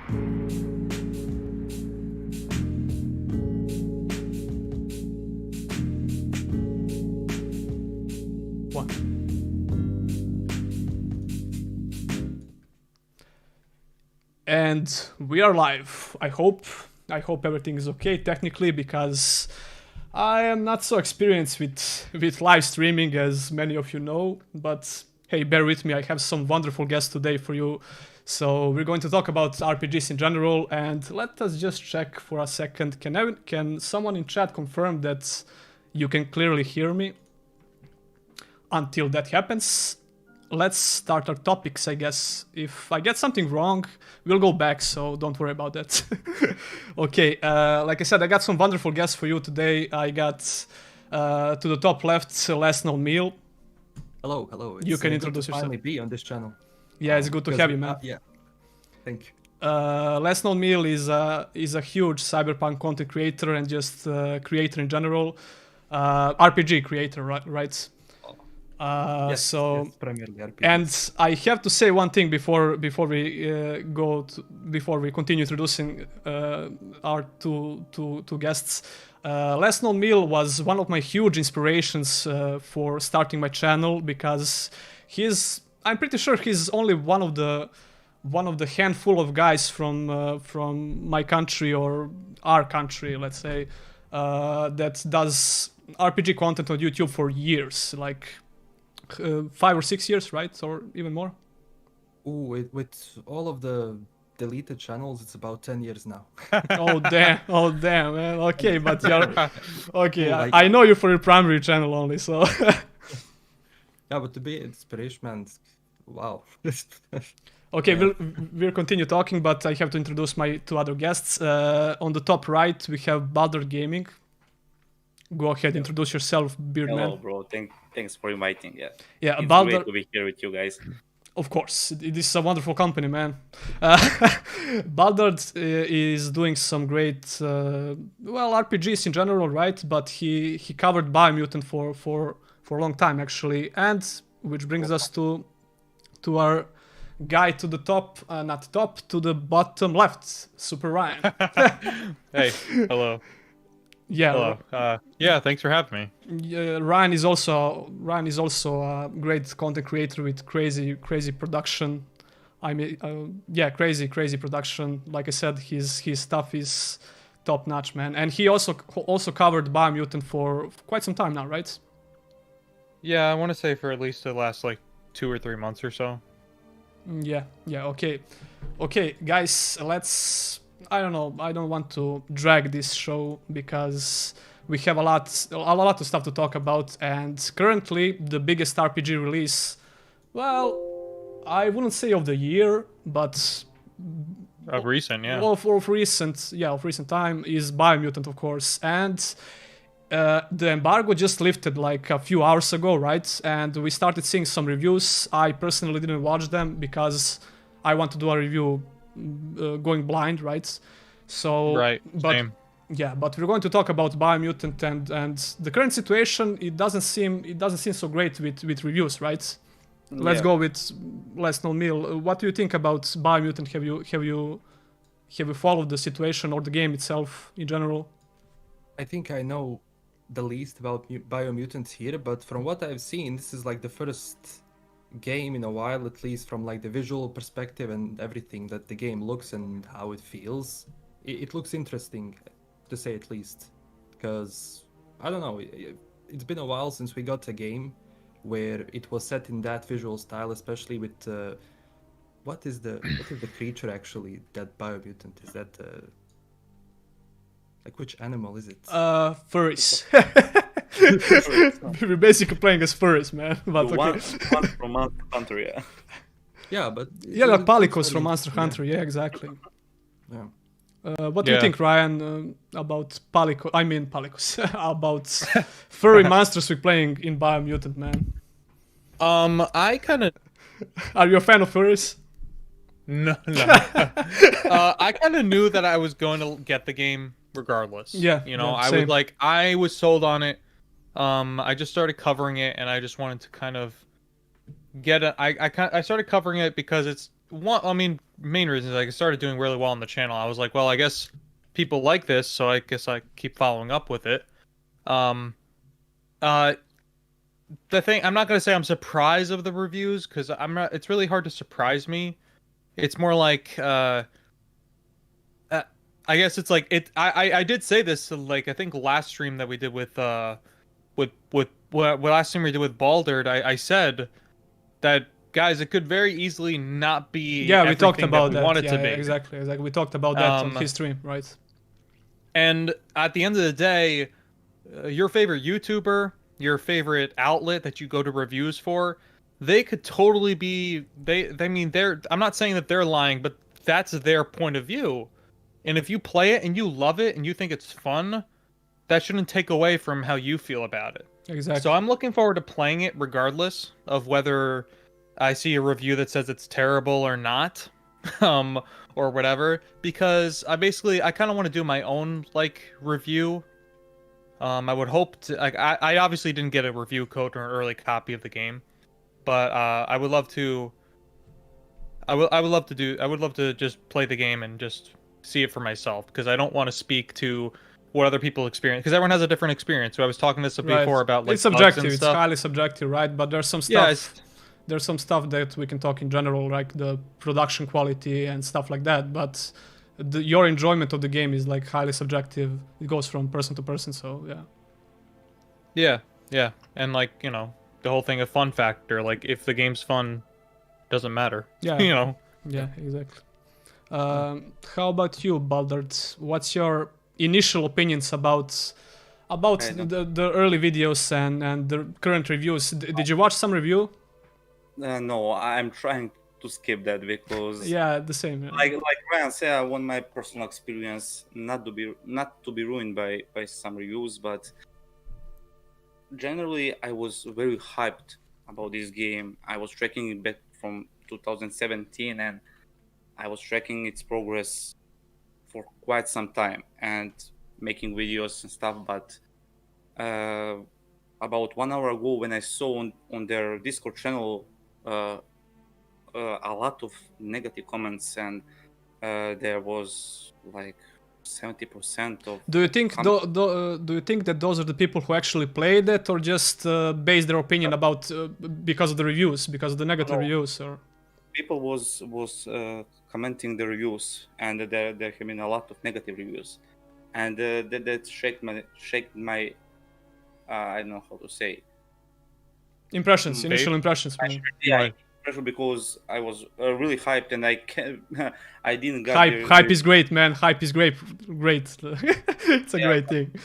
One. And we are live. I hope everything is okay technically, because I am not so experienced with live streaming, as many of you know. But hey, bear with me. I have some wonderful guests today for you. So we're going to talk about RPGs in general, and let us just check for a second. Can someone in chat confirm that you can clearly hear me? Until that happens, let's start our topics, I guess. If I get something wrong, we'll go back, so don't worry about that. Okay, like I said, I got some wonderful guests for you today. I got to the top left, LastKnownMeal. Hello, hello. You can introduce good to yourself. finally be on this channel. Yeah, it's good to have you, man. Yeah, thank you. LastKnownMeal is a huge cyberpunk content creator and just creator in general. RPG creator, right? Yes, primarily RPG. And I have to say one thing before we continue introducing our two guests. LastKnownMeal was one of my huge inspirations for starting my channel, because I'm pretty sure he's only one of the handful of guys from my country, or our country, let's say, that does RPG content on YouTube for years, like 5 or 6 years, right? Or even more? Ooh, with all of the deleted channels, it's about 10 years now. Oh damn, man. Okay, but you're okay. Like, I know you for your primary channel only, so. Yeah, but to be inspiration, man, wow. Okay, Yeah. we'll continue talking, but I have to introduce my two other guests. On the top right, we have Baldard Gaming. Go ahead, introduce yourself, Beardman. Hello, bro. Thanks for inviting. Yeah. Yeah, It's Baldard. great to be here with you guys. Of course, this is a wonderful company, man. Baldard is doing some great, RPGs in general, right? But he covered Biomutant for a long time, actually. And which brings us to our guy to the top, not top, to the bottom left, Super Ryan. Hey, hello. Yeah. Hello. Yeah, thanks for having me. Ryan is also a great content creator with crazy production. I mean, crazy production. Like I said, his stuff is top notch, man. And he also covered Biomutant for quite some time now, right? Yeah, I want to say for at least the last 2 or 3 months or so. Yeah. Okay, guys, let's. I don't know. I don't want to drag this show, because we have a lot of stuff to talk about. And currently, the biggest RPG release, well, I wouldn't say of the year, but Of recent, yeah. of recent time is Biomutant, of course. And the embargo just lifted like a few hours ago, right? And we started seeing some reviews. I personally didn't watch them because I want to do a review going blind, right? So, Right, but same. yeah, but we're going to talk about Biomutant and the current situation. It doesn't seem so great with reviews, right? Let's Yeah. go with LastKnownMeal. What do you think about Biomutant? Have you followed the situation or the game itself in general? I think I know the least about Biomutants here, but from what I've seen, this is like the first game in a while, at least from the visual perspective and everything, that the game looks and how it feels. It looks interesting, to say at least, because I don't know, it's been a while since we got a game where it was set in that visual style, especially with what is the creature actually, that Biomutant is? That which animal is it? Furries. We're basically playing as furries, man. But The okay. one from Monster Hunter, yeah. Yeah, but Yeah, like Palicos from Monster Hunter. Yeah, exactly. Yeah. What do you Yeah. think, Ryan, about Palicos? About furry monsters we're playing in Biomutant, man? I kind of Are you a fan of furries? no. I kind of knew that I was going to get the game regardless. Yeah, you know, yeah, same. I was sold on it. I just started covering it, and I just wanted to kind of get I started covering it because main reason is like I started doing really well on the channel. I was like, well, I guess people like this, so I guess I keep following up with it. Um, uh, the thing, I'm not gonna say I'm surprised of the reviews because I'm not. It's really hard to surprise me. It's more like, I guess it's like it. I did say this like I think last stream that we did with what last stream we did with Baldard. I said that guys, it could very easily not be. Yeah, we talked everything about we that. want it Yeah, to be. exactly. We talked about that on his stream, right? And at the end of the day, your favorite YouTuber, your favorite outlet that you go to reviews for, they could totally be. I mean, they're. I'm not saying that they're lying, but that's their point of view. And if you play it and you love it and you think it's fun, that shouldn't take away from how you feel about it. Exactly. So I'm looking forward to playing it regardless of whether I see a review that says it's terrible or not, or whatever, because I kind of want to do my own like review. I would hope to I obviously didn't get a review code or an early copy of the game, but I would love to. I would love to just play the game and just see it for myself, because I don't want to speak to what other people experience, because everyone has a different experience. So I was talking to some before about like it's subjective. and It's stuff. highly subjective, right? But there's some stuff. Yeah, there's some stuff that we can talk in general, like the production quality and stuff like that. But your enjoyment of the game is like highly subjective. It goes from person to person. So yeah, and like the whole thing of fun factor. Like if the game's fun, doesn't matter. Yeah, Yeah, exactly. How about you, Baldard? What's your initial opinions about the early videos and the current reviews? Did you watch some review? No, I'm trying to skip that because Yeah, the same. Yeah. like Ryan said, I want my personal experience not to be ruined by some reviews, but generally I was very hyped about this game. I was tracking it back from 2017 and I was tracking its progress for quite some time and making videos and stuff, but about 1 hour ago when I saw on their Discord channel a lot of negative comments, and there was like 70% of. Do you think do you think that those are the people who actually played it, or just base their opinion about because of the reviews, because of the negative reviews, or? People was commenting the reviews, and there have been a lot of negative reviews, and that shaked my I don't know how to say initial impressions. Yeah, impression, because I was really hyped, and I didn't get hype is great, man. Hype is great. It's a great thing.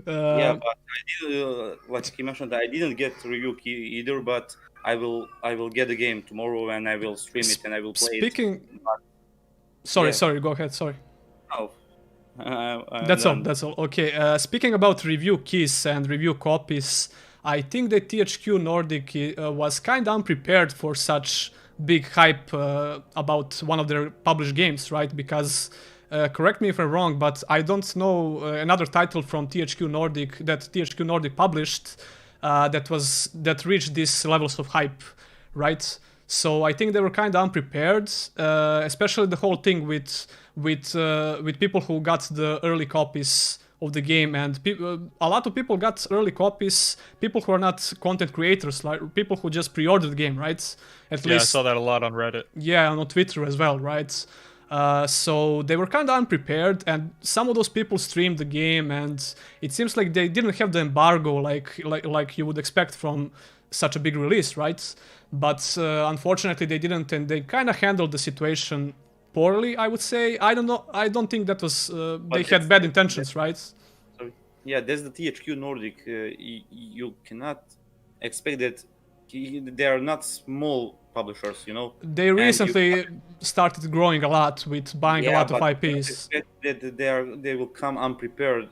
Yeah, but I did, like he mentioned, I didn't get review key either, but I will get the game tomorrow and I will stream it and I will play it. Sorry, go ahead. Sorry. Oh. That's all. Okay. Speaking about review keys and review copies, I think that THQ Nordic was kind of unprepared for such big hype about one of their published games, right? Because correct me if I'm wrong, but I don't know another title from THQ Nordic that THQ Nordic published that reached these levels of hype, right? So I think they were kind of unprepared, especially the whole thing with people who got the early copies of the game, and a lot of people got early copies. People who are not content creators, like people who just pre-ordered the game, right? At least I saw that a lot on Reddit. Yeah, on Twitter as well, right? So they were kind of unprepared, and some of those people streamed the game, and it seems like they didn't have the embargo like you would expect from such a big release, right? But unfortunately they didn't, and they kind of handled the situation poorly, I would say. I don't know. I don't think that was they had bad intentions, right? Sorry. Yeah, that's the THQ Nordic. You cannot expect that they are not small publishers, you know. They recently started growing a lot with buying a lot of IPs. They will come unprepared.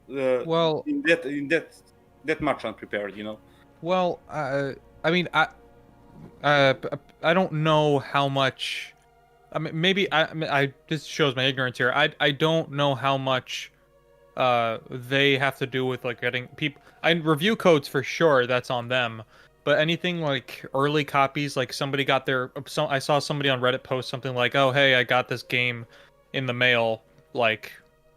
Well, in that much unprepared, you know. Well, I mean, I don't know how much. I mean, maybe I this shows my ignorance here. I don't know how much they have to do with like getting people. I review codes for sure. That's on them. but anything like early copies, like somebody got their, I saw somebody on Reddit post something like, "Oh, hey, I got this game in the mail. Like,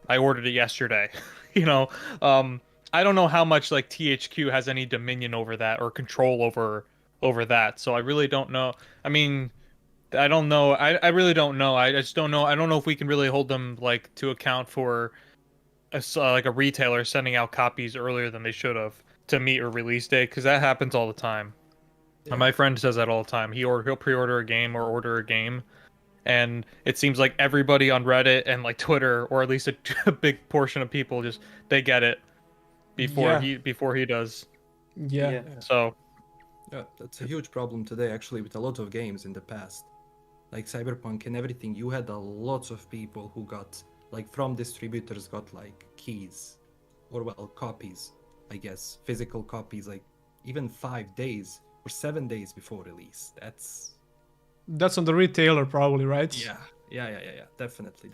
I ordered it yesterday." You know, I don't know how much like THQ has any dominion over that or control over that. So I really don't know. I mean, I don't know. I really don't know. I just don't know. I don't know if we can really hold them like to account for like a retailer sending out copies earlier than they should have to meet a release date, because that happens all the time. Yeah. My friend says that all the time. He'll pre-order a game or order a game, and it seems like everybody on Reddit and like Twitter, or at least a big portion of people, just they get it before he does. Yeah. So Yeah, that's a huge problem today, actually, with a lot of games in the past. Like Cyberpunk and everything, you had a lots of people who got, like, from distributors got, like, keys. Or, well, copies, I guess. Physical copies, like, even 5 days or 7 days before release. That's on the retailer probably, right? Yeah. Definitely.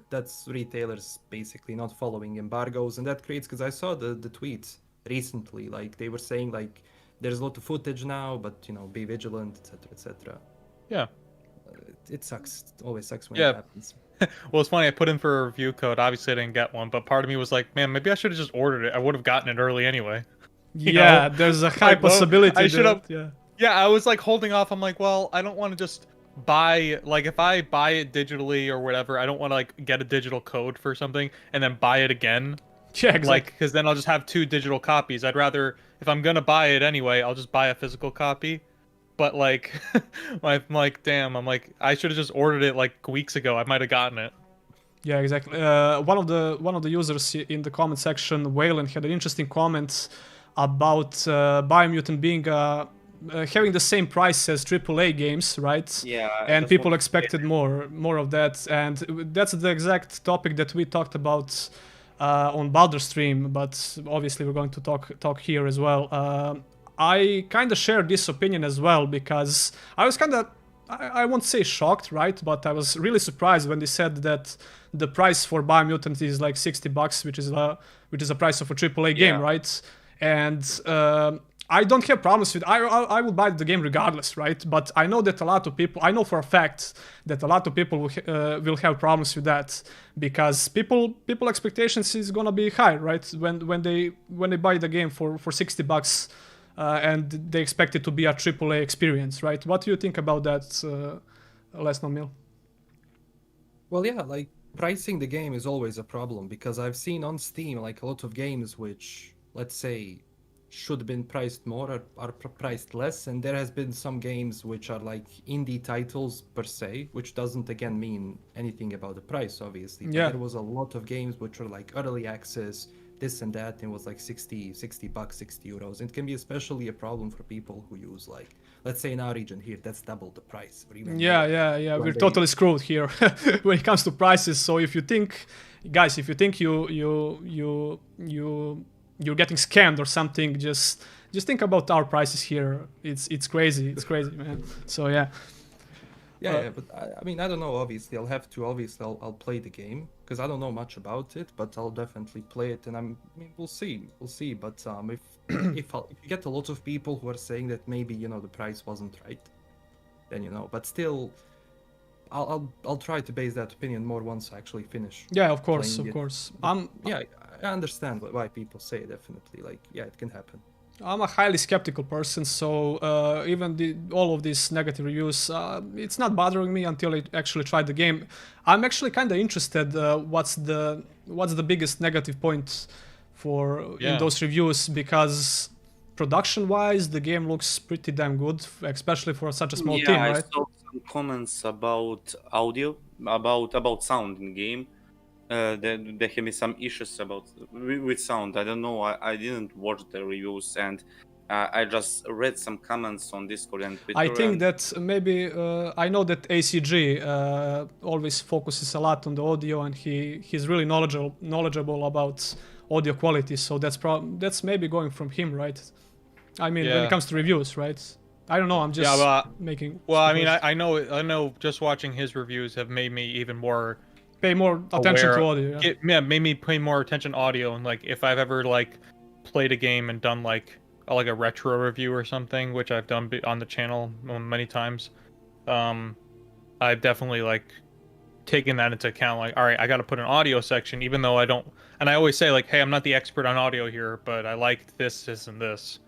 That's retailers basically not following embargoes, and that creates, because I saw the tweets recently, like, they were saying, like, there's a lot of footage now, but, you know, be vigilant, etc. yeah. It sucks. It always sucks when Yeah. it happens. Well, it's funny. I put in for a review code. Obviously, I didn't get one, but part of me was like, man, maybe I should have just ordered it. I would have gotten it early anyway. You Yeah, know? there's a high Like, well, possibility. I should have. Yeah. Yeah, I was like holding off. I'm like, well, I don't want to just buy, like, if I buy it digitally or whatever, I don't want to like get a digital code for something and then buy it again. Yeah, exactly. Like, because then I'll just have 2 digital copies. I'd rather, if I'm gonna buy it anyway, I'll just buy a physical copy. But like, I'm like, damn, I'm like, I should have just ordered it like weeks ago. I might have gotten it. Yeah, exactly. One of the users in the comment section, Wayland, had an interesting comment about Biomutant being having the same price as AAA games, right? Yeah. And that's people what- expected more of that, and that's the exact topic that we talked about on Baldard stream. But obviously, we're going to talk here as well. I kind of share this opinion as well, because I was kind of, I won't say shocked, right? But I was really surprised when they said that the price for Biomutant is like $60, which is a price of a AAA game, Yeah. right? And I don't have problems with. I will buy the game regardless, right? But I know that a lot of people. I know for a fact that a lot of people will have problems with that, because people expectations is gonna be high, right? When they buy the game for $60. And they expect it to be a AAA experience, right? What do you think about that, LastKnownMeal? Well, yeah, like, pricing the game is always a problem, because I've seen on Steam, like, a lot of games which, let's say, should have been priced more are priced less, and there has been some games which are like indie titles per se, which doesn't again mean anything about the price, obviously. But Yeah. there was a lot of games which were like early access, this and that, and it was like 60 bucks, 60 euros. It can be especially a problem for people who use, like, let's say in our region here, that's double the price, or even more. Yeah. When We're they- totally screwed here when it comes to prices. So if you think, guys, if you think you're getting scammed or something, just think about our prices here. It's crazy. It's crazy, man. So yeah. Yeah, but I mean, I don't know. Obviously, I'll play the game, because I don't know much about it, but I'll definitely play it, and I mean, we'll see. But if you get a lot of people who are saying that maybe, you know, the price wasn't right, then, you know, but still, I'll try to base that opinion more once I actually finish. Yeah, of course. playing it. Yeah, I understand why people say it, definitely. Like, yeah, it can happen. I'm a highly skeptical person, so even all of these negative reviews, it's not bothering me until I actually try the game. I'm actually kind of interested. What's the biggest negative point in those reviews? Because production-wise, the game looks pretty damn good, especially for such a small team, right? I saw some comments about audio, about sound in game. There can be some issues with sound. I don't know. I didn't watch the reviews, and I just read some comments on Discord and Twitter. I think that maybe I know that ACG always focuses a lot on the audio, and he's really knowledgeable about audio quality. So that's maybe going from him, right? I mean, when it comes to reviews, right? I don't know. I'm just making. Well, I mean, I know. Just watching his reviews have made me even more pay more attention to audio. Yeah, made me pay more attention to audio, and like if I've ever like played a game and done like like a retro review or something, which I've done on the channel many times, I've definitely like taken that into account. Like, all right, I got to put an audio section, even though I don't. And I always say like, hey, I'm not the expert on audio here, but I liked this, this, and this.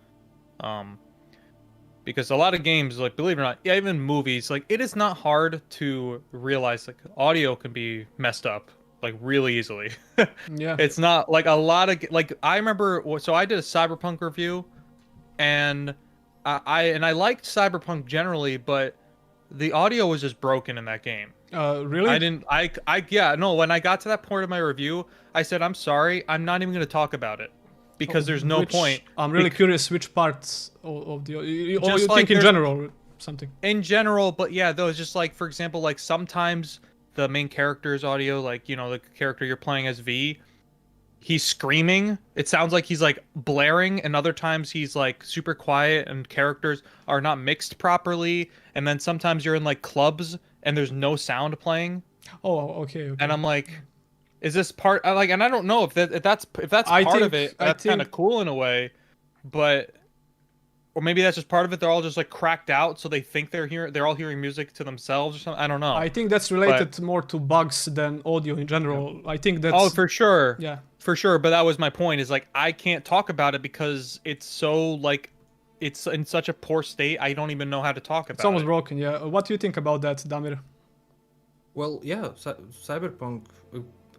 Because a lot of games, like believe it or not, yeah, even movies, like it is not hard to realize like audio can be messed up like really easily. Yeah. It's not like a lot of like I remember. So I did a Cyberpunk review, and I liked Cyberpunk generally, but the audio was just broken in that game. Really? Yeah, no, when I got to that point of my review, I said, I'm sorry, I'm not even going to talk about it. Because there's no point. I'm really curious which parts of the... Or you like think in general or something? In general, but yeah, though, it's just like, for example, like sometimes the main character's audio, like, you know, the character you're playing as V, he's screaming. It sounds like he's like blaring, and other times he's like super quiet and characters are not mixed properly. And then sometimes you're in like clubs and there's no sound playing. Oh, okay. And I'm like... Is this part like? And I don't know if that's part of it. That's kind of cool in a way, but or maybe that's just part of it. They're all just like cracked out, so they think they're all hearing music to themselves or something. I don't know. I think that's related more to bugs than audio in general. I think that's for sure. Yeah, for sure. But that was my point. Is like I can't talk about it because it's so like it's in such a poor state. I don't even know how to talk about it. It's almost broken. Yeah. What do you think about that, Damir? Well, yeah, Cyberpunk.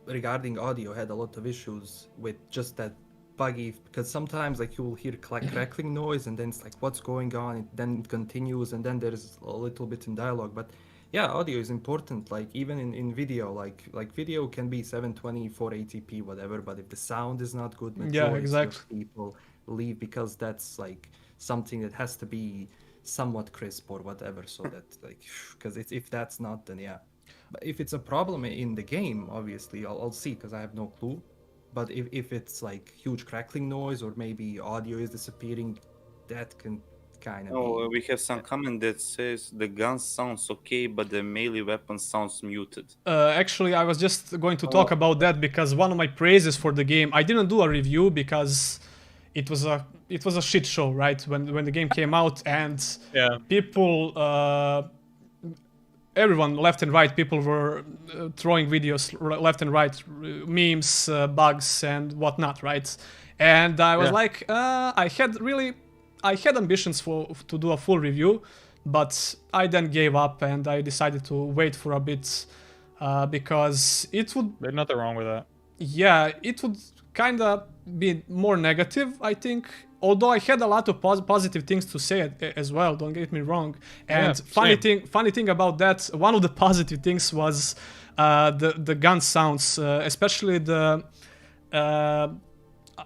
Regarding audio had a lot of issues with just that buggy, because sometimes like you will hear crackling noise and then it's like what's going on, and then it continues and then there's a little bit in dialogue. But yeah, audio is important, like even in video, like video can be 720 480p whatever, but if the sound is not good, yeah, exactly, people leave because that's like something that has to be somewhat crisp or whatever, so that like because if that's not, then yeah. But if it's a problem in the game, obviously, I'll see, because I have no clue. But if it's like huge crackling noise or maybe audio is disappearing, that can kind of Oh, we have some comment that says the gun sounds okay, but the melee weapon sounds muted. Actually, I was just going to talk about that because one of my praises for the game, I didn't do a review because it was a shit show, right? When the game came out, and yeah, people... everyone left and right, people were throwing videos left and right, memes, bugs and whatnot, right? And I was like, I had ambitions to do a full review, but I then gave up and I decided to wait for a bit because it would... There's nothing wrong with that. Yeah, it would kind of be more negative, I think. Although I had a lot of positive things to say as well, don't get me wrong. And funny thing about that, one of the positive things was the gun sounds, especially the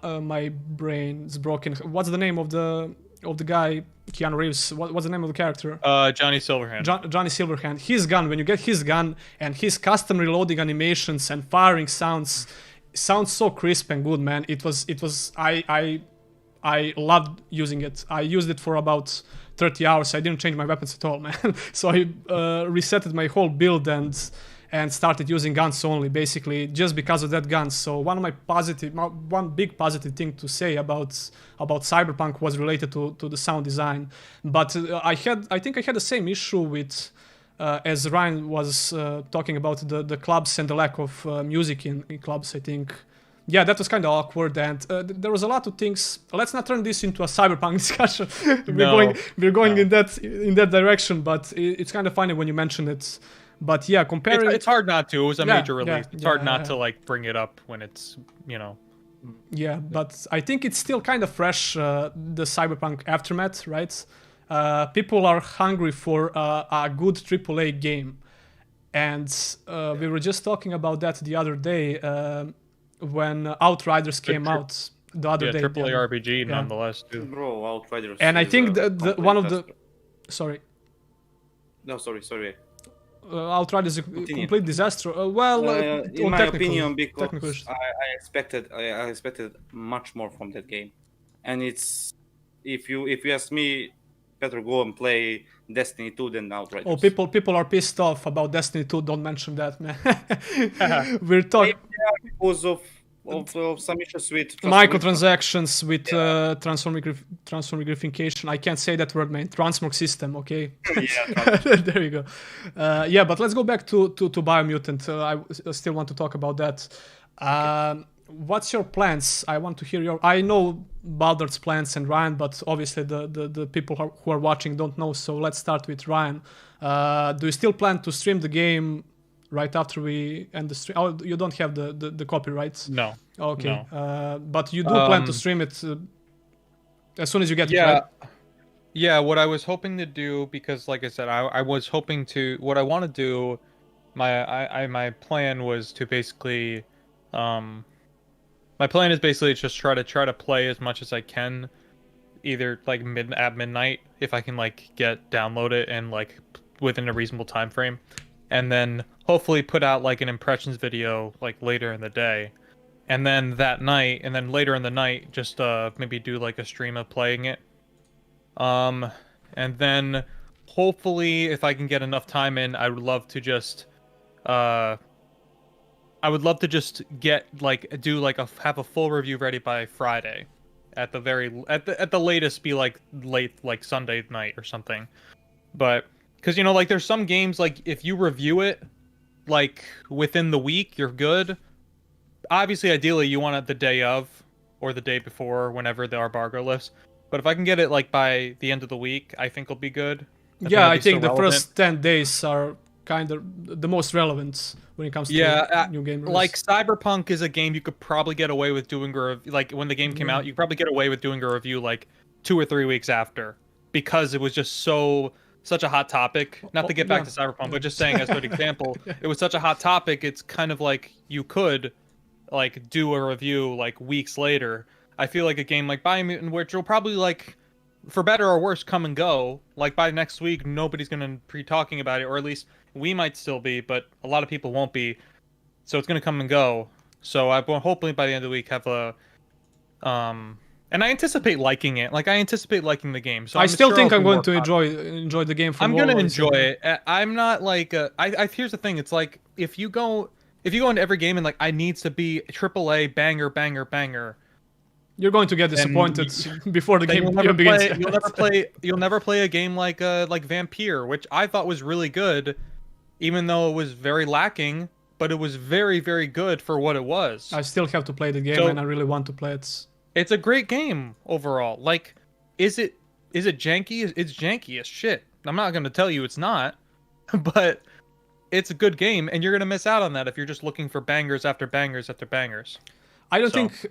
my brain's broken. What's the name of the guy? Keanu Reeves. What's the name of the character? Johnny Silverhand. Johnny Silverhand. His gun. When you get his gun and his custom reloading animations and firing sounds so crisp and good, man. It was. I loved using it. I used it for about 30 hours. I didn't change my weapons at all, man. So I resetted my whole build and started using guns only, basically, just because of that gun. So one big positive thing to say about Cyberpunk was related to the sound design. But I think I had the same issue with as Ryan was talking about the clubs and the lack of music in clubs. I think. Yeah, that was kind of awkward, and there was a lot of things. Let's not turn this into a Cyberpunk discussion. We're going in that direction, but it's kind of funny when you mention it. But yeah, comparing, it's hard not to. It was a major release. It's hard not to like bring it up when it's Yeah, but I think it's still kind of fresh. The Cyberpunk aftermath, right? People are hungry for a good AAA game, and we were just talking about that the other day. When Outriders came out the other day. AAA RPG nonetheless, too. Bro, Outriders. And I think the one of the... Sorry. No, sorry. Outriders is a complete disaster. In my opinion, because I expected much more from that game. And it's... If you ask me, better go and play Destiny 2 than Outriders. Oh, people are pissed off about Destiny 2. Don't mention that, man. We're talking because of of some issues with microtransactions with transformigrification. I can't say that word, man. Transmog system, okay? There you go. Yeah, but let's go back to Biomutant. I still want to talk about that. What's your plans? I want to hear your... I know Baldard's plans and Ryan, but obviously the people who are watching don't know, so let's start with Ryan. Do you still plan to stream the game right after we end the stream? Oh, you don't have the copyrights? No. Okay. No. But you do plan to stream it as soon as you get it, right? Yeah, what I was hoping to do, because like I said, I was hoping to... What I want to do, my plan was to basically... my plan is basically just try to play as much as I can, either like at midnight, if I can like download it and like within a reasonable time frame, and then hopefully put out like an impressions video like later in the day, and then that night, and then later in the night just maybe do like a stream of playing it, and then hopefully if I can get enough time in, I would love to just have a full review ready by Friday, at the latest be like late like Sunday night or something. But because like there's some games like if you review it like within the week, you're good. Obviously, ideally you want it the day of or the day before, whenever the embargo lifts. But if I can get it like by the end of the week, I think it'll be good. I think the first 10 days are kind of the most relevant when it comes to new game release. Like Cyberpunk is a game you could probably get away with doing like when the game came out, you could probably get away with doing a review like 2 or 3 weeks after, because it was just such a hot topic. Not to get back to Cyberpunk, but just saying as an example, it was such a hot topic, it's kind of like you could like do a review like weeks later. I feel like a game like Biomutant, which will probably like, for better or worse, come and go. Like by next week, nobody's gonna be talking about it, or at least we might still be, but a lot of people won't be. So it's gonna come and go. So I will hopefully by the end of the week have a, and I anticipate liking it. Like I anticipate liking the game. So I still think I'm going to enjoy the game. I'm gonna enjoy it. I'm not like here's the thing. It's like if you go into every game and like I needs to be AAA banger banger banger, you're going to get disappointed before the game even begins. You'll never play a game like Vampire, which I thought was really good, even though it was very lacking. But it was very, very good for what it was. I still have to play the game, and I really want to play it. It's a great game overall. Like, is it janky? It's janky as shit. I'm not gonna tell you it's not, but it's a good game, and you're gonna miss out on that if you're just looking for bangers after bangers after bangers. I don't think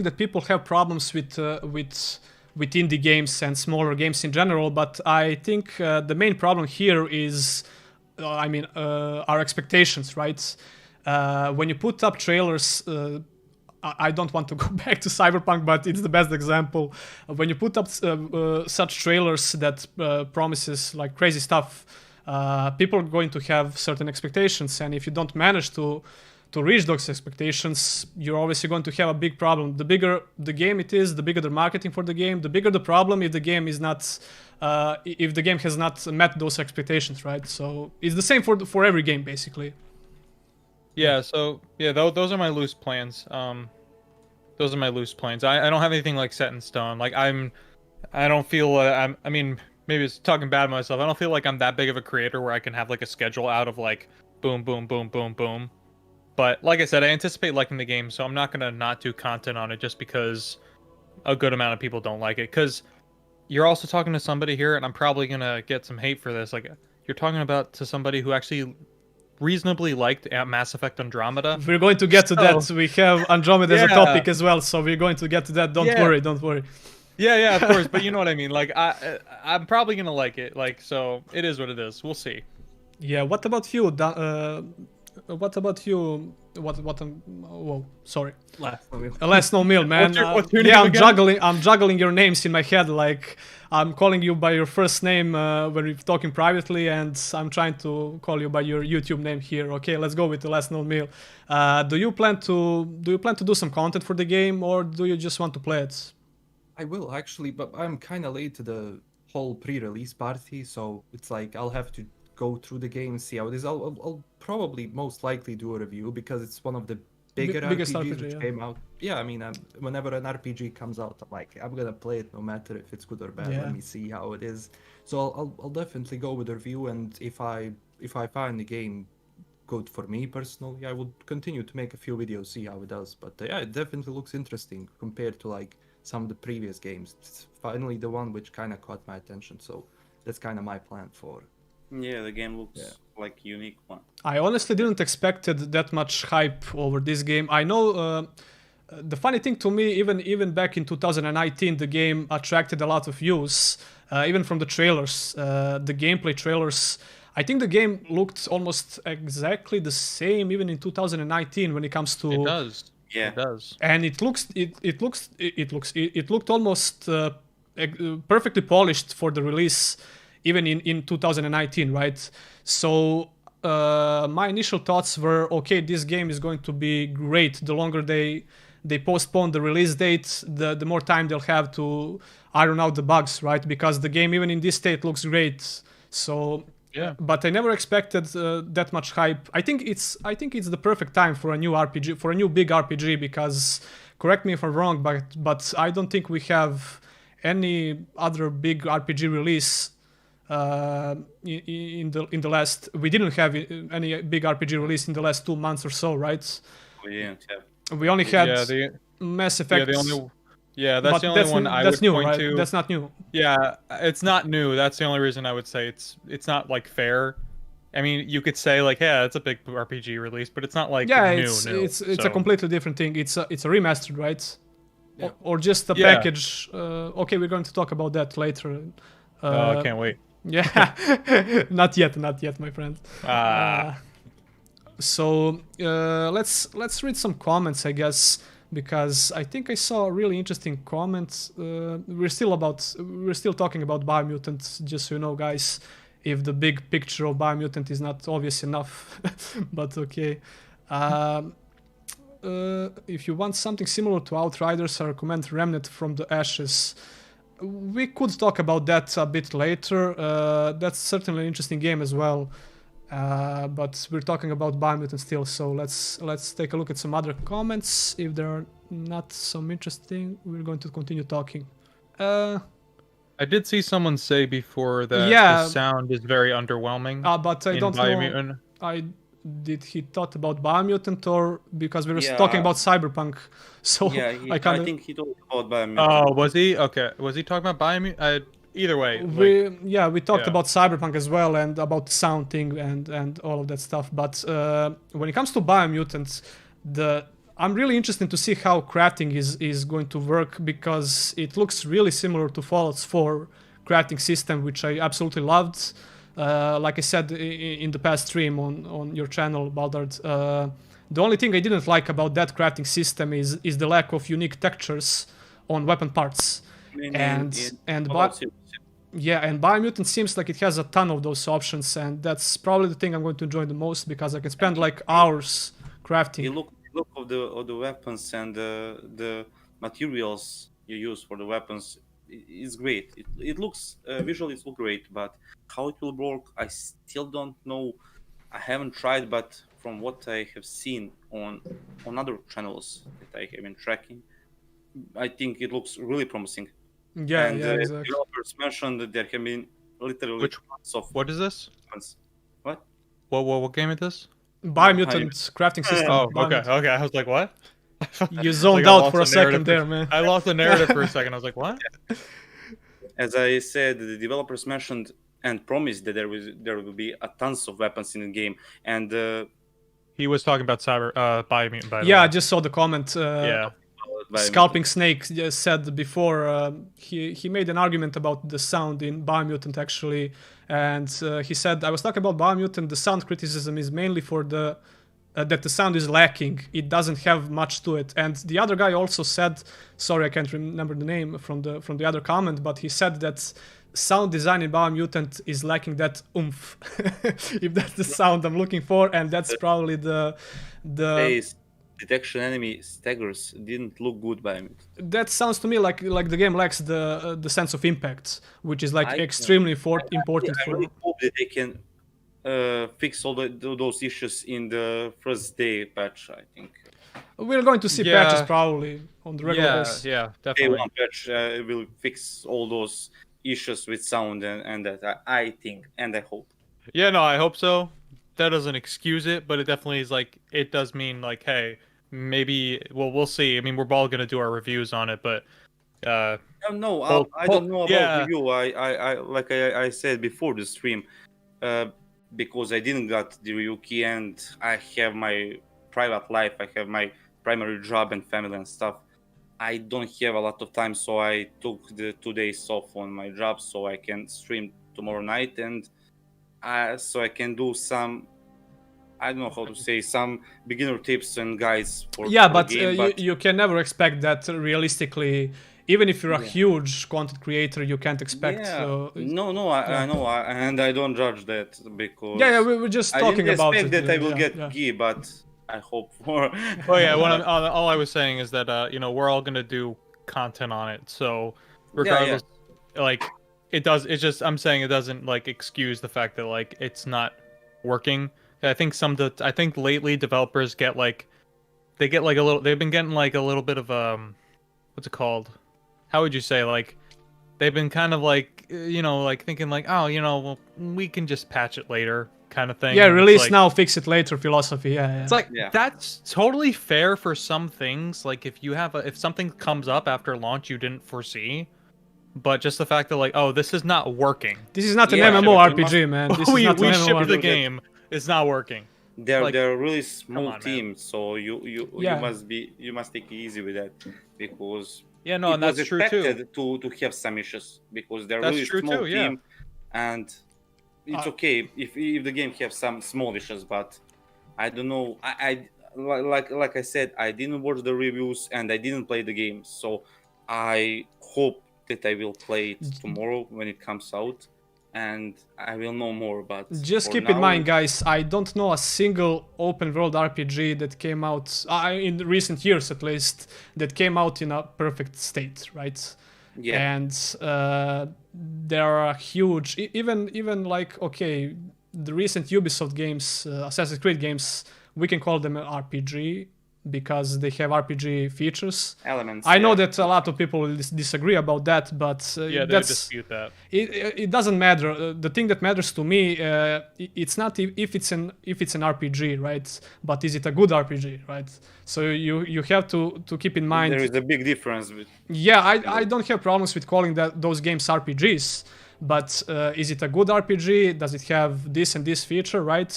that people have problems with indie games and smaller games in general, but I think the main problem here is, our expectations, right? When you put up trailers, I don't want to go back to Cyberpunk, but it's the best example. When you put up such trailers that promises like crazy stuff, people are going to have certain expectations, and if you don't manage to reach those expectations, you're obviously going to have a big problem. The bigger the game it is, the bigger the marketing for the game, the bigger the problem if the game is not, if the game has not met those expectations, right? So it's the same for every game, basically. Yeah. So yeah, those are my loose plans. Those are my loose plans. I don't have anything like set in stone. Like I don't feel I mean, maybe it's talking bad about myself. I don't feel like I'm that big of a creator where I can have like a schedule out of like boom, boom, boom, boom, boom. But like I said, I anticipate liking the game, so I'm not gonna not do content on it just because a good amount of people don't like it. Because you're also talking to somebody here, and I'm probably gonna get some hate for this. Like you're talking to somebody who actually reasonably liked Mass Effect Andromeda. We're going to get to that. We have Andromeda as a topic as well, so we're going to get to that. Don't worry. Yeah, of course. But you know what I mean. Like I'm probably gonna like it. Like so, it is what it is. We'll see. Yeah. What about you? What about you? Whoa, sorry. LastKnownMeal, man. What's your name again? I'm juggling your names in my head. Like I'm calling you by your first name when we're talking privately, and I'm trying to call you by your YouTube name here. Okay, let's go with the LastKnownMeal. Do you plan to do some content for the game, or do you just want to play it? I will actually, but I'm kind of late to the whole pre-release party, so it's like I'll have to go through the game and see how it is. I'll probably most likely do a review because it's one of the bigger biggest RPGs RPG, which yeah. came out. Yeah, I mean, whenever an RPG comes out, I'm like, I'm gonna play it no matter if it's good or bad. Yeah. Let me see how it is. So I'll definitely go with a review, and if I find the game good for me personally, I would continue to make a few videos, see how it does. But yeah, it definitely looks interesting compared to like some of the previous games. It's finally the one which kind of caught my attention, so that's kind of my plan for. Yeah, the game looks like a unique one. I honestly didn't expected that much hype over this game. I know the funny thing to me, even back in 2019, the game attracted a lot of views, even from the trailers, the gameplay trailers. I think the game looked almost exactly the same even in 2019 when it comes to. It does. Yeah. It does. And it looked almost perfectly polished for the release, even in 2019, right? So my initial thoughts were, okay, this game is going to be great. The longer they postpone the release date, the more time they'll have to iron out the bugs, right? Because the game, even in this state, looks great. So. Yeah. But I never expected that much hype. I think it's the perfect time for a new RPG, for a new big RPG, because correct me if I'm wrong, but I don't think we have any other big RPG release in the last. We didn't have any big RPG release in the last 2 months or so, right? We didn't have. We only had Mass Effect. That's the only one I would new, point right? to. That's not new. Yeah, it's not new. That's the only reason I would say it's not like fair. I mean, you could say like, yeah, it's a big RPG release, but it's not like new. It's a completely different thing. It's a remastered, right? Yeah. Or just a package. Okay, we're going to talk about that later. I can't wait. Yeah, not yet, my friend. So let's read some comments, I guess, because I think I saw a really interesting comment. We're still talking about Biomutant, just so you know, guys. If the big picture of Biomutant is not obvious enough, but okay. If you want something similar to Outriders, I recommend Remnant from the Ashes. We could talk about that a bit later. That's certainly an interesting game as well. But we're talking about Biomutant still, so let's take a look at some other comments. If there are not some interesting, we're going to continue talking. I did see someone say before that the sound is very underwhelming. But I don't know. Did he talk about Biomutant, or because we were talking about Cyberpunk? So I think he talked about Biomutant. Oh, was he? Okay, was he talking about Biomutant? Either way, we talked about Cyberpunk as well, and about the sound thing and all of that stuff. But when it comes to Biomutant, I'm really interested to see how crafting is going to work, because it looks really similar to Fallout 4 crafting system, which I absolutely loved. Like I said in the past stream on your channel, Baldard, the only thing I didn't like about that crafting system is the lack of unique textures on weapon parts. And Biomutant seems like it has a ton of those options, and that's probably the thing I'm going to enjoy the most, because I can spend like hours crafting. The look of the weapons and the materials you use for the weapons is great. It looks visually it looks great, but how it will work, I still don't know. I haven't tried, but from what I have seen on other channels that I have been tracking, I think it looks really promising. Exactly. Developers mentioned that there can be literally what is this? What? What game is this? Biomutant crafting system. Oh, okay. I was like, what? You zoned out for a second there, man. I lost the narrative for a second. I was like, what? As I said, the developers mentioned and promised that there will be a tons of weapons in the game, and he was talking about Biomutant. By the way. I just saw the comment. Scalping Snake said before he made an argument about the sound in Biomutant actually, and he said, I was talking about Biomutant, the sound criticism is mainly for that the sound is lacking, it doesn't have much to it. And the other guy also said, sorry I can't remember the name from the other comment, but he said that sound design in Biomutant is lacking that oomph, if that's the sound I'm looking for, and that's probably the detection enemy staggers didn't look good by me. That sounds to me like the game lacks the sense of impact, which is like extremely important. I really hope that they can fix all those issues in the first day patch. I think we're going to see Yeah. patches probably on the regular basis. Yeah, Day definitely. one patch will fix all those issues with sound and that I think and I hope. Yeah, no, I hope so. That doesn't excuse it, but it definitely is like it does mean like, hey, maybe we'll see. I mean, we're all gonna do our reviews on it, but No, Well, I don't know about yeah. review. I said before the stream, because I didn't got the review key and I have my private life. I have my primary job and family and stuff. I don't have a lot of time, so I took the 2 days off on my job so I can stream tomorrow night and so I can do some. I don't know how to say some beginner tips and guides for Yeah, for but, the game, you can never expect that realistically. Even if you're a huge content creator, you can't expect. yeah, no, I know, and I don't judge that because Yeah, we were just I talking didn't about expect it. that I will get yeah. Gi, but I hope for. oh yeah, all I was saying is that we're all gonna do content on it, so regardless, like it's just I'm saying it doesn't like excuse the fact that like it's not working. I think lately developers get like they've been getting like a little bit of what's it called? How would you say, like they've been kind of like like thinking like, oh, well, we can just patch it later kind of thing. Yeah, And it's release like, now, fix it later philosophy. Yeah. it's like Yeah. that's totally fair for some things. Like if something comes up after launch you didn't foresee, but just the fact that like, oh, this is not working. This is not an Yeah, MMORPG, man. This we is not we an shipped the MMORPG. game. It's not working. They're Like, they're really small on, man. team, so you Yeah. must take it easy with that because Yeah, no, it and was that's true too. expected to have some issues because they're That's really true small too, yeah. team, and it's okay if the game have some small issues, but I don't know. Like I said, I didn't watch the reviews and I didn't play the game, so I hope that I will play it tomorrow when it comes out, and I will know more. But Just for keep in now, mind, guys, I don't know a single open world RPG that came out, in recent years at least, that came out in a perfect state, right? Yeah. And there are huge, even like, okay, the recent Ubisoft games, Assassin's Creed games, we can call them an RPG because they have RPG features. Elements. I know yeah. that a lot of people disagree about that, but Yeah, they that's dispute that. it doesn't matter. The thing that matters to me, it's not if it's an RPG, right? But is it a good RPG, right? So you have to keep in mind. There is a big difference. Yeah, I don't have problems with calling those games RPGs, but is it a good RPG? Does it have this and this feature, right?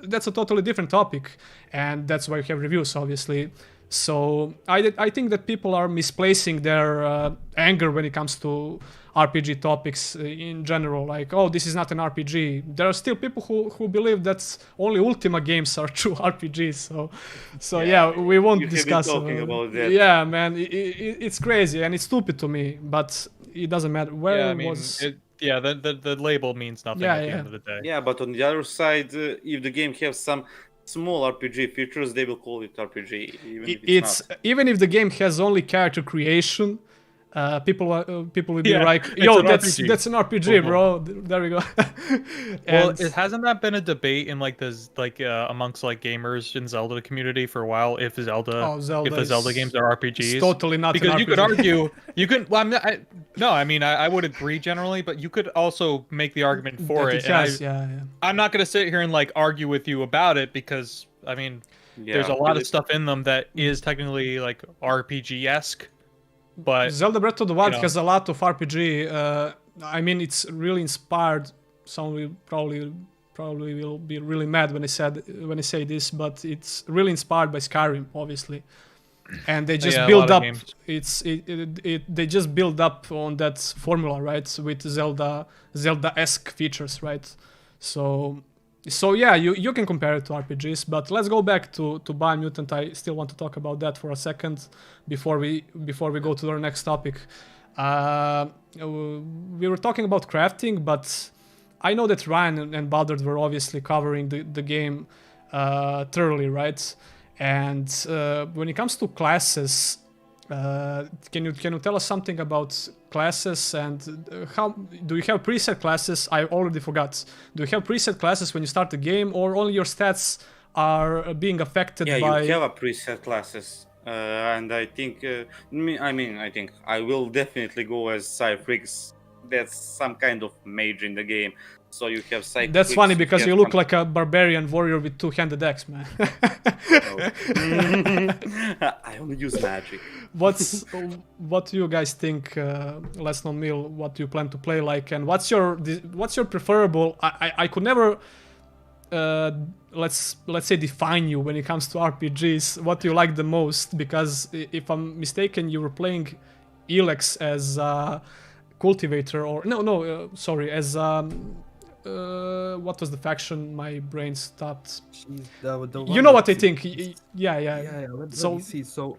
That's a totally different topic, and that's why we have reviews, obviously. So I think that people are misplacing their anger when it comes to RPG topics in general. Like, oh, this is not an RPG. There are still people who believe that only Ultima games are true RPGs. So yeah, we won't you have been discuss talking about that. Yeah, man, it's crazy and it's stupid to me, but it doesn't matter. Where Yeah, I mean, was the label means nothing Yeah, at the yeah. end of the day. Yeah, but on the other side, if the game has some small RPG features, they will call it RPG, even if it's not. even if the game has only character creation, people will be Yeah, like, it's yo, an that's RPG. an RPG, bro. There we go. Well, And- it hasn't that been a debate in like amongst like gamers in Zelda community for a while if Zelda Zelda if the Zelda is- games are RPGs? it's totally not Because an you could RPG. argue you can. Well, I would agree generally, but you could also make the argument for that it. it has, yeah. I'm not gonna sit here and like argue with you about it because I mean, there's a lot of stuff in them that is technically like RPG-esque, but Zelda Breath of the Wild you know. has a lot of RPG. I mean, it's really inspired. Some will probably will be really mad when I say this, but it's really inspired by Skyrim, obviously. And they just Yeah, a build lot up. of games. They just build up on that formula, right? With Zelda-esque features, right? So yeah, you can compare it to RPGs, but let's go back to Biomutant. I still want to talk about that for a second before we go to our next topic. We were talking about crafting, but I know that Ryan and Baldard were obviously covering the game thoroughly, right? And when it comes to classes, can you tell us something about classes and how do you have preset classes? I already forgot. Do you have preset classes when you start the game, or only your stats are being affected Yeah, by. you have a preset classes, and I think, I think I will definitely go as Cyphrix. That's some kind of mage in the game. So you have Cyphrix. That's funny because have you look some- like a barbarian warrior with two-handed axe, man. I only use magic. What do you guys think, LastKnownMeal? What do you plan to play like, and what's your preferable? I could never let's say define you when it comes to RPGs. What do you like the most? Because if I'm mistaken, you were playing Elex as a cultivator, or sorry, as what was the faction? My brain stopped. You know what I think? Yeah. Let So- me see. So,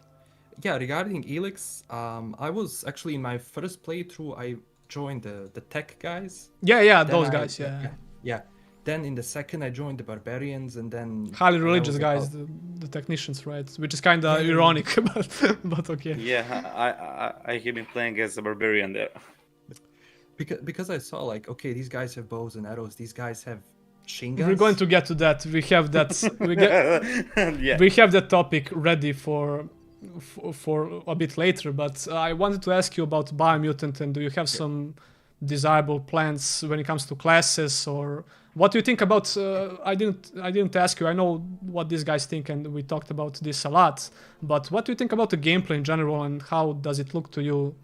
yeah, regarding Elix, I was actually in my first playthrough. I joined the tech guys. Yeah, Then those I- guys. Yeah. Yeah. Then in the second, I joined the barbarians, and then Highly I religious was guys, about- the technicians, right? Which is kind of Yeah. ironic, but okay. Yeah, I have been playing as a barbarian there. because I saw like, okay, these guys have bows and arrows. These guys have shingas. We're going to get to that. We have that. Yeah. We have that topic ready for a bit later. But I wanted to ask you about Biomutant, and do you have some desirable plans when it comes to classes, or what do you think about? I didn't ask you. I know what these guys think, and we talked about this a lot. But what do you think about the gameplay in general, and how does it look to you?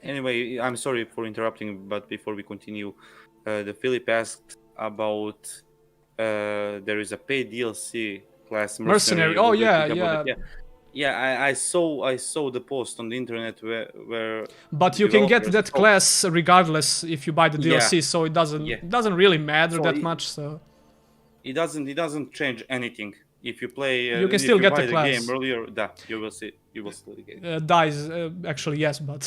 Anyway, I'm sorry for interrupting, but before we continue, the Philip asked about there is a paid DLC class Mercenary. What Oh do you yeah, think about yeah. it? Yeah. I saw the post on the internet where But you can get developers that told- class regardless if you buy the DLC, so it doesn't really matter So that it- much. So it doesn't change anything. If you play, You can if still you get buy the the class. game earlier, you will see, you will still get it. dies actually yes, but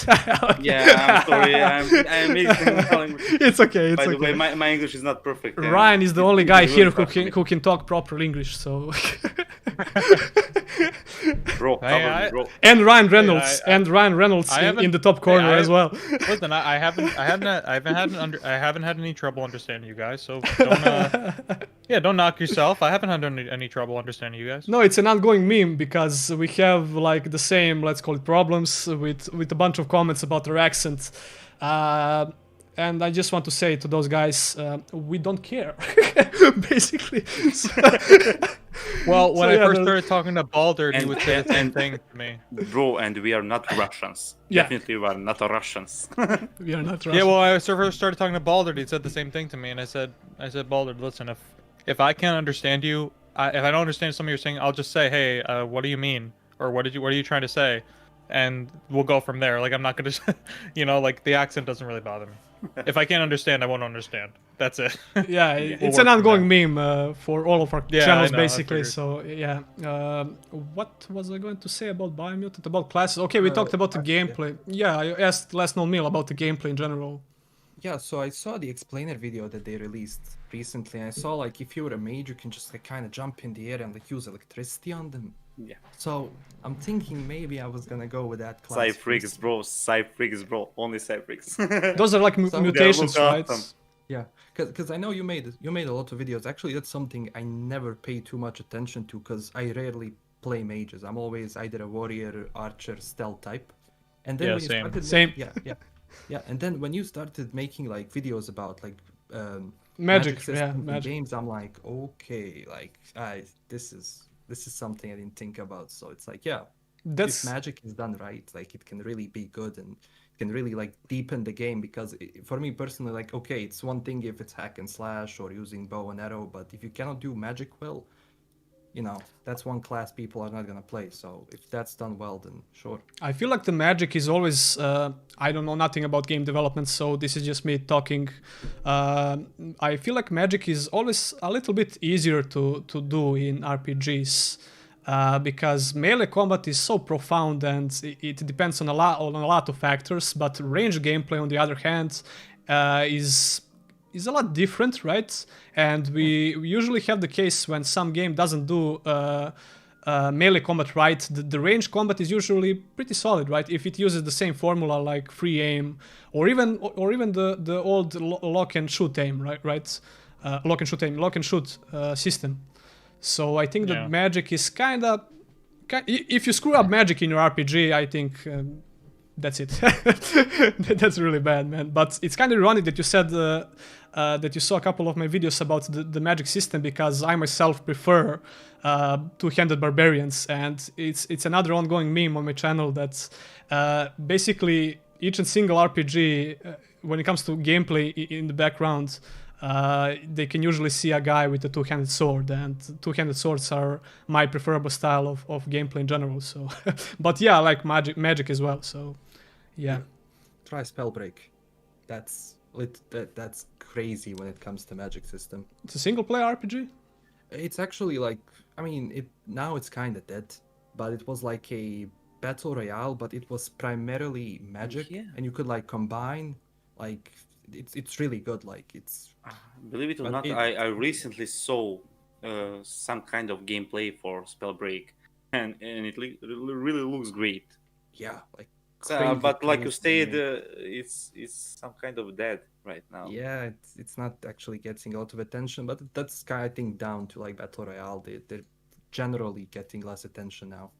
Yeah, I'm sorry, I'm mixing language. it's okay. It's By the okay. way, my English is not perfect. and Ryan is the it- only it guy will here frustrate me. who can talk proper English. So Bro, cover Hey, me, bro. and Ryan Reynolds I in haven't- the top corner I- as well. Listen, I haven't had any trouble understanding you guys. So don't don't knock yourself. I haven't had any trouble understanding you guys. No, it's an ongoing meme because we have like the same, let's call it, problems with a bunch of comments about their accent. And I just want to say to those guys, we don't care, basically. So- Well, when So, I yeah, first the- started talking to Baldard, he And- would say the same and- thing to me. Bro, and we are not Russians. Yeah. Definitely, we are not Russians. we are not Yeah, Russian. well, I first started talking to Baldard. He said the same thing to me, and I said, Baldard, listen, if I can't understand you, if I don't understand something you're saying, I'll just say, hey, what do you mean, or what are you trying to say, and we'll go from there. Like I'm not gonna, like the accent doesn't really bother me. If I can't understand, I won't understand. That's it. Yeah, We'll it's work an from ongoing meme for all of our Yeah, I channels, know, I basically. figured. So yeah, what was I going to say about Biomutant? About classes? Okay, we talked about the gameplay. Yeah, I asked LastKnownMeal about the gameplay in general. Yeah, so I saw the explainer video that they released recently, and I saw like if you're a mage, you can just like kind of jump in the air and like use electricity on them. Yeah. So I'm thinking maybe I was gonna go with that class. Cyphrix, bro. Cyphrix, bro. Only Cyphrix. Those are like So- mutations, Yeah, look right? awesome. Yeah, because I know you made a lot of videos. Actually, that's something I never pay too much attention to because I rarely play mages. I'm always either a warrior, archer, stealth type. And then Yeah, when you same. started Same. Yeah. And then when you started making like videos about like Magic, systems yeah, in magic. games, I'm like, okay, like this is something I didn't think about. So it's like, yeah, That's if magic is done right, like it can really be good and can really like deepen the game. Because for me personally, like, okay, it's one thing if it's hack and slash or using bow and arrow, but if you cannot do magic well, that's one class people are not gonna play. So if that's done well, then sure. I feel like the magic is always. I don't know nothing about game development, so this is just me talking. I feel like magic is always a little bit easier to do in RPGs. Because melee combat is so profound and it depends on a lot of factors, but range gameplay on the other hand is a lot different, right? And we usually have the case when some game doesn't do melee combat right, the range combat is usually pretty solid, right? If it uses the same formula like free aim or even the old lock and shoot aim, right? Lock and shoot system. So I think that magic is kind of... If you screw up magic in your RPG, I think that's it. That's really bad, man. But it's kind of ironic that you said that you saw a couple of my videos about the magic system, because I myself prefer two-handed barbarians, and it's another ongoing meme on my channel that basically each and single RPG, when it comes to gameplay in the background, they can usually see a guy with a two-handed sword, and two-handed swords are my preferable style of gameplay in general. So, but yeah, I like magic as well. So, yeah. Try Spellbreak. That's crazy when it comes to magic system. It's a single-player RPG. It's actually like, I mean, now it's kind of dead, but it was like a battle royale, but it was primarily magic, and you could like combine, like it's really good. Like it's. Believe it or not, I recently saw some kind of gameplay for Spellbreak, and it really looks great. Yeah, like. But like you said, it's some kind of dead right now. Yeah, it's not actually getting a lot of attention, but that's kind of, I think, down to like battle royale. They're generally getting less attention now,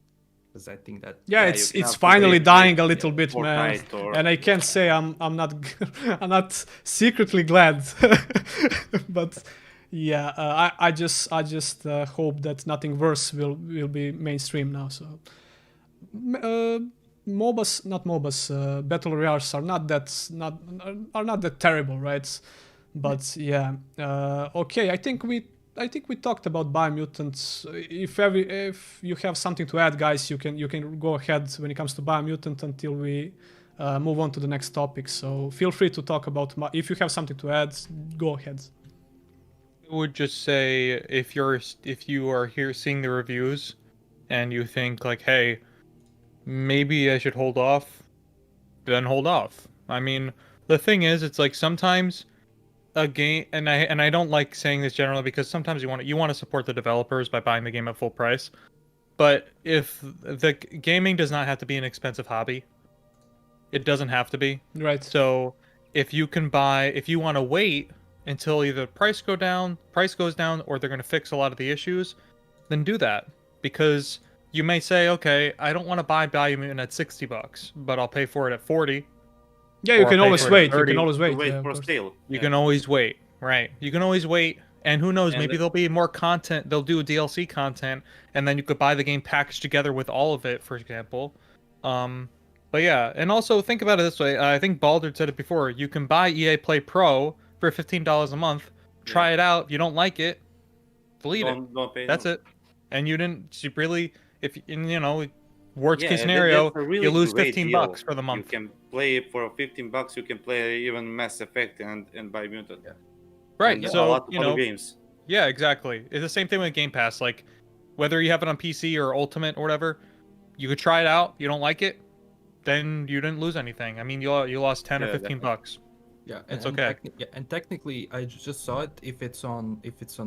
because I think that it's finally dying a little bit, man. And I can't say I'm not I'm not secretly glad, but yeah, I just hope that nothing worse will be mainstream now. So. MOBAs, battle royales are not that terrible, right? But yeah, okay. I think we talked about Biomutant. If you have something to add, guys, you can go ahead when it comes to Biomutant until we move on to the next topic. So feel free to talk about if you have something to add. Go ahead. I would just say if you are here seeing the reviews and you think like, hey, maybe I should hold off, then hold off. I mean, the thing is, it's like sometimes a game, and I don't like saying this generally because sometimes you want to support the developers by buying the game at full price. But if the gaming does not have to be an expensive hobby, it doesn't have to be. Right. So if you want to wait until either price goes down, or they're going to fix a lot of the issues, then do that. Because you may say, okay, I don't want to buy Biomutant at $60, but I'll pay for it at 40. Yeah, you can always wait. You can always wait. For a sale. You can always wait, right? You can always wait, and who knows? Maybe there'll be more content. They'll do DLC content, and then you could buy the game packaged together with all of it, for example. But yeah, and also think about it this way. I think Baldard said it before. You can buy EA Play Pro for $15 a month. Try it out. If you don't like it, delete it. Don't pay. That's it. And you really. If worst case scenario, really you lose $15 for the month. You can play for $15. You can play even Mass Effect and Biomutant. Yeah. Right. And so a lot of other games. Yeah, exactly. It's the same thing with Game Pass. Like whether you have it on PC or Ultimate or whatever, you could try it out. You don't like it, then you didn't lose anything. I mean, you lost 10 or $15. Yeah, it's okay. And technically, I just saw it. If it's on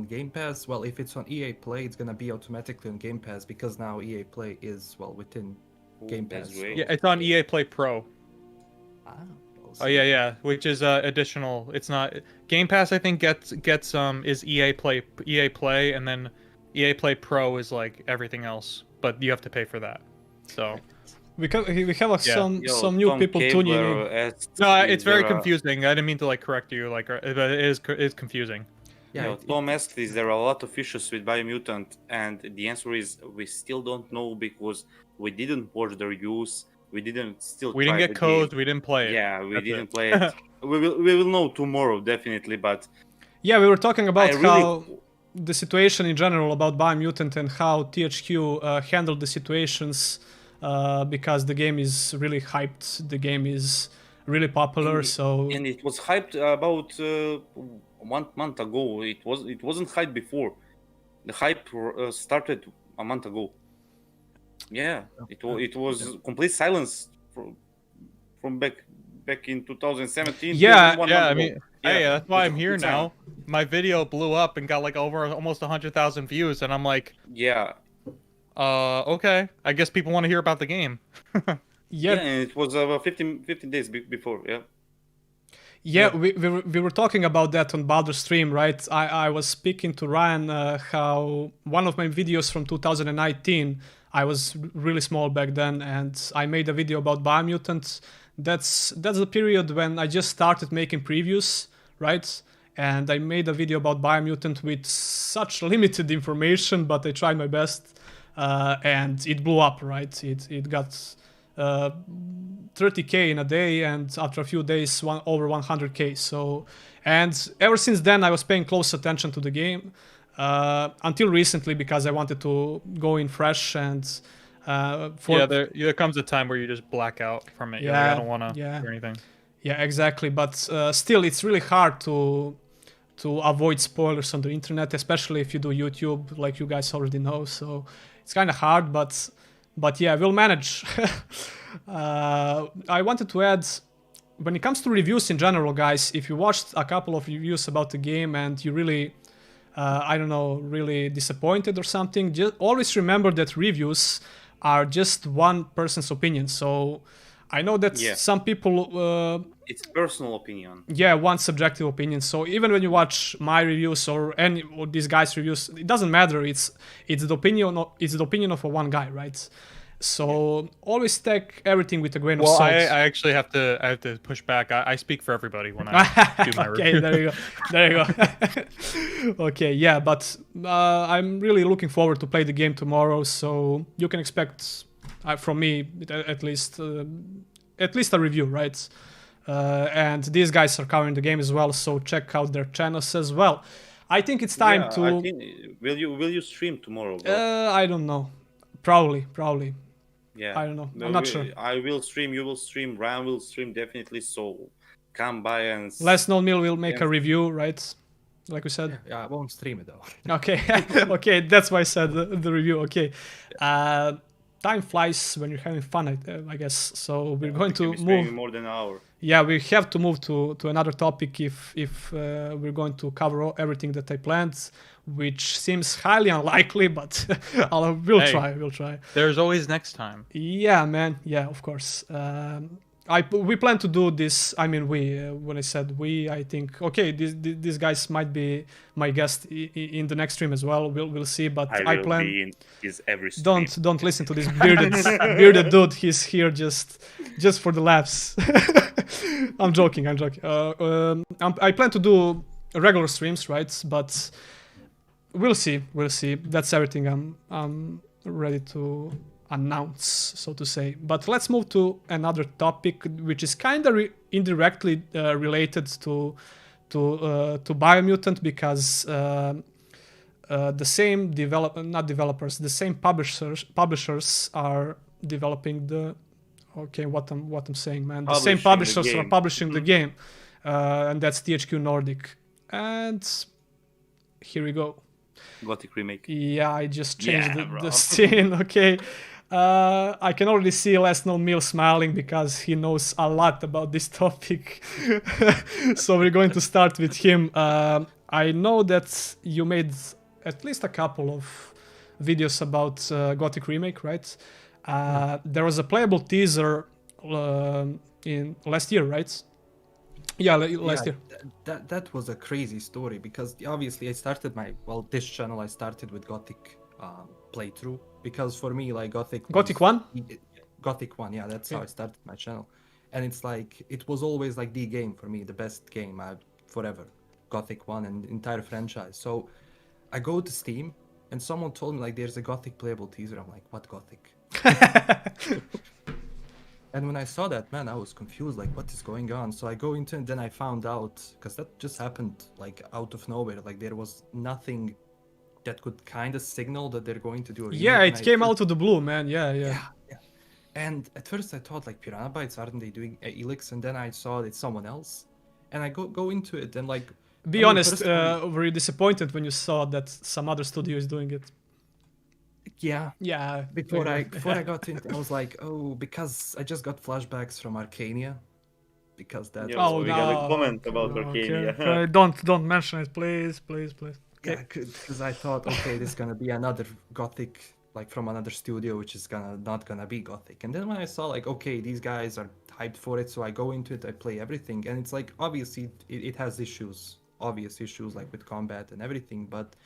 Game Pass, well, if it's on EA Play, it's gonna be automatically on Game Pass because now EA Play is within Game Pass. So. Yeah, it's on EA Play Pro. Oh yeah, which is additional. It's not Game Pass. I think gets is EA Play, and then EA Play Pro is like everything else, but you have to pay for that. So. We have some new people tuning in. No, it's very confusing. I didn't mean to correct you, but it is confusing. Yeah. Tom asked, is there a lot of issues with Biomutant? And the answer is we still don't know because we didn't watch the reviews. We didn't get codes. We didn't play it. Yeah, we didn't play it. We will know tomorrow definitely, but yeah, we were talking about how the situation in general about Biomutant and how THQ handled the situations. Because the game is really hyped, the game is really popular. And it was hyped about 1 month ago. It wasn't hyped before. The hype started a month ago. Yeah, it was complete silence from back in 2017. Yeah. I mean, hey, that's why I'm here now. My video blew up and got over almost 100,000 views, and I'm like, yeah. Okay. I guess people want to hear about the game. Yeah, and it was 15 days before, yeah. Yeah, we were talking about that on Baldur's stream, right? I was speaking to Ryan how one of my videos from 2019, I was really small back then, and I made a video about Biomutant. That's the period when I just started making previews, right? And I made a video about Biomutant with such limited information, but I tried my best, and it blew up, right? It got 30k in a day, and after a few days over 100k. So, and ever since then I was paying close attention to the game until recently, because I wanted to go in fresh, and there comes a time where you just black out from it. You're like, I don't want to do anything. Yeah, exactly. But still, it's really hard to avoid spoilers on the internet, especially if you do YouTube, like you guys already know. So it's kind of hard, but yeah, we'll manage. I wanted to add, when it comes to reviews in general, guys, if you watched a couple of reviews about the game and you really, really disappointed or something, just always remember that reviews are just one person's opinion. So I know that some people... it's personal opinion. Yeah, one subjective opinion. So even when you watch my reviews or any of these guys' reviews, it doesn't matter. It's the opinion of one guy, right? So always take everything with a grain of salt. Well, I actually have to push back. I speak for everybody when I do my review. Okay, there you go. Okay, yeah, but I'm really looking forward to play the game tomorrow. So you can expect from me at least a review, right? And these guys are covering the game as well, so check out their channels as well. I think it's time to. Will you stream tomorrow? I don't know. Probably. Yeah. I don't know. I'm not sure. I will stream. You will stream. Ryan will stream definitely. So come by and. LastKnownMeal will make a review, right? Like we said. Yeah, I won't stream it though. Okay. Okay, that's why I said the review. Okay. Time flies when you're having fun, I guess. So we're going to move more than an hour. Yeah, we have to move to another topic if we're going to cover everything that I planned, which seems highly unlikely, but we'll try. There's always next time. Yeah, man. Yeah, of course. We plan to do this. I mean, when I said we, I think okay, these guys might be my guest in the next stream as well. We'll see. But I plan. Be in his every stream. Don't listen to this bearded dude. He's here just for the laughs. I'm joking. I plan to do regular streams, right? But we'll see. That's everything I'm ready to announce, so to say. But let's move to another topic, which is kind of indirectly related to Biomutant, because the same the same publishers are developing the. Okay, what I'm saying, man. The same publishers are publishing the game, and that's THQ Nordic. And here we go. Gothic Remake. Yeah, I just changed the scene. Okay. I can already see LastKnownMeal smiling because he knows a lot about this topic. So we're going to start with him. I know that you made at least a couple of videos about Gothic Remake, right? There was a playable teaser in last year, right? Yeah, last year. That was a crazy story, because obviously I started this channel I started with Gothic playthrough, because for me, like, Gothic 1? Gothic 1, yeah, that's how I started my channel. And it's like, it was always like the game for me, the best game forever. Gothic 1 and entire franchise. So I go to Steam and someone told me, like, there's a Gothic playable teaser. I'm like, what Gothic? And when I saw that, man, I was confused, like, what is going on? So I go into it, and then I found out, because that just happened, like, out of nowhere. Like, there was nothing that could kind of signal that they're going to do a remake. Yeah, it came out of the blue, man. Yeah. And at first I thought, like, Piranha Bytes, aren't they doing Elix? And then I saw it's someone else. And I go into it, and, like... Be honest, were you disappointed when you saw that some other studio is doing it? Yeah. Yeah. Before I got into it, I was like, oh, because I just got flashbacks from Arcania. Because that... Yeah, we got a comment about Arcania. Okay. Don't mention it, please. Okay. Yeah, because I thought, okay, this is gonna be another Gothic like from another studio, which is not gonna be Gothic. And then when I saw like, okay, these guys are hyped for it, so I go into it, I play everything, and it's like obviously it has issues, obvious issues like with combat and everything, but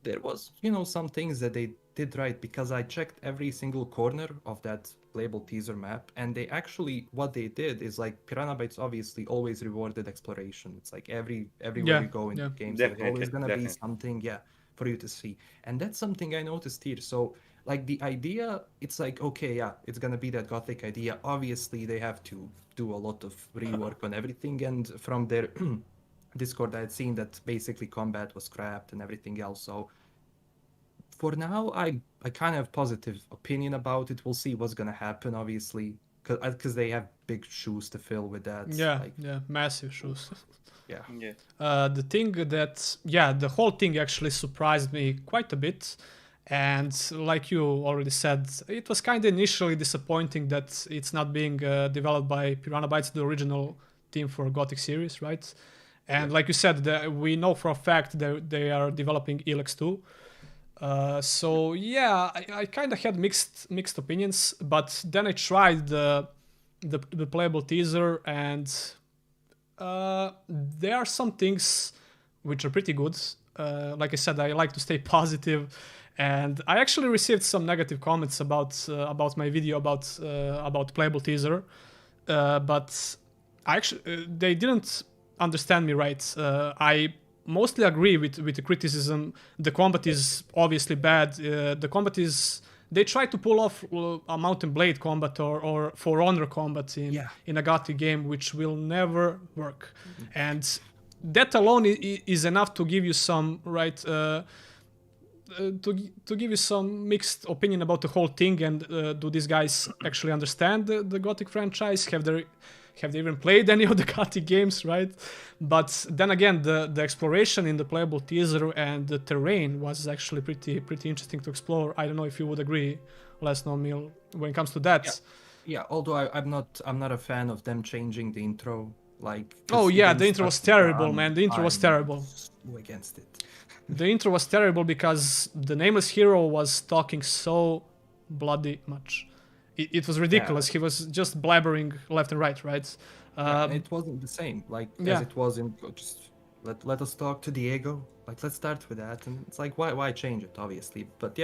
there was, some things that they did right, because I checked every single corner of that playable teaser map, and they actually, what they did is like Piranha Bytes obviously always rewarded exploration. It's like everywhere you go in the games, there's always gonna be something, for you to see. And that's something I noticed here. So like the idea, it's like, okay, it's gonna be that Gothic idea. Obviously they have to do a lot of rework on everything, and from their Discord I had seen that basically combat was scrapped and everything else. So for now, I kind of have positive opinion about it. We'll see what's gonna happen, obviously, because they have big shoes to fill with that. Yeah, massive shoes. Yeah. The thing that, the whole thing actually surprised me quite a bit. And like you already said, it was kind of initially disappointing that it's not being developed by Piranha Bytes, the original team for Gothic series, right? And like you said, we know for a fact that they are developing Elex 2. So I kind of had mixed opinions, but then I tried the playable teaser, and there are some things which are pretty good. Like I said, I like to stay positive, and I actually received some negative comments about my video about playable teaser, but they didn't understand me right. I mostly agree with the criticism. The combat is obviously bad. The combat is, they try to pull off a Mountain Blade combat or For Honor combat in a Gothic game, which will never work. And that alone is enough to give you some to give you some mixed opinion about the whole thing. And do these guys actually understand the Gothic franchise? Have they even played any of the Gothic games, right? But then again, the exploration in the playable teaser and the terrain was actually pretty interesting to explore. I don't know if you would agree, LastKnownMeal, when it comes to that. Yeah. Although I'm not a fan of them changing the intro. Like, the intro was terrible, man. The intro was terrible. So against it. The intro was terrible because the nameless hero was talking so bloody much. It was ridiculous. He was just blabbering left and right? It wasn't the same, as it was in just let us talk to Diego. Like, let's start with that. And it's like, why change it, obviously? But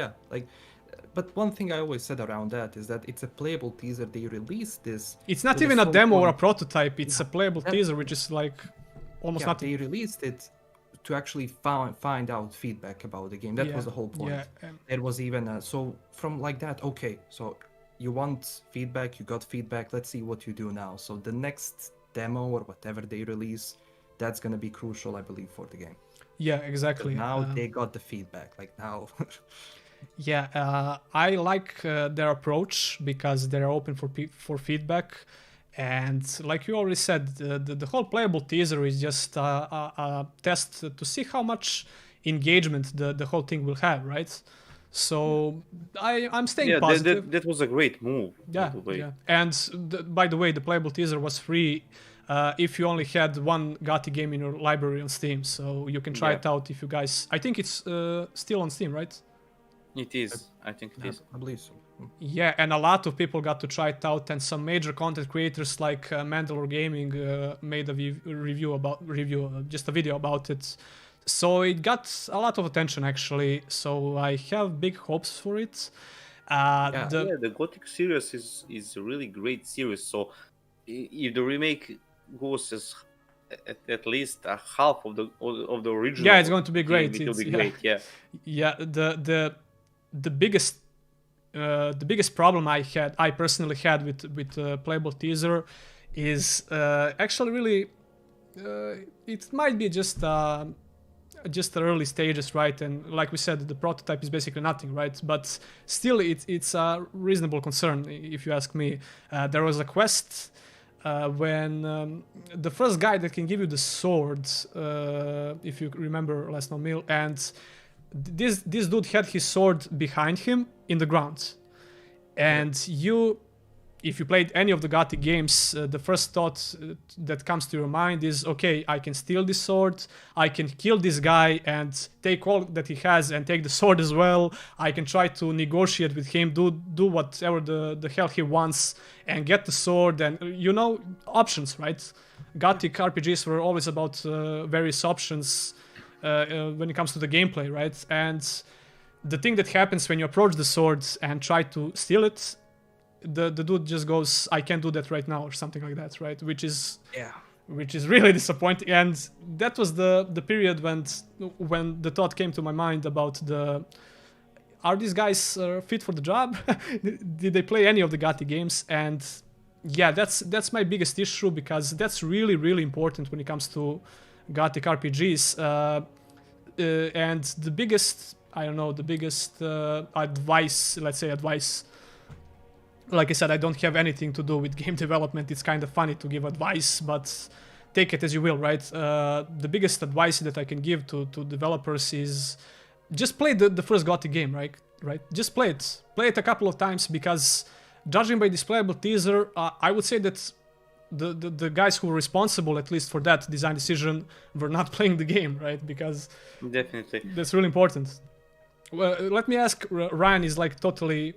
but one thing I always said around that is that it's a playable teaser. They released this. It's not even a demo or a prototype. It's a playable teaser, which is like almost nothing. They released it to actually find out feedback about the game. That was the whole point. There was even so from like that. Okay, so you want feedback, you got feedback, let's see what you do now. So the next demo or whatever they release, that's going to be crucial, I believe, for the game. Yeah, exactly. Now they got the feedback, like now. I like their approach because they're open for feedback. And like you already said, the whole playable teaser is just a test to see how much engagement the whole thing will have, right? So I'm staying positive. That was a great move. Yeah. And by the way, the playable teaser was free if you only had one Gothic game in your library on Steam. So you can try it out if you guys. I think it's still on Steam, right? It is. I think it is. I believe so. Yeah, and a lot of people got to try it out, and some major content creators like Mandalore Gaming made a just a video about it. So it got a lot of attention, actually. So I have big hopes for it. The Gothic series is a really great series. So if the remake goes as at least a half of the original, it's going to be great. It will be great. Yeah. The biggest problem I personally had with playable teaser is actually really it might be just the early stages, right? And like we said, the prototype is basically nothing, right? But still, it's a reasonable concern, if you ask me. There was a quest when the first guy that can give you the sword, if you remember LastKnownMeal, and this dude had his sword behind him in the ground, and you if you played any of the Gothic games, the first thought that comes to your mind is, okay, I can steal this sword, I can kill this guy and take all that he has and take the sword as well, I can try to negotiate with him, do whatever the hell he wants and get the sword, and options, right? Gothic RPGs were always about various options when it comes to the gameplay, right? And the thing that happens when you approach the sword and try to steal it, the dude just goes, I can't do that right now, or something like that, right? Which is really disappointing. And that was the period when the thought came to my mind about are these guys fit for the job? Did they play any of the Gothic games? And yeah, that's my biggest issue, because that's really, really important when it comes to Gothic RPGs. And the biggest advice, like I said, I don't have anything to do with game development. It's kind of funny to give advice, but take it as you will, right? The biggest advice that I can give to developers is just play the first Gothic game, right? Just play it a couple of times, because judging by this playable teaser, I would say that the guys who were responsible, at least for that design decision, were not playing the game, right? Because definitely that's really important. Well, let me ask, Ryan is like totally...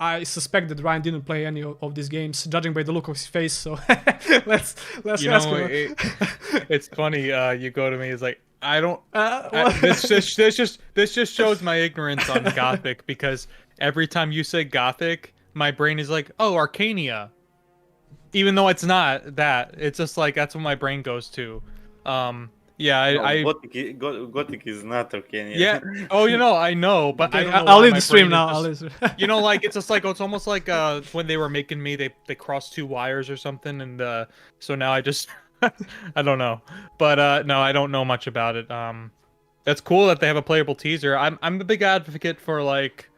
I suspect that Ryan didn't play any of these games, judging by the look of his face. So let's ask him. It's funny. You go to me. It's like, I don't. This just shows my ignorance on Gothic, because every time you say Gothic, my brain is like, oh, Arcania. Even though it's not that, it's just like that's what my brain goes to. Gothic is not Arcania. Yeah. Oh, I know, but Okay, I don't know. I'll leave the stream now. Like it's just like it's almost like when they were making me, they crossed two wires or something, and so now I just I don't know, but no, I don't know much about it. That's cool that they have a playable teaser. I'm a big advocate for like.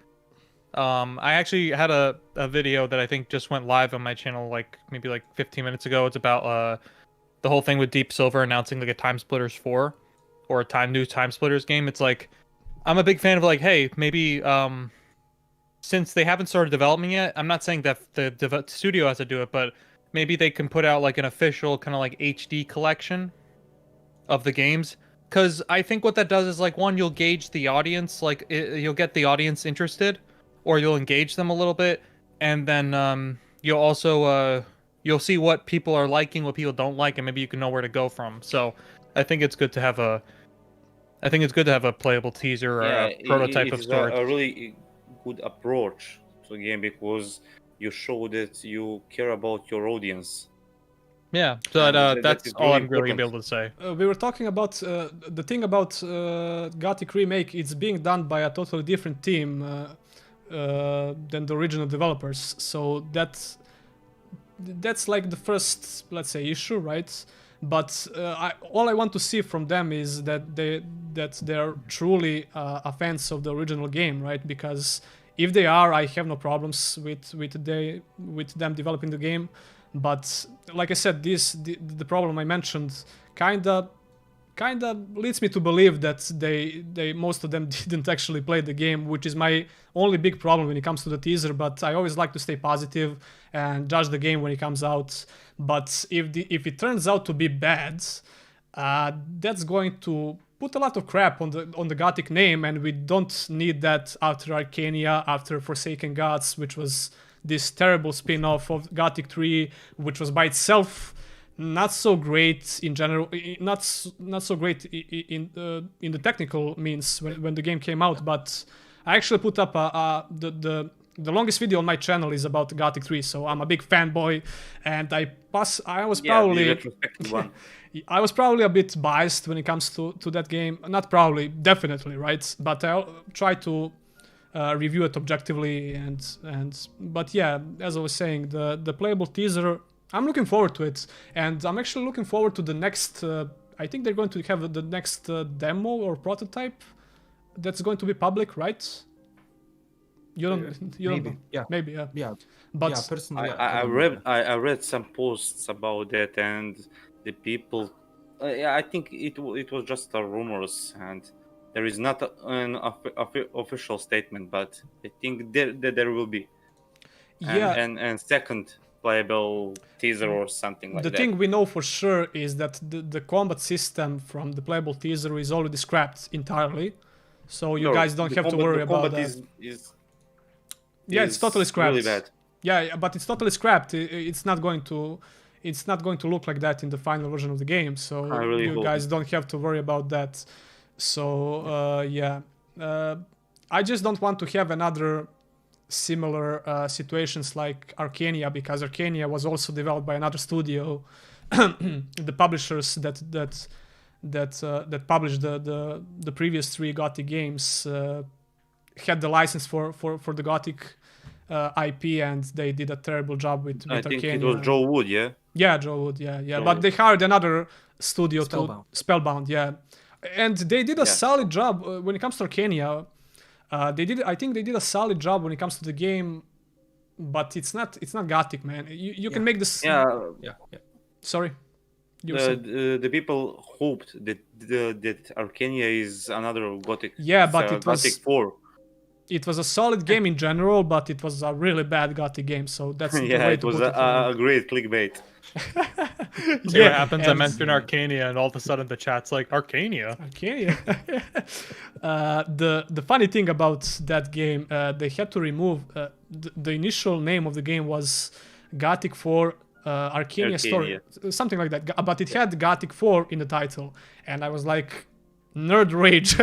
I actually had a video that I think just went live on my channel maybe 15 minutes ago. It's about the whole thing with Deep Silver announcing like a Time Splitters 4 or a new Time Splitters game. It's like, I'm a big fan of like, hey, maybe since they haven't started developing yet, I'm not saying that the studio has to do it, but maybe they can put out like an official kind of like HD collection of the games. Because I think what that does is like, one, you'll gauge the audience, like you'll get the audience interested, or you'll engage them a little bit, and then you'll also you'll see what people are liking, what people don't like, and maybe you can know where to go from. So I think it's good to have a playable teaser or a prototype of story. A really good approach to the game, because you show that you care about your audience. Yeah, so that's all I'm really gonna be able to say. We were talking about the thing about Gothic Remake. It's being done by a totally different team than the original developers. So that's like the first, let's say, issue, right? But all I want to see from them is that they're truly fans of the original game, right? Because if they are, I have no problems with them developing the game. But like I said, the problem I mentioned kinda leads me to believe that they most of them didn't actually play the game, which is my only big problem when it comes to the teaser. But I always like to stay positive and judge the game when it comes out. But if it turns out to be bad, that's going to put a lot of crap on the Gothic name, and we don't need that after Arcania, after Forsaken Gods, which was this terrible spin-off of Gothic 3, which was by itself not so great in general, not so great in the technical means when the game came out. But I actually put up the longest video on my channel is about Gothic 3, so I'm a big fanboy, and I was probably a bit biased when it comes to that game. Not probably, definitely, right? But I'll try to review it objectively, but yeah, as I was saying, the playable teaser, I'm looking forward to it, and I'm actually looking forward to the next. I think they're going to have the next demo or prototype that's going to be public, right? You don't know. Yeah. Maybe, yeah. Yeah. But yeah, personally, I read some posts about that, and the people. I think it was just rumors, and there is not an official statement, but I think there will be. Yeah. and second playable teaser or something like The that. thing we know for sure is that the combat system from the playable teaser is already scrapped entirely, so you guys don't have to worry about that. Yeah, it's totally scrapped. Really bad. Yeah, but it's totally scrapped. It's not going to look like that in the final version of the game, so really you hope. guys don't have to worry about that. So yeah, I just don't want to have another similar situations like Arcania, because Arcania was also developed by another studio. The publishers that published the previous 3 Gothic games had the license for the Gothic IP, and they did a terrible job with I think Arcania. it was Joe Wood, yeah? Yeah, Joe Wood, yeah. Joe But Wood. they hired another studio Spellbound. Spellbound, yeah. And they did a solid job when it comes to Arcania. I think they did a solid job when it comes to the game, but it's not Gothic, man. You can make this. Yeah. Sorry. You said. The people hoped that Arcania is another Gothic. Yeah, but it was Gothic 4. It was a solid game in general, but it was a really bad Gothic game. So that's the Yeah, way it to was put it. a great clickbait. See what happens. I mention Arcania, and all of a sudden the chat's like Arcania. Arcania. The funny thing about that game, they had to remove the initial name of the game was Gothic 4 Arcania Story, something like that. But it had Gothic 4 in the title, and I was like, nerd rage.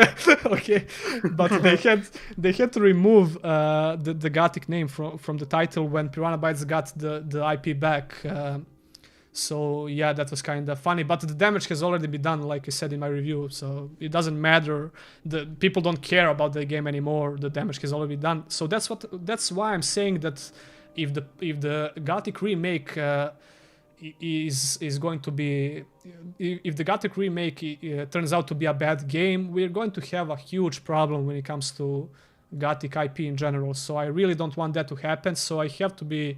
Okay, but they had to remove the Gothic name from the title when Piranha Bytes got the IP back. So yeah, that was kind of funny, but the damage has already been done, like I said in my review, so it doesn't matter. The people don't care about the game anymore. The damage has already been done. So that's why I'm saying that if the Gothic remake is going to be, if the Gothic remake turns out to be a bad game, we're going to have a huge problem when it comes to Gothic IP in general. So I really don't want that to happen. So I have to be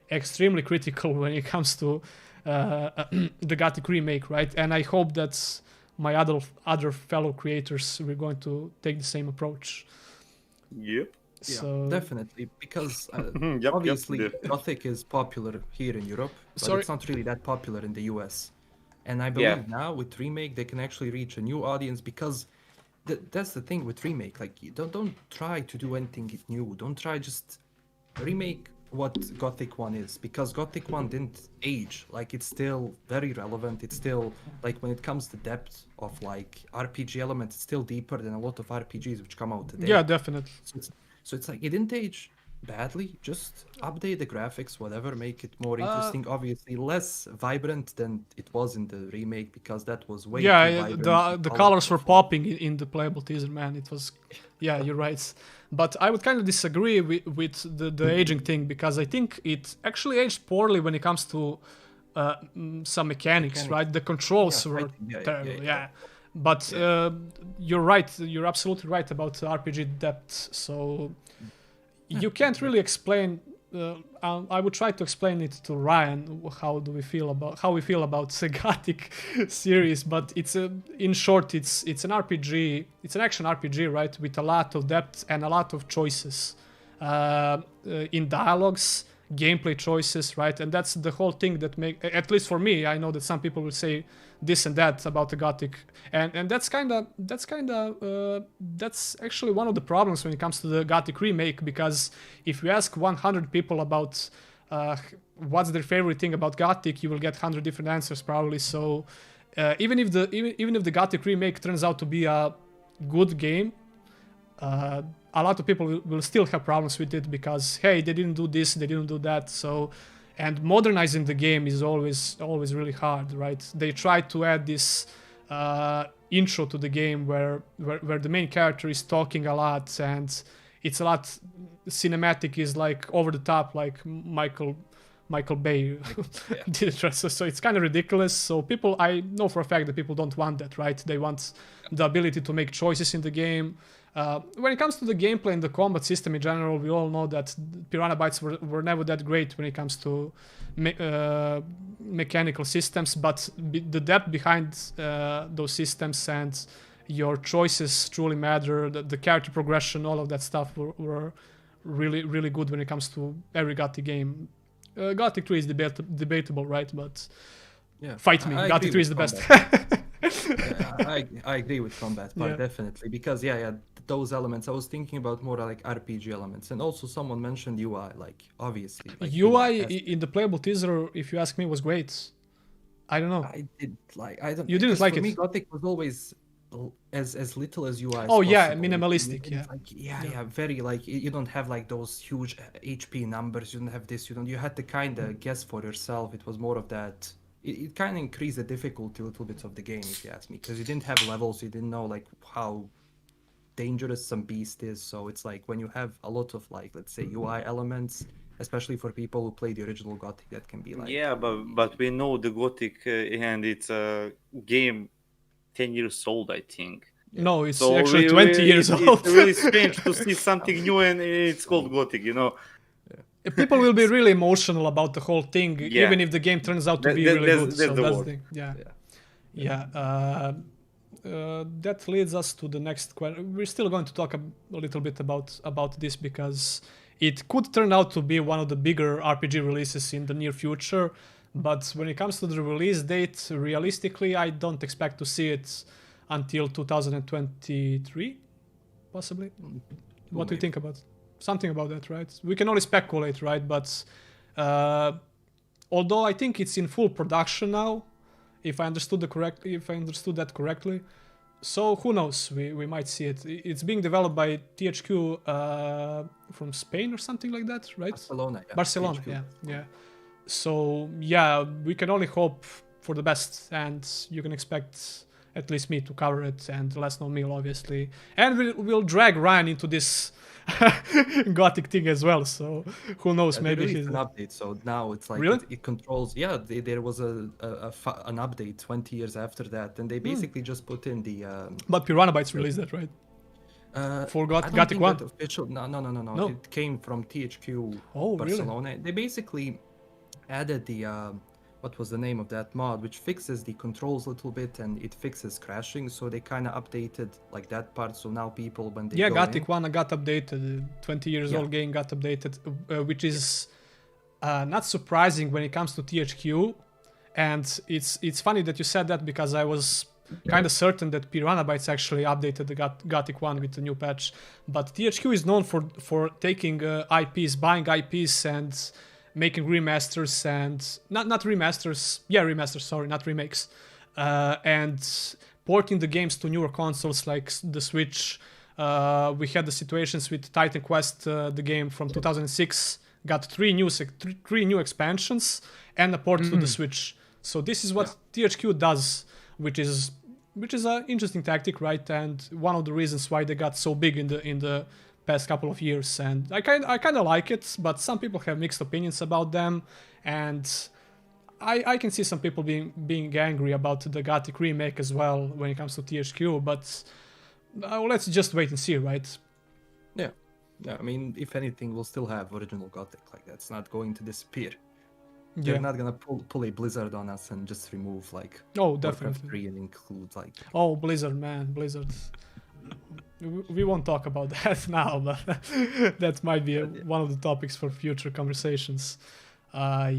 extremely critical when it comes to the Gothic remake, right? And I hope that my other fellow creators we're going to take the same approach. Yep. So yeah, definitely, because Yep, obviously yep. Gothic is popular here in Europe, but Sorry. it's not really that popular in the US. And I believe now with remake they can actually reach a new audience, because that's the thing with remake. Like, you don't try to do anything new. Don't try just remake what Gothic 1 is, because Gothic 1 didn't age. Like, it's still very relevant. It's still, like, when it comes to depth of like RPG elements, it's still deeper than a lot of RPGs which come out today. yeah, definitely. So it's like, it didn't age badly. Just update the graphics, whatever, make it more interesting. Obviously less vibrant than it was in the remake, because that was way too vibrant. The colors were popping in the playable teaser, man. It was, yeah, you're right. But I would kind of disagree with the aging thing, because I think it actually aged poorly when it comes to some mechanics, right? The controls were terrible, yeah. But you're right. You're absolutely right about RPG depth. So you can't really explain. I would try to explain it to Ryan how we feel about the Gothic series. But in short, it's an RPG. It's an action RPG, right? With a lot of depth and a lot of choices in dialogues, gameplay choices, right? And that's the whole thing that at least for me, I know that some people will say this and that about the Gothic, and that's actually one of the problems when it comes to the Gothic remake, because if you ask 100 people about what's their favorite thing about Gothic, you will get 100 different answers probably. So even if the Gothic remake turns out to be a good game, a lot of people will still have problems with it, because hey, they didn't do this, they didn't do that. So, and modernizing the game is always really hard, right? They try to add this intro to the game where the main character is talking a lot, and it's a lot cinematic, is like over the top, like Michael Bay did it. So it's kind of ridiculous. So I know for a fact that people don't want that, right? They want the ability to make choices in the game. When it comes to the gameplay and the combat system in general, we all know that Piranha Bytes were never that great when it comes to mechanical systems, but the depth behind those systems and your choices truly matter. The character progression, all of that stuff were really good when it comes to every Gothic game. Gothic 3 is debatable, right? But fight me, Gothic 3 is the best. I agree with combat part definitely, because those elements I was thinking about more like RPG elements, and also someone mentioned UI, like obviously like, UI in the playable teaser, if you ask me, was great. I don't know. I don't. You didn't like for it? me, Gothic was always as little as UI. Oh yeah, possible. minimalistic. Very like you don't have like those huge HP numbers. You don't have this. You had to kind of guess for yourself. It was more of that. It kind of increased the difficulty a little bit of the game, if you ask me, because you didn't have levels. You didn't know like how dangerous some beast is. So it's like when you have a lot of like, let's say, UI elements, especially for people who play the original Gothic, that can be like but we know the Gothic and it's a game 10 years old, I think. No, it's actually 20 years old. It's really strange to see something new and it's called Gothic, you know. People will be really emotional about the whole thing, even if the game turns out to be really good. So that's the thing. That leads us to the next question. We're still going to talk a little bit about this because it could turn out to be one of the bigger RPG releases in the near future. But when it comes to the release date, realistically, I don't expect to see it until 2023, possibly. What do you think about something about that, right? We can only speculate, right? But although I think it's in full production now, if I understood that correctly, so who knows? We might see it. It's being developed by THQ from Spain or something like that, right? Barcelona, yeah. So we can only hope for the best, and you can expect at least me to cover it, and LastKnownMeal obviously, and we'll drag Ryan into this Gothic thing as well. So who knows? Maybe he's an update. So now it's like really? it controls. Yeah, there was an update 20 years after that, and they basically just put in the. But Piranha Bytes released that, right? For Gothic 1? Official. No. It came from THQ Barcelona. Really? They basically added the what was the name of that mod, which fixes the controls a little bit and it fixes crashing. So they kind of updated like that part. So now people when they Gothic 1 got updated. 20 years old game got updated, which is not surprising when it comes to THQ. And it's funny that you said that because I was kind of certain that Piranha Bytes actually updated the Gothic 1 with the new patch. But THQ is known for taking IPs, buying IPs and making remasters and not remakes, and porting the games to newer consoles like the Switch. We had the situations with Titan Quest, the game from 2006, got three new expansions and a port to the Switch. So this is what THQ does, which is an interesting tactic, right? And one of the reasons why they got so big in the past couple of years, and I kind of like it, but some people have mixed opinions about them, and I can see some people being angry about the Gothic remake as well when it comes to THQ, but let's just wait and see, right? Yeah, I mean, if anything, we'll still have original Gothic, like that's not going to disappear. They're not gonna pull a Blizzard on us and just remove like definitely 3 and include like Blizzard, man, Blizzard. We won't talk about that now, but that might be one of the topics for future conversations. How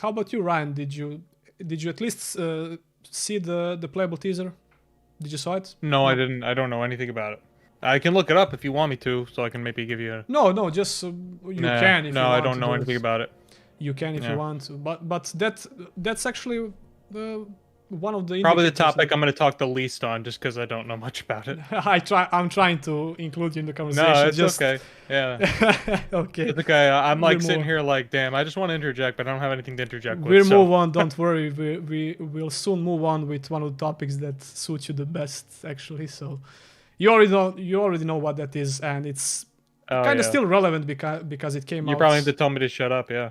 about you, Ryan? Did you at least see the playable teaser? Did you saw it? No, I didn't. I don't know anything about it. I can look it up if you want me to, so I can maybe give you a... No, just you can if you want. No, I don't know anything about it. You can if you want to, but that's actually one of the probably the topic I'm going to talk the least on, just because I don't know much about it. I'm trying to include you in the conversation. No, it's okay. Yeah. Okay. It's okay. I'm like sitting here like, damn, I just want to interject, but I don't have anything to interject with. We'll move on. Don't worry. We will soon move on with one of the topics that suits you the best, actually. So you already know what that is, and it's kind of still relevant because it came out. You probably need to tell me to shut up. Yeah.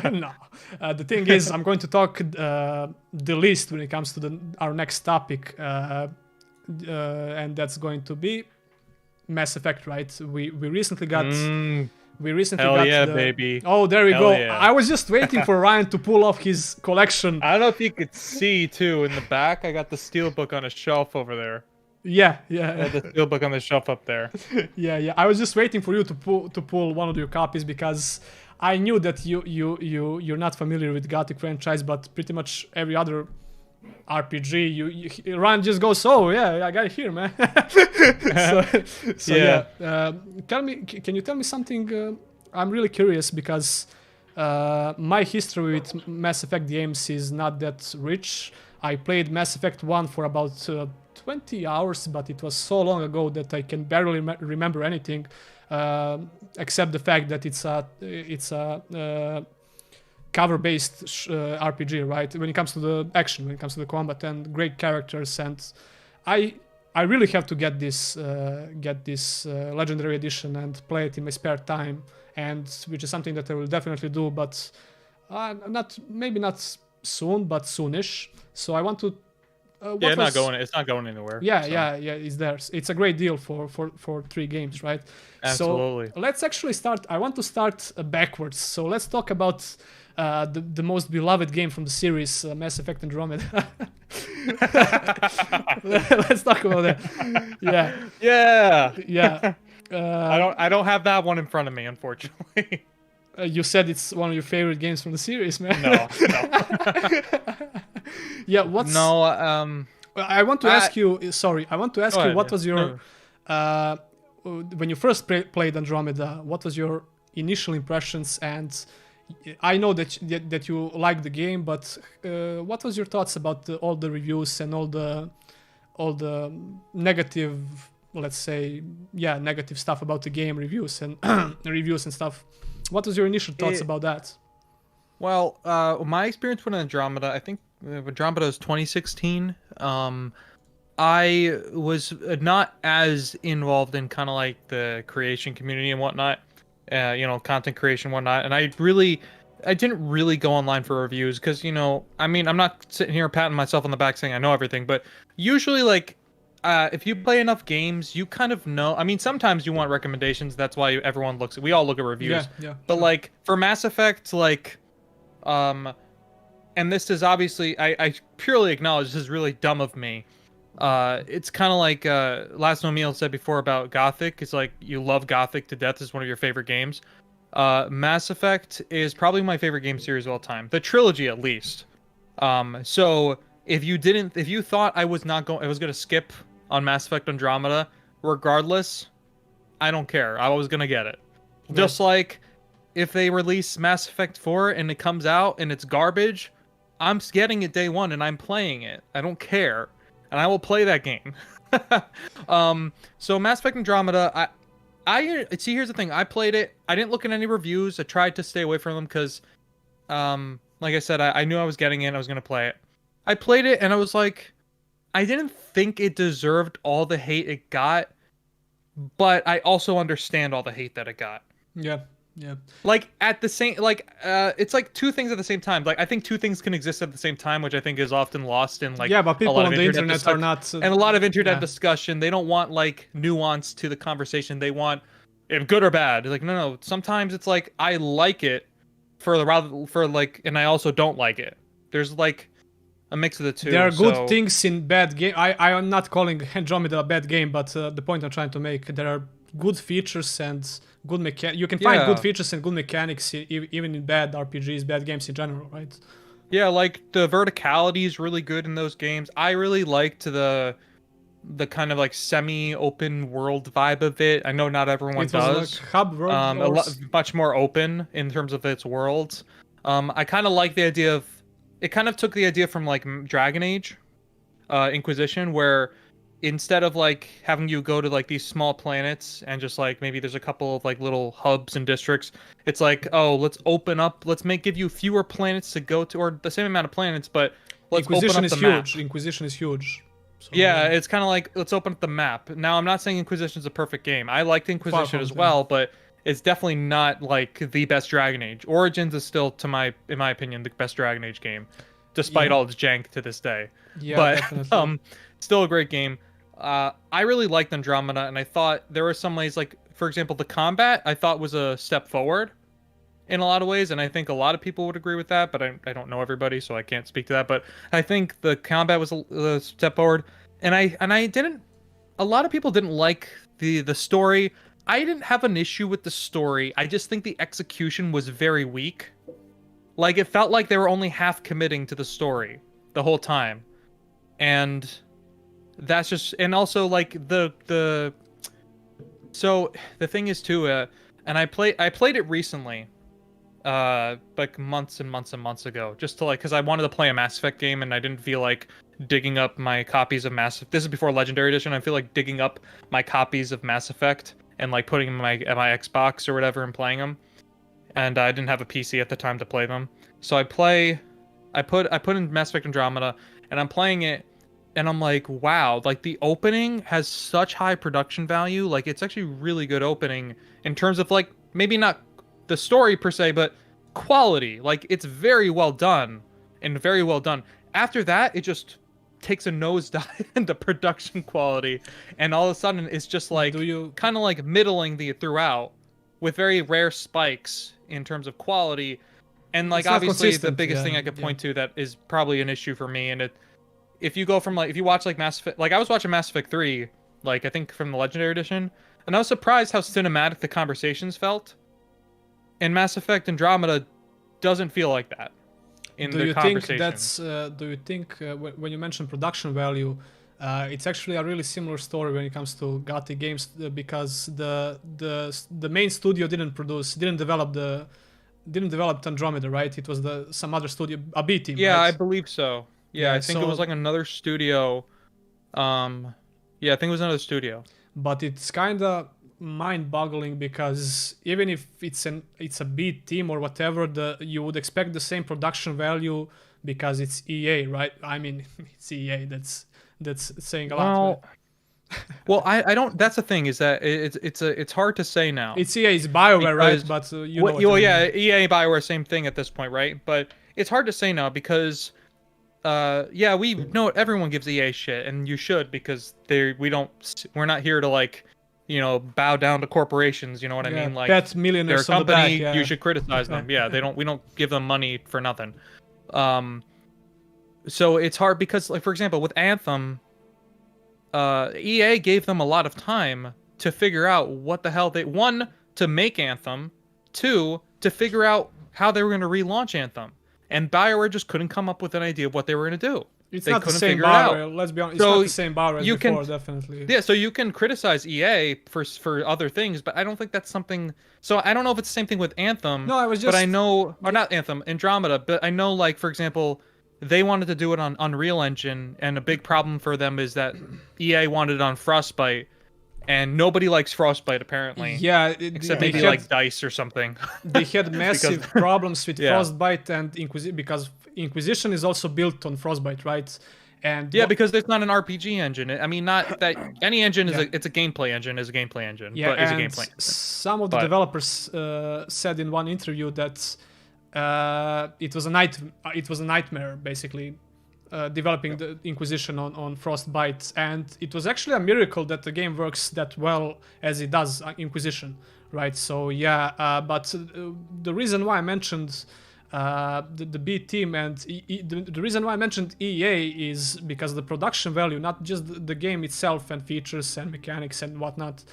No. The thing is, I'm going to talk the least when it comes to our next topic, and that's going to be Mass Effect, right? We recently got... baby. Oh, there we go. Yeah. I was just waiting for Ryan to pull off his collection. I don't know if you could see, too, in the back, I got the Steelbook on a shelf over there. Yeah, The steelbook on the shelf up there. yeah. I was just waiting for you to pull one of your copies because I knew that you're not familiar with Gothic franchise, but pretty much every other RPG, Ryan just goes, oh yeah, I got it here, man. so yeah. Can you tell me something? I'm really curious because my history with Mass Effect games is not that rich. I played Mass Effect 1 for about 20 hours, but it was so long ago that I can barely remember anything except the fact that it's a cover-based RPG, right? When it comes to the action, when it comes to the combat, and great characters, and I really have to get this Legendary Edition and play it in my spare time, and which is something that I will definitely do, but maybe not soon, but soonish. So I want to. It's not going anywhere. Yeah. It's there. It's a great deal for 3 games, right? Absolutely. So let's actually start. I want to start backwards. So let's talk about the most beloved game from the series, Mass Effect Andromeda. Let's talk about that. Yeah. I don't have that one in front of me, unfortunately. You said it's one of your favorite games from the series, man. No. Yeah. What's no? I want to ask you. Sorry, I want to ask you. What was your when you first played Andromeda? What was your initial impressions? And I know that you liked the game, but what was your thoughts about all the reviews and all the negative, let's say, negative stuff about the game, reviews and reviews and stuff? What was your initial thoughts about that? Well, my experience with Andromeda, I think Andromeda was 2016. I was not as involved in kind of like the creation community and whatnot, content creation and whatnot. And I didn't really go online for reviews because, I'm not sitting here patting myself on the back saying I know everything, but usually like, if you play enough games, you kind of know. I mean, sometimes you want recommendations. That's why we all look at reviews. Yeah. But like for Mass Effect, like, and this is obviously, I purely acknowledge this is really dumb of me. It's kind of like LastKnownMeal said before about Gothic. It's like you love Gothic to death. It's one of your favorite games. Mass Effect is probably my favorite game series of all time. The trilogy, at least. So if you thought I was going to skip on Mass Effect Andromeda, regardless, I don't care. I was gonna get it. Yeah. Just like if they release Mass Effect 4 and it comes out and it's garbage, I'm getting it day one and I'm playing it. I don't care. And I will play that game. So Mass Effect Andromeda, I see, here's the thing. I played it. I didn't look at any reviews. I tried to stay away from them because, like I said, I knew I was getting it. I was going to play it. I played it and I was like, I didn't think it deserved all the hate it got, but I also understand all the hate that it got. Yeah. Like at the same, it's like two things at the same time. Like I think two things can exist at the same time, which I think is often lost in like but people on the internet are not, and a lot of internet discussion. They don't want like nuance to the conversation. They want if good or bad. Like no. Sometimes it's like I like it and I also don't like it. There's like a mix of the two. There are good things in bad game. I am not calling Andromeda a bad game, but the point I'm trying to make, there are good features and good mechanics. You can find good features and good mechanics even in bad RPGs, bad games in general, right? Yeah, like the verticality is really good in those games. I really liked the kind of like semi-open world vibe of it. I know not everyone does. Like hub world, much more open in terms of its worlds. I kind of like the idea of. It kind of took the idea from like Dragon Age, Inquisition, where instead of like having you go to like these small planets and just like maybe there's a couple of like little hubs and districts, it's like, oh, let's give you fewer planets to go to, or the same amount of planets, but let's open up the map. Inquisition is huge. So, yeah, it's kind of like let's open up the map. Now I'm not saying Inquisition is a perfect game. I liked Inquisition as well, but it's definitely not like the best Dragon Age. Origins is still, in my opinion, the best Dragon Age game, despite all its jank to this day. Yeah, but definitely. Still a great game. I really liked Andromeda, and I thought there were some ways, like for example, the combat I thought was a step forward in a lot of ways, and I think a lot of people would agree with that. But I don't know everybody, so I can't speak to that. But I think the combat was a step forward, and I didn't a lot of people didn't like the story. I didn't have an issue with the story. I just think the execution was very weak. Like, it felt like they were only half committing to the story the whole time. And that's just, and also like so the thing is too, and I played it recently, like months and months and months ago, just to like, because I wanted to play a Mass Effect game and I didn't feel like digging up my copies of Mass Effect. This is before Legendary Edition. I feel like digging up my copies of Mass Effect and like putting them in my Xbox or whatever and playing them. And I didn't have a PC at the time to play them, so I put in Mass Effect Andromeda, and I'm playing it, and I'm like, wow, like the opening has such high production value. Like, it's actually really good opening in terms of like, maybe not the story per se, but quality. Like, it's very well done and very well done. After that, it just takes a nosedive into production quality, and all of a sudden it's just like kind of like middling throughout, with very rare spikes in terms of quality. And like, obviously the biggest thing I could point to that is probably an issue for me, and if you go from like, if you watch like Mass Effect, like I was watching Mass Effect 3, like I think from the Legendary Edition, and I was surprised how cinematic the conversations felt. And Mass Effect Andromeda doesn't feel like that in the conversations. Do you think when you mention production value, it's actually a really similar story when it comes to Gothic games, because the main studio didn't develop Andromeda, right? It was some other studio, a B team. Yeah, right? I believe so. Yeah, I think it was like another studio. Yeah, I think it was another studio. But it's kind of mind-boggling, because even if it's a B team or whatever, you would expect the same production value because it's EA, right? I mean, it's EA. That's saying a lot. Well, I don't. That's the thing, is that it's hard to say now. It's EA, it's BioWare, right? But EA, BioWare, same thing at this point, right? But it's hard to say now because, yeah, we know everyone gives EA shit, and you should, because we're not here to like, bow down to corporations. You know what I mean? Like, bet millionaires they're a company. on the back, You should criticize them. Yeah, we don't give them money for nothing. So it's hard because, like, for example, with Anthem, EA gave them a lot of time to figure out what the hell to make Anthem, 2, to figure out how they were going to relaunch Anthem. And BioWare just couldn't come up with an idea of what they were going to do. It's not the same BioWare, let's be honest. It's not the same BioWare as before, definitely. Yeah, so you can criticize EA for other things, but I don't think that's something... So I don't know if it's the same thing with Anthem. No, I was just... But I know... Or not Anthem, Andromeda. But I know, like, for example, they wanted to do it on Unreal Engine, and a big problem for them is that EA wanted it on Frostbite, and nobody likes Frostbite, apparently. Yeah. Except maybe like DICE or something. They had massive problems with Frostbite and Inquisition, because Inquisition is also built on Frostbite, right? And because it's not an RPG engine. I mean, not that any engine is it's a gameplay engine. Is a gameplay engine. Yeah, but and is a gameplay engine. Some of the developers said in one interview that it was a nightmare, basically, developing the Inquisition on Frostbite, and it was actually a miracle that the game works that well as it does, Inquisition, right? So yeah, but the reason why I mentioned the B team and the reason why I mentioned EA is because the production value, not just the game itself and features and mechanics and whatnot,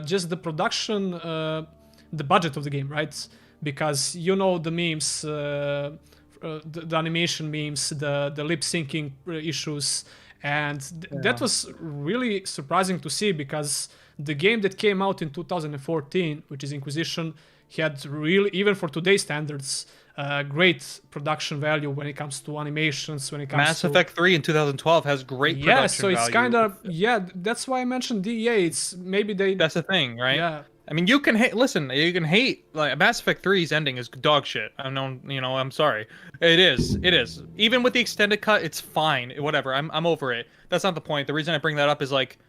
just the production, the budget of the game, right? Because the memes, the animation memes, the lip syncing issues, and that was really surprising to see, because the game that came out in 2014, which is Inquisition, had really, even for today's standards, great production value when it comes to animations, when it comes Mass Effect 3 in 2012 has great production value. Yeah, so it's kind of, that's why I mentioned DEA. It's maybe that's the thing, right? Yeah. I mean, you can hate. Listen, you can hate. Like, Mass Effect 3's ending is dog shit. I'm sorry. It is. Even with the extended cut, it's fine. Whatever. I'm over it. That's not the point. The reason I bring that up is like,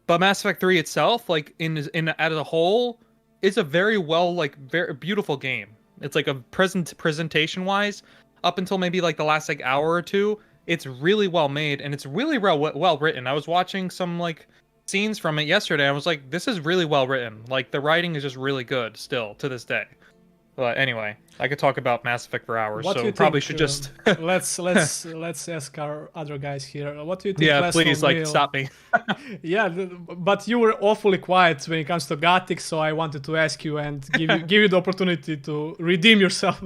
but Mass Effect 3 itself, like in as a whole, is a very very beautiful game. It's like a presentation wise, up until maybe like the last like hour or two, it's really well made and it's really well written. I was watching some like scenes from it yesterday. I was like, this is really well written. Like, the writing is just really good still to this day. But anyway, I could talk about Mass Effect for hours, What do so you probably think, should just let's ask our other guys here. What do you think? yeah, please like LastKnownMeal? stop me. Yeah, but you were awfully quiet when it comes to Gothic, so I wanted to ask you and give you the opportunity to redeem yourself.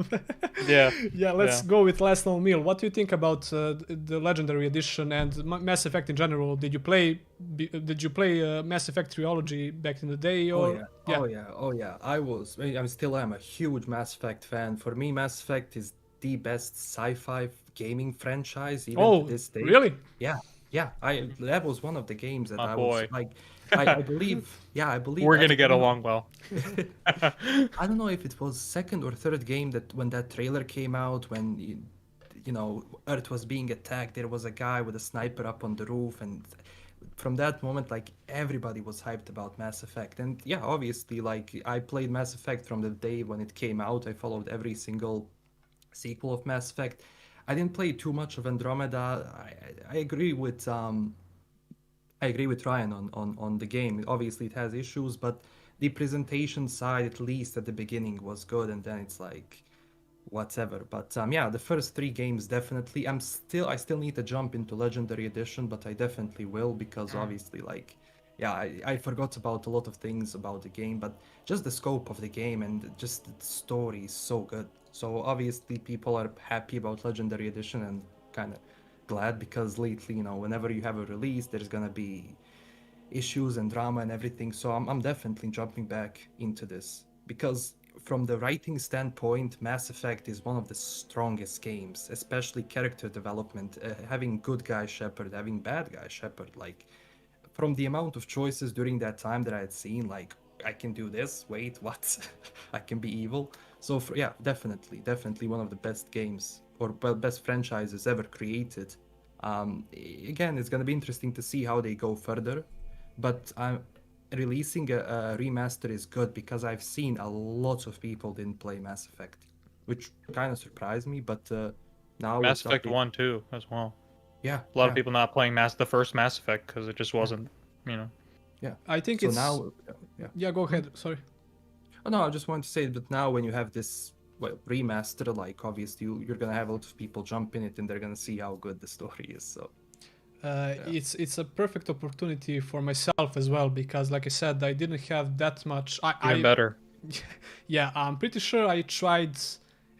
Yeah. Yeah, let's Yeah. go with LastKnownMeal. What do you think about the Legendary Edition and Mass Effect in general? Did you play Mass Effect Trilogy back in the day? Or Oh yeah. I still am a huge Mass Effect fan. For me, Mass Effect is the best sci-fi gaming franchise even to this day. Really? Yeah, yeah. That was one of the games that My I boy. was like, I believe. Yeah, I believe We're that's gonna get one of- along well. I don't know if it was second or third game that when that trailer came out, when you know Earth was being attacked, there was a guy with a sniper up on the roof, and from that moment, like everybody was hyped about Mass Effect. And yeah, obviously, like I played Mass Effect from the day when it came out. I followed every single sequel of Mass Effect. I didn't play too much of Andromeda. I agree with Ryan on the game. Obviously, it has issues, but the presentation side, at least at the beginning, was good, and then it's like whatever. But yeah, the first three games definitely. I still need to jump into Legendary Edition, but I definitely will because obviously, like, yeah, I forgot about a lot of things about the game, but just the scope of the game and just the story is so good. So obviously, people are happy about Legendary Edition and kind of glad because lately, you know, whenever you have a release, there's gonna be issues and drama and everything. So I'm definitely jumping back into this because from the writing standpoint, Mass Effect is one of the strongest games, especially character development. Having good guy Shepard, having bad guy Shepard, like from the amount of choices during that time that I had seen, like I can do this. Wait, what? I can be evil. So yeah, definitely one of the best games or best franchises ever created. Again, it's gonna be interesting to see how they go further, but releasing a remaster is good because I've seen a lot of people didn't play Mass Effect, which kind of surprised me. But now Mass it's Effect 1 too, as well. Yeah, A lot of people not playing the first Mass Effect because it just wasn't, Yeah, I think so it's now. Yeah. Yeah, go ahead. Sorry. Oh no, I just wanted to say that now when you have this remaster, like obviously you're gonna have a lot of people jump in it and they're gonna see how good the story is. So It's a perfect opportunity for myself as well because, like I said, I didn't have that much. even better. Yeah, I'm pretty sure I tried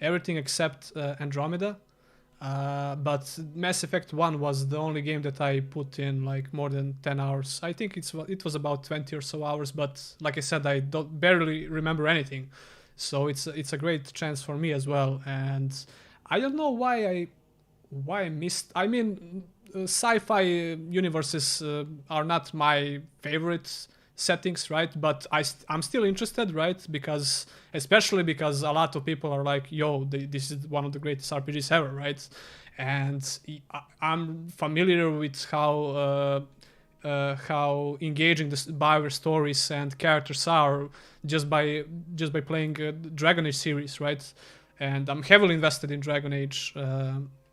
everything except Andromeda, but Mass Effect 1 was the only game that I put in like more than 10 hours. I think it was about 20 or so hours, but like I said, I don't barely remember anything. So it's a great chance for me as well. And I don't know why I missed. I mean, sci-fi universes are not my favorite settings, right? But I'm still interested, right? Because especially because a lot of people are like, yo, this is one of the greatest RPGs ever, right? And I'm familiar with how engaging the BioWare stories and characters are just by playing Dragon Age series, right? And I'm heavily invested in Dragon Age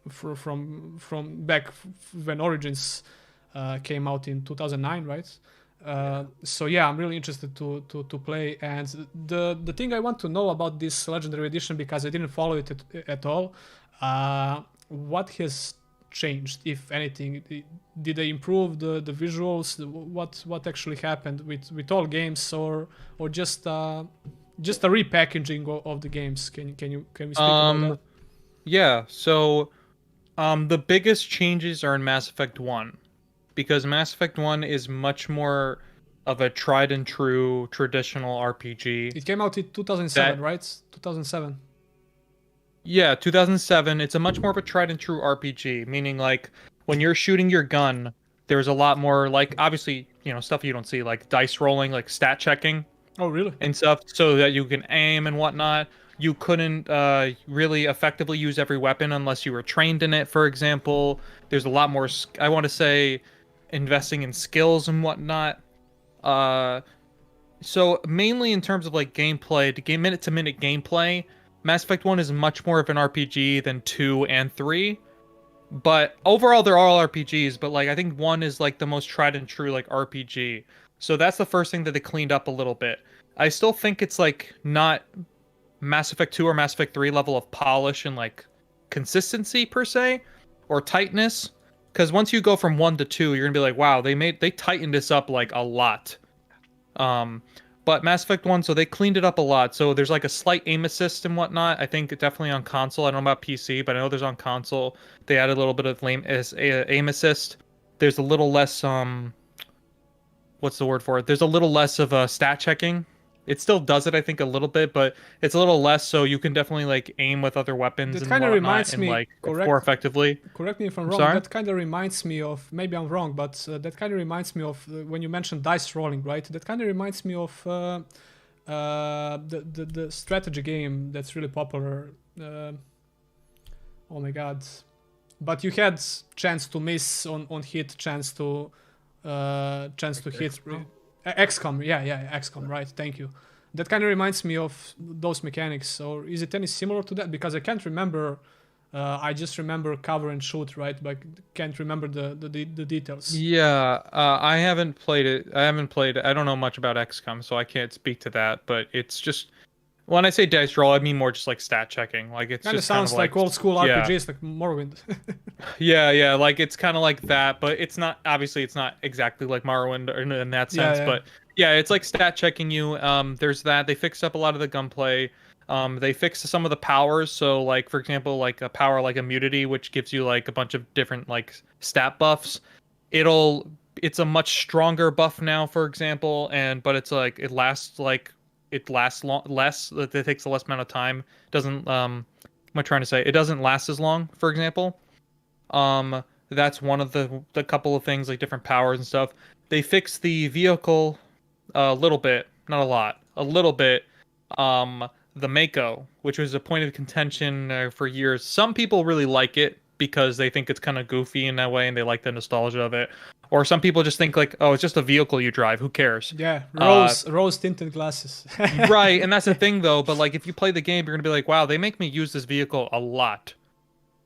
from back when Origins came out in 2009, right? So yeah, I'm really interested to play. And the thing I want to know about this Legendary Edition, because I didn't follow it at all, what has changed, if anything? Did they improve the visuals? What actually happened with all games, or just a repackaging of the games? Can we speak about that? Yeah, so the biggest changes are in Mass Effect 1 because Mass Effect 1 is much more of a tried and true traditional RPG. It came out in 2007, right? 2007. Yeah, 2007. It's a much more of a tried and true RPG, meaning like when you're shooting your gun, there's a lot more like obviously, stuff you don't see like dice rolling, like stat checking. Oh, really? And stuff so that you can aim and whatnot. You couldn't really effectively use every weapon unless you were trained in it, for example. There's a lot more, I want to say, investing in skills and whatnot. So mainly in terms of like gameplay, minute-to-minute gameplay, Mass Effect 1 is much more of an RPG than 2 and 3. But overall, they're all RPGs, but like I think 1 is like the most tried and true like RPG. So that's the first thing that they cleaned up a little bit. I still think it's like not Mass Effect 2 or Mass Effect 3 level of polish and like consistency per se, or tightness. Because once you go from 1 to 2, you're gonna be like, wow, they tightened this up like a lot. But Mass Effect 1, so they cleaned it up a lot. So there's like a slight aim assist and whatnot. I think definitely on console. I don't know about PC, but I know there's on console. They added a little bit of aim assist. There's a little less what's the word for it? There's a little less of stat checking. It still does it, I think, a little bit, but it's a little less, so you can definitely like aim with other weapons That and kind of whatnot reminds and me, like more effectively. Correct me if I'm wrong. Sorry? That kind of reminds me of, maybe I'm wrong, but that kind of reminds me of when you mentioned dice rolling, right? That kind of reminds me of the strategy game that's really popular. Oh my god! But you had chance to miss on hit, chance to hit. XCOM, yeah, XCOM, right? Thank you. That kind of reminds me of those mechanics. Or is it any similar to that? Because I can't remember. I just remember cover and shoot, right? But can't remember the details. Yeah, I haven't played it. I don't know much about XCOM, so I can't speak to that. But it's just when I say dice roll, I mean more just like stat checking. Like it's Kind of just sounds like old school RPGs, like Morrowind. Yeah, like it's kind of like that, but it's not. Obviously, it's not exactly like Morrowind in that sense. Yeah. But yeah, it's like stat checking you. There's that. They fixed up a lot of the gunplay. They fixed some of the powers. So like for example, like a power like immunity, which gives you like a bunch of different like stat buffs. It's a much stronger buff now, for example, but it's like it lasts less. It takes a less amount of time. Doesn't what am I trying to say? It doesn't last as long, for example. That's one of the couple of things, like different powers and stuff. They fixed the vehicle a little bit, not a lot, a little bit. The Mako, which was a point of contention for years. Some people really like it because they think it's kind of goofy in that way and they like the nostalgia of it. Or some people just think like, oh, it's just a vehicle you drive. Who cares? Yeah, rose tinted glasses. Right, and that's the thing though. But like, if you play the game, you're gonna be like, wow, they make me use this vehicle a lot.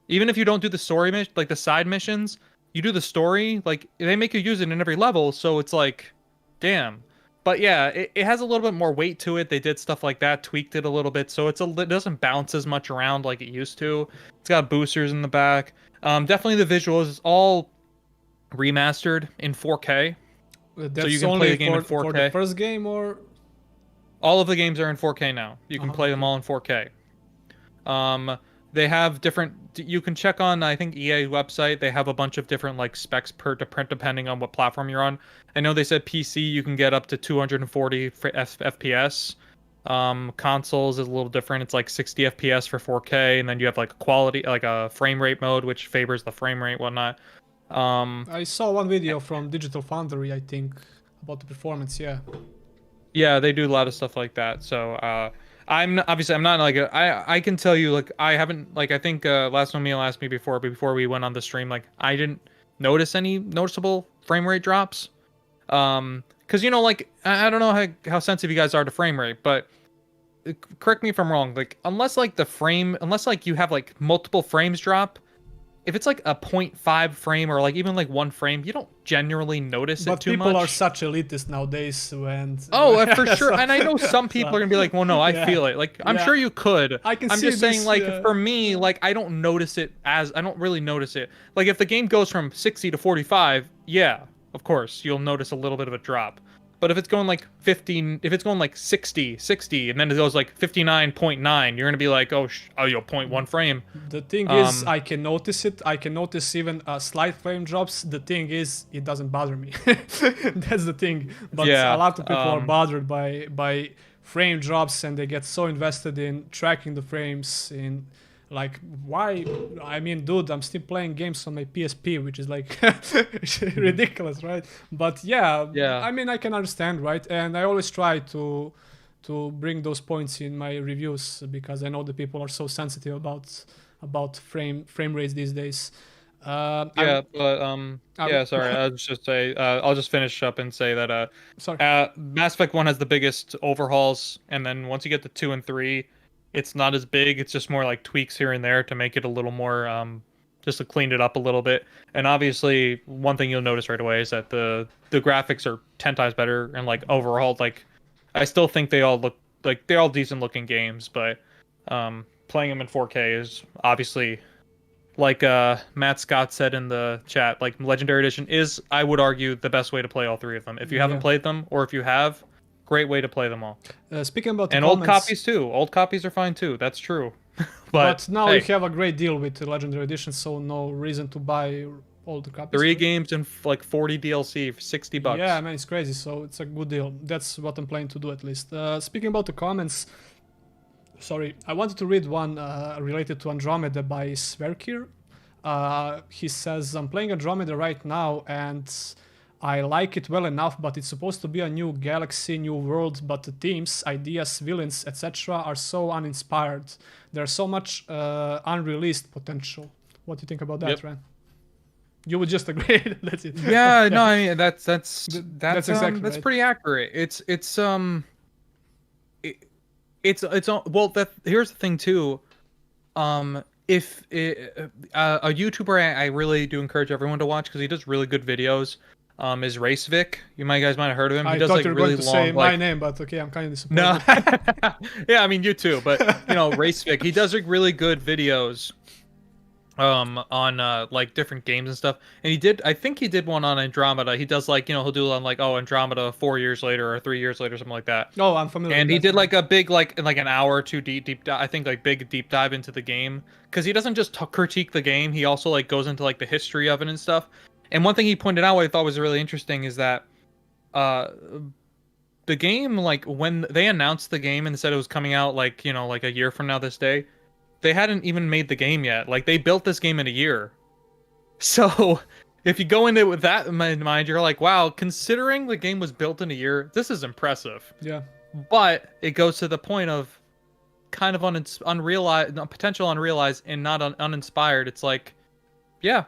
Even if you don't do the story like the side missions, you do the story. Like they make you use it in every level. So it's like, damn. But yeah, it has a little bit more weight to it. They did stuff like that, tweaked it a little bit, so it doesn't bounce as much around like it used to. It's got boosters in the back. Definitely the visuals is all remastered in 4K. That's so you can play the game in 4K. For the first game, or all of the games are in 4K now. You can play them all in 4K. They have different. You can check on I think EA website. They have a bunch of different like specs per depending on what platform you're on. I know they said PC you can get up to 240 FPS. Consoles is a little different. It's like 60 FPS for 4K, and then you have like quality, like a frame rate mode, which favors the frame rate, whatnot. I saw one video from Digital Foundry, I think, about the performance. Yeah, they do a lot of stuff like that. So I'm not like I can tell you like I haven't like I think LastKnownMeal asked me before we went on the stream, like I didn't notice any noticeable frame rate drops. Because you know, like I don't know how sensitive you guys are to frame rate, but correct me if I'm wrong. Like unless like you have like multiple frames drop, if it's like a 0.5 frame or like even like 1 frame, you don't generally notice it too much. But people are such elitists nowadays for sure. And I know some people are gonna be like, well, no, I feel it. Like I'm sure you could. I'm just saying, like for me, like I don't really notice it. Like if the game goes from 60 to 45, yeah, of course you'll notice a little bit of a drop. But if it's going like 15, if it's going like 60, and then it goes like 59.9, you're gonna be like, oh, 0.1 frame. The thing is, I can notice it. I can notice even slight frame drops. The thing is, it doesn't bother me. That's the thing. But a lot of people are bothered by frame drops, and they get so invested in tracking the frames. In like, why? I mean, dude, I'm still playing games on my PSP, which is like ridiculous, right? But yeah, I mean, I can understand, right? And I always try to bring those points in my reviews because I know the people are so sensitive about frame rates these days. Sorry. I'll just say I'll just finish up and say that Mass Effect 1 has the biggest overhauls, and then once you get to 2 and 3. It's not as big. It's just more like tweaks here and there to make it a little more, just to clean it up a little bit. And obviously, one thing you'll notice right away is that the graphics are 10 times better and like overhauled. Like, I still think they all look like they're all decent looking games, but Playing them in 4K is obviously, like Matt Scott said in the chat, like Legendary Edition is, I would argue, the best way to play all three of them. If you haven't played them, or if you have, great way to play them all. Speaking about the and comments, old copies too. Old copies are fine too. That's true. but now hey, you have a great deal with the Legendary Edition, so no reason to buy all the copies. 3 games and like 40 DLC for $60. Yeah, man, it's crazy. So it's a good deal. That's what I'm planning to do at least. Speaking about the comments, sorry, I wanted to read one related to Andromeda by Sverkir. He says, I'm playing Andromeda right now and I like it well enough, but it's supposed to be a new galaxy, new world, but the themes, ideas, villains, etc. are so uninspired. There's so much unreleased potential. What do you think about that, Ren? You would just agree. That's it. Yeah, no, I mean that's exactly that's right. pretty accurate. It's well, that here's the thing too. If a YouTuber I really do encourage everyone to watch because he does really good videos. Is Racevic. You guys might have heard of him. He does thought like you were really going to long. say my name, but okay, I'm kind of disappointed. No. Yeah, I mean you too, but you know Racevic. He does like really good videos. On like different games and stuff, and I think he did one on Andromeda. He does like, he'll do on like, Andromeda 4 years later or 3 years later, something like that. Oh, I'm familiar. And with he that. did like a big like an hour or two deep dive, I think like big deep dive into the game, because he doesn't just critique the game, he also like goes into like the history of it and stuff. And one thing he pointed out what I thought was really interesting is that the game, like when they announced the game and said it was coming out like, like a year from now this day, they hadn't even made the game yet. Like they built this game in a year. So if you go into it with that in mind, you're like, wow, considering the game was built in a year, this is impressive. Yeah. But it goes to the point of kind of unrealized, potential unrealized and not uninspired. It's like, yeah,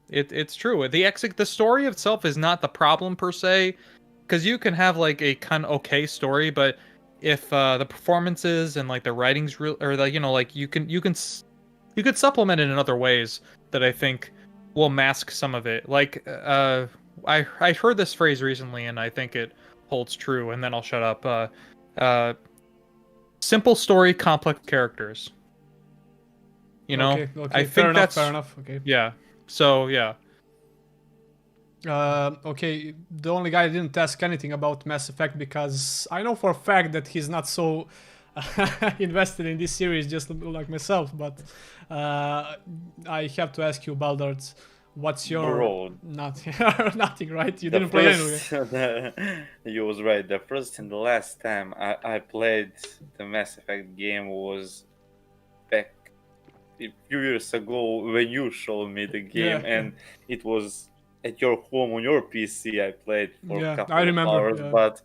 it's true. The story itself is not the problem per se, because you can have like a kind of okay story, but if the performances and like the writing's real, or the, like you could supplement it in other ways that I think will mask some of it. Like I heard this phrase recently and I think it holds true, and then I'll shut up. Simple story, complex characters. Okay, I think that's fair enough. Okay. Yeah. So yeah. Okay, the only guy I didn't ask anything about Mass Effect because I know for a fact that he's not so invested in this series just like myself, but I have to ask you, Baldard, what's your... Bro. Nothing, right? You didn't play anyway. You was right. The first and the last time I played the Mass Effect game was back a few years ago when you showed me the game, and it was at your home on your PC. I played for a couple of hours, but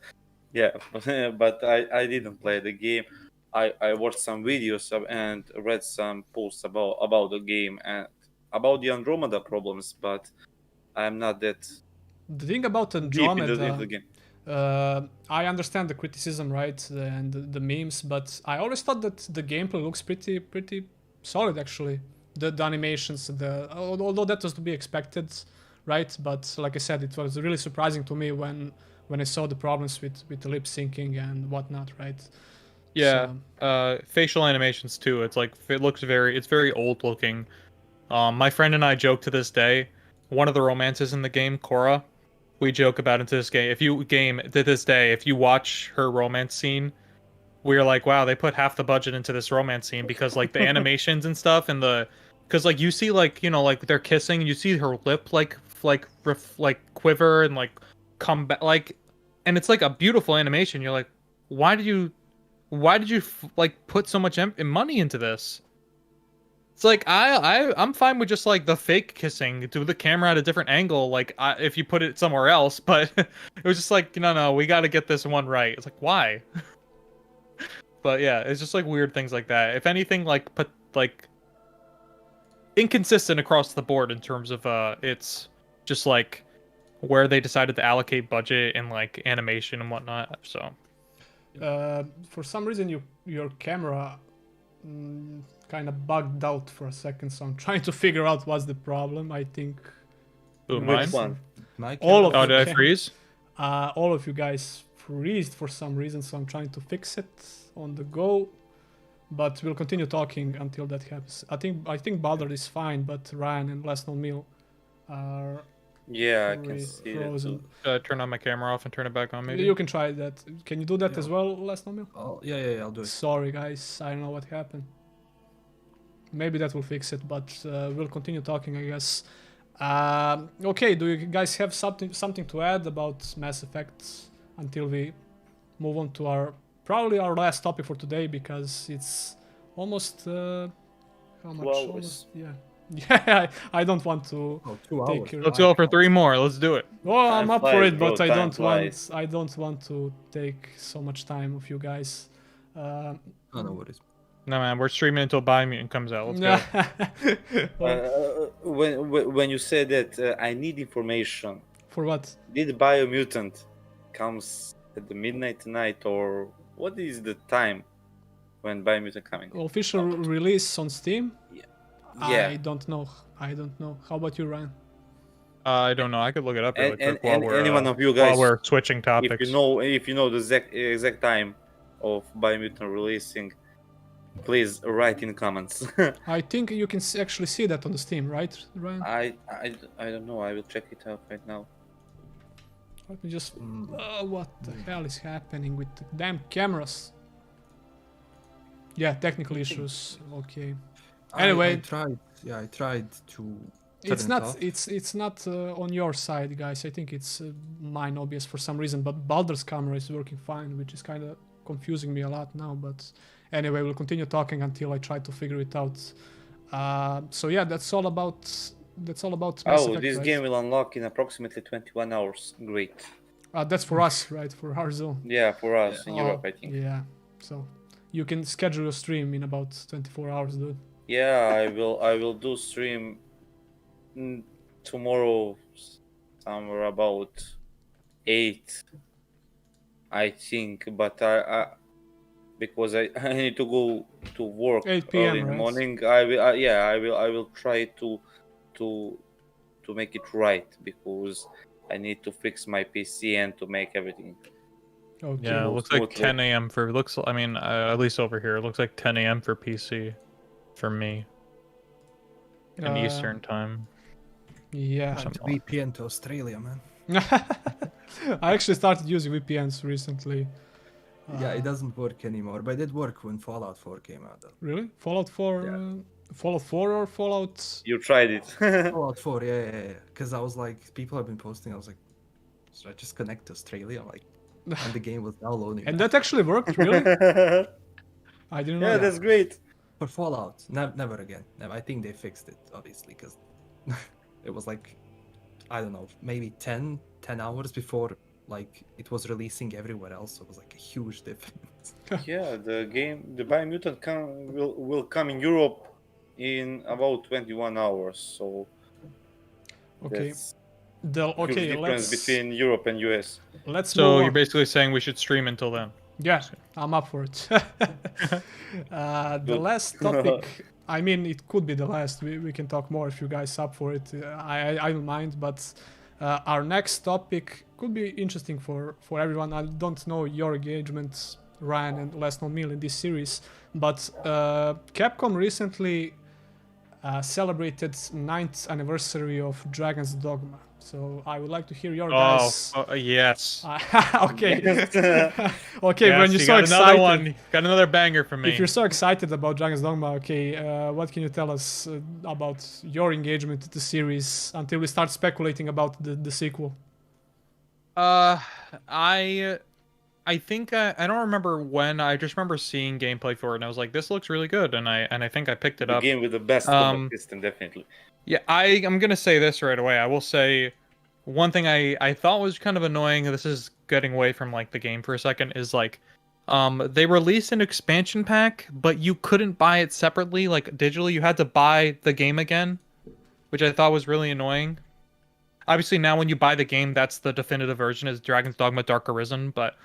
but I didn't play the game. I watched some videos and read some posts about the game and about the Andromeda problems, but I'm not that the thing about Andromeda, deep into the game. I understand the criticism, right, and the memes, but I always thought that the gameplay looks pretty solid actually. The animations, although that was to be expected, right? But like I said, it was really surprising to me when I saw the problems with the lip syncing and whatnot, right? Yeah, so, facial animations too. It's like it's very old looking. My friend and I joke to this day. One of the romances in the game, Cora, we joke about into this game. If you watch her romance scene, we're like, wow, they put half the budget into this romance scene because like the animations and stuff and because like you see like like they're kissing and you see her lip like quiver and like come back like, and it's like a beautiful animation. You're like, why did you like put so much money into this? It's like I'm fine with just like the fake kissing, do the camera at a different angle, like if you put it somewhere else. But it was just like, no, we got to get this one right. It's like, why? But yeah, it's just like weird things like that. If anything, like inconsistent across the board in terms of it's just like where they decided to allocate budget and like animation and whatnot. So for some reason your camera kind of bugged out for a second, so I'm trying to figure out what's the problem. I think mine? All of did I freeze? All of you guys freezed for some reason, so I'm trying to fix it on the go. but we'll continue talking until that happens. I think Baldard is fine, but Ryan and LastKnownMeal are Yeah, I can see that frozen. too. Turn on my camera off and turn it back on, maybe. You can try that. Can you do that Yeah. as well, LastKnownMeal? Oh, yeah, I'll do it. Sorry, guys. I don't know what happened. Maybe that will fix it, but we'll continue talking, I guess. Okay, do you guys have something to add about Mass Effect until we move on to probably our last topic for today, because it's almost how much? 2 hours. Almost, yeah. Yeah, I don't want to Oh, 2 take hours. your. Let's go for 3 more. Let's do it. Oh, I'm Time up for flies, it, bro, but I time don't flies. want. I don't want to take so much time of you guys. Oh, no worries. No, man, we're streaming until Biomutant comes out. Let's go. When you said that I need information, For what? did Biomutant comes at the midnight tonight, or what is the time when Biomutant coming? Official release on Steam? Yeah. I don't know. How about you, Ryan? I don't know. I could look it up really quick while and we're any one of you guys, while we're switching topics. if you know the exact time of Biomutant releasing, please write in comments. I think you can actually see that on the Steam, right, Ryan? I don't know. I will check it out right now. Let me just. What the hell is happening with the damn cameras? Yeah, technical issues. Okay. Anyway, I tried to. It's turn it not. off. It's not on your side, guys. I think it's mine, obvious for some reason. But Baldur's camera is working fine, which is kind of confusing me a lot now. But anyway, we'll continue talking until I try to figure it out. So yeah, that's all about Mass Effect, This right? game will unlock in approximately 21 hours. Great. That's for us, right? For our zone. Yeah, for us in Europe, I think. Yeah. So you can schedule a stream in about 24 hours, dude. Yeah, I will do stream tomorrow, somewhere about 8, I think. But I because I need to go to work 8 p.m., early in the right? morning. I will try to make it right, because I need to fix my PC and to make everything. Okay. Yeah, it Move looks like smoothly. 10 a.m. for I mean, at least over here, it looks like 10 a.m. for PC, for me, in Eastern time. Yeah. Time to VPN to Australia, man. I actually started using VPNs recently. Yeah, it doesn't work anymore, but it did work when Fallout 4 came out. Though. Really? Fallout 4? Yeah. Fallout 4 or Fallout? You tried it. Fallout 4, yeah. Because I was like, people have been posting. I was like, should I just connect to Australia? I'm like, and the game was downloading. And that actually worked, really? I didn't know Yeah, that. that's great. For Fallout, never again. I think they fixed it, obviously, because it was like, I don't know, maybe 10 hours before like it was releasing everywhere else. So it was like a huge difference. Yeah, the Biomutant will come in Europe in about 21 hours. So Okay. that's huge difference Let's between Europe and US. let's So move you're on. basically saying we should stream until then. Yeah, I'm up for it. The last topic, I mean, it could be the last. We can talk more if you guys up for it. I don't mind, but our next topic could be interesting for everyone. I don't know your engagements, Ryan and LastKnownMeal, in this series, but Capcom recently celebrated 9th anniversary of Dragon's Dogma. So I would like to hear your guys. Yes. Okay. Okay, Yes, when you're so got excited. another one. Got another banger for me. If you're so excited about Dragon's Dogma, okay, what can you tell us about your engagement with the series until we start speculating about the sequel? I think I don't remember when. I just remember seeing gameplay for it, and I was like, "This looks really good," and I think I picked it The up. game with the best combat system, definitely. Yeah, I'm gonna say this right away. I will say one thing I thought was kind of annoying. This is getting away from like the game for a second. Is like, they released an expansion pack, but you couldn't buy it separately, like digitally. You had to buy the game again, which I thought was really annoying. Obviously, now when you buy the game, that's the definitive version, is Dragon's Dogma Dark Arisen. But,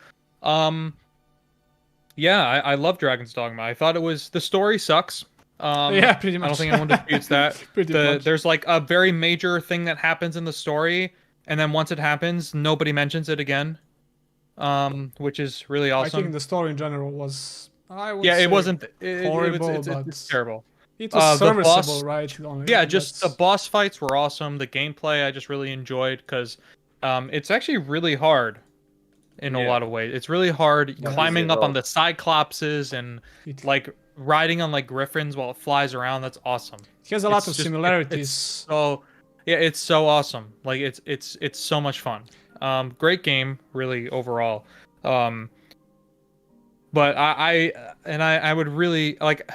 yeah, I love Dragon's Dogma. I thought it was the story sucks. Yeah, pretty much. I don't think anyone disputes that. Pretty much. There's like a very major thing that happens in the story, and then once it happens, nobody mentions it again, which is really awesome. I think the story in general was I would Yeah, say it wasn't horrible, it's terrible. it was The serviceable, boss- right? Only, Yeah, just the that's- boss fights were awesome. The gameplay I just really enjoyed because it's actually really hard in a Yeah. lot of ways. It's really hard Not climbing easy at up on all. the Cyclopses and it, like riding on like griffins while it flies around. That's awesome. it has a lot It's of just- similarities. So yeah, it's so awesome. Like it's so much fun. Great game, really overall. But I would really like.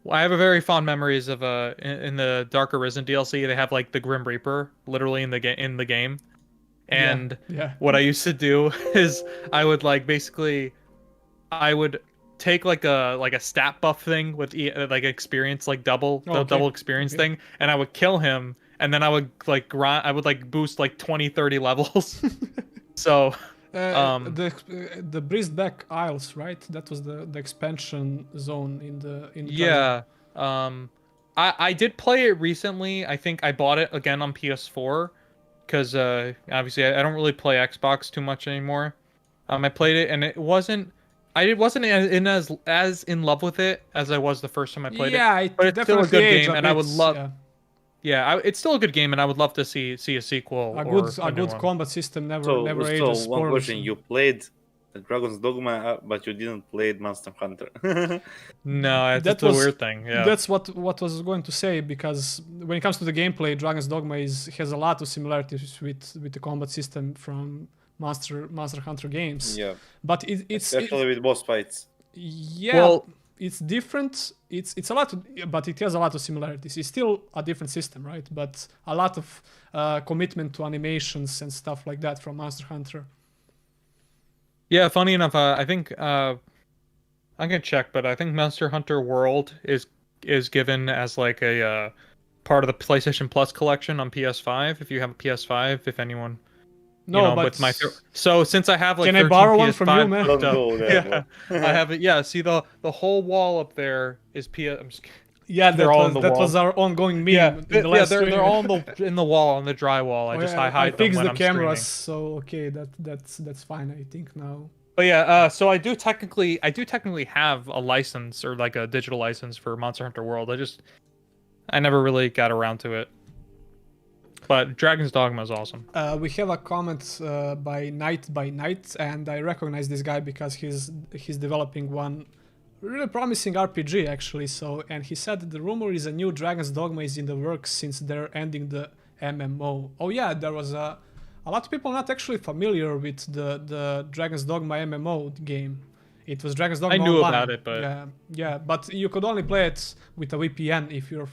I have a very fond memories of in the Dark Arisen DLC. They have like the Grim Reaper literally in the game, and yeah. what I used to do is I would like basically I would take like a stat buff thing with like experience like double Okay. double experience thing, and I would kill him, and then I would like grind. I would like boost like 20-30 levels. So The Bristback Isles, right? That was the expansion zone in the yeah. I did play it recently. I think I bought it again on PS4 because obviously I don't really play Xbox too much anymore. I played it and it wasn't. I wasn't as in love with it as I was the first time I played it. But it's still a good game, and I would love. Yeah, it's still a good game, and I would love to see a sequel. A or good one. combat system never So ages. one poorly, question: so- you played the Dragon's Dogma, but you didn't play Monster Hunter. No, That that's a was- weird thing. Yeah. That's what I was going to say, because when it comes to the gameplay, Dragon's Dogma has a lot of similarities with the combat system from Monster Hunter games. Yeah, But especially with boss fights. yeah, Well- it's different. It's a lot, but it has a lot of similarities. It's still a different system, right? But a lot of commitment to animations and stuff like that from Monster Hunter. Yeah, funny enough, I think I'm gonna check, but I think Monster Hunter World is given as like a part of the PlayStation Plus collection on PS5. If you have a PS5, if anyone, No, you know, but with my so since I have like can I 13 borrow one PS5 from you, man? Don't stuff- go there, yeah, I have it. Yeah, see the whole wall up there is PS. I'm just kidding. yeah, they're all on the that wall. was our ongoing meme. Yeah, in the yeah, last they're stream. all in the wall on the drywall. I Oh, just yeah, I hide them fixed when the I'm cameras, streaming. so okay, that's fine. I think now. But yeah, so I do technically have a license or like a digital license for Monster Hunter World. I never really got around to it. But Dragon's Dogma is awesome. We have a comment by Night, and I recognize this guy because he's developing one really promising RPG actually. So, and he said that the rumor is a new Dragon's Dogma is in the works since they're ending the MMO. Oh yeah, there was a lot of people not actually familiar with the Dragon's Dogma MMO game. It was Dragon's Dogma I knew Online. about it, but yeah, but you could only play it with a VPN if you're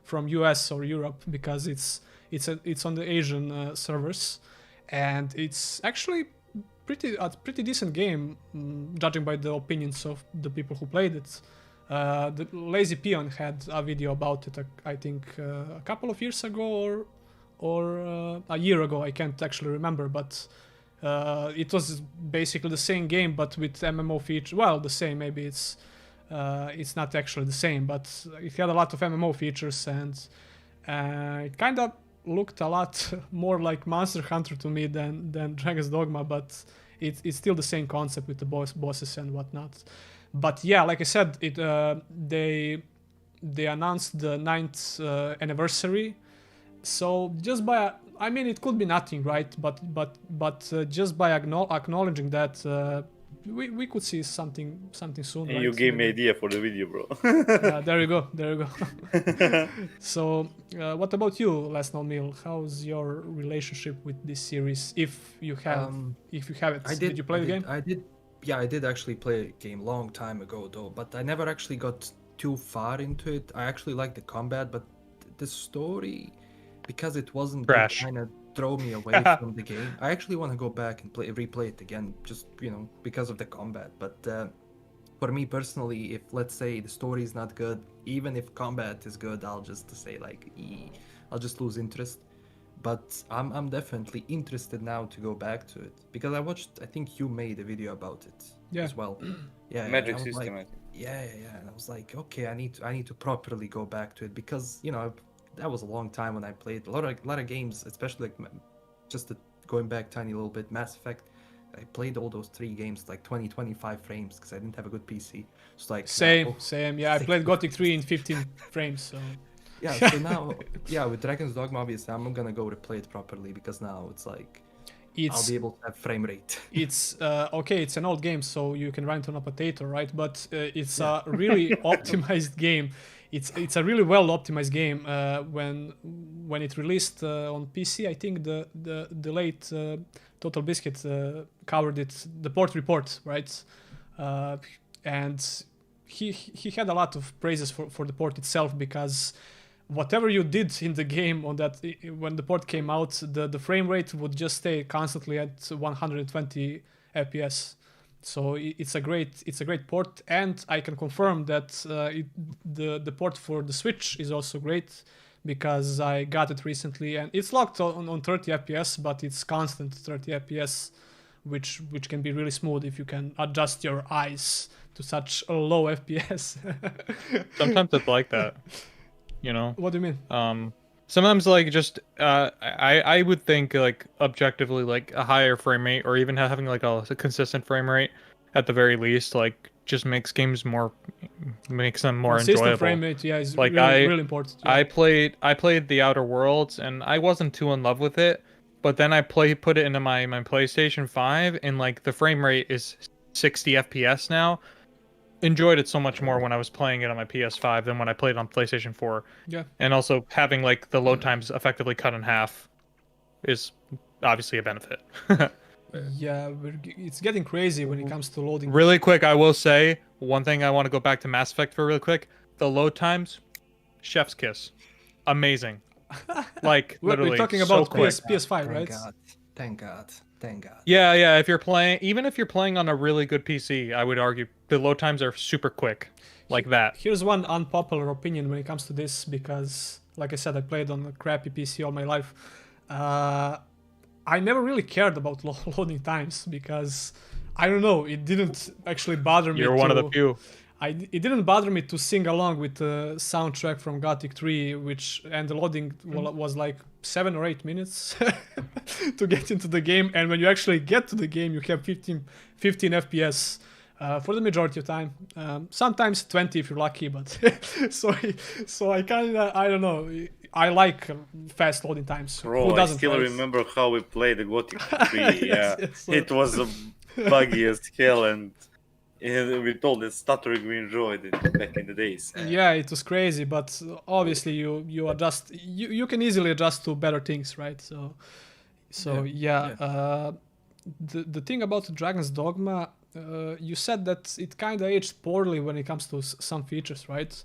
from US or Europe, because it's on the Asian servers, and it's actually a pretty decent game, judging by the opinions of the people who played it. The Lazy Peon had a video about it, I think a couple of years ago or a year ago. I can't actually remember, but it was basically the same game but with MMO features. Well, the same, maybe it's not actually the same, but it had a lot of MMO features, and it kind of looked a lot more like Monster Hunter to me than Dragon's Dogma, but it's still the same concept with the bosses and whatnot. But yeah, like I said, they announced the 9th anniversary, so just by it could be nothing, right? But just by acknowledging that, we could see something soon. And right? you gave me idea for the video, bro. There you go. So, what about you, LastKnownMeal? How's your relationship with this series, if you have it? Did you play the game? I did actually play a game long time ago though, but I never actually got too far into it. I actually liked the combat, but the story, because it wasn't Trash. kind of throw me away from the game. I actually want to go back and replay it again, just because of the combat. But for me personally, if let's say the story is not good, even if combat is good, I'll just say like, I'll just lose interest. But I'm definitely interested now to go back to it, because I think you made a video about it as well. Yeah, Magic and I was system, like, I think. yeah, and I was like, okay, I need to properly go back to it, because that was a long time when I played a lot of games, especially like just going back tiny little bit. Mass Effect I played all those 3 games like 25 frames because I didn't have a good PC. It's like Same. Yeah, I sick played of Gothic 3 in this. 15 frames. So Yeah, so now, yeah, with Dragon's Dogma, obviously, I'm gonna go replay it properly because now it's like I'll it's be able to have frame rate. it's okay. It's an old game, so you can run it on a potato, right? But it's Yeah. a really optimized game. It's a really well optimized game. When it released on PC, I think the late Total Biscuit covered it, the port report, right? And he had a lot of praises for the port itself because whatever you did in the game on that when the port came out, the frame rate would just stay constantly at 120 FPS. So it's a great port, and I can confirm that the port for the Switch is also great because I got it recently and it's locked on 30 FPS, but it's constant 30 FPS, which can be really smooth if you can adjust your eyes to such a low FPS. Sometimes it's like that, you know. What do you mean? Sometimes like just I would think like objectively like a higher frame rate or even having like a consistent frame rate at the very least like just makes them more Consistent enjoyable. frame rate, yeah, is Like really important. Yeah. I played The Outer Worlds and I wasn't too in love with it, but then I put it into my PlayStation 5 and like the frame rate is 60 FPS now. Enjoyed it so much more when I was playing it on my PS5 than when I played it on PlayStation 4. Yeah. And also having like the load times effectively cut in half is obviously a benefit. Yeah, it's getting crazy when it comes to loading. Really quick, I will say one thing I want to go back to Mass Effect for really quick. The load times, chef's kiss. Amazing. Like literally We're talking so about quick. PS5, right? Thank God. Yeah, if you're playing even if you're playing on a really good PC, I would argue the load times are super quick. Like that. Here's one unpopular opinion when it comes to this because, like I said, I played on a crappy PC all my life. I never really cared about loading times because, I don't know, it didn't actually bother me. You're one of the few. It didn't bother me to sing along with the soundtrack from Gothic 3, and the loading was like 7 or 8 minutes to get into the game. And when you actually get to the game, you have 15 FPS for the majority of time. Sometimes 20 if you're lucky, but so I kind of, I don't know. I like fast loading times. Bro, Who I doesn't, still right? remember how we played the Gothic 3. Yeah, Yes, it was buggy as hell, and we told it stuttering. We enjoyed it back in the days. Yeah, it was crazy, but obviously you adjust. You can easily adjust to better things, right? So yeah. The thing about Dragon's Dogma, you said that it kind of aged poorly when it comes to some features, right?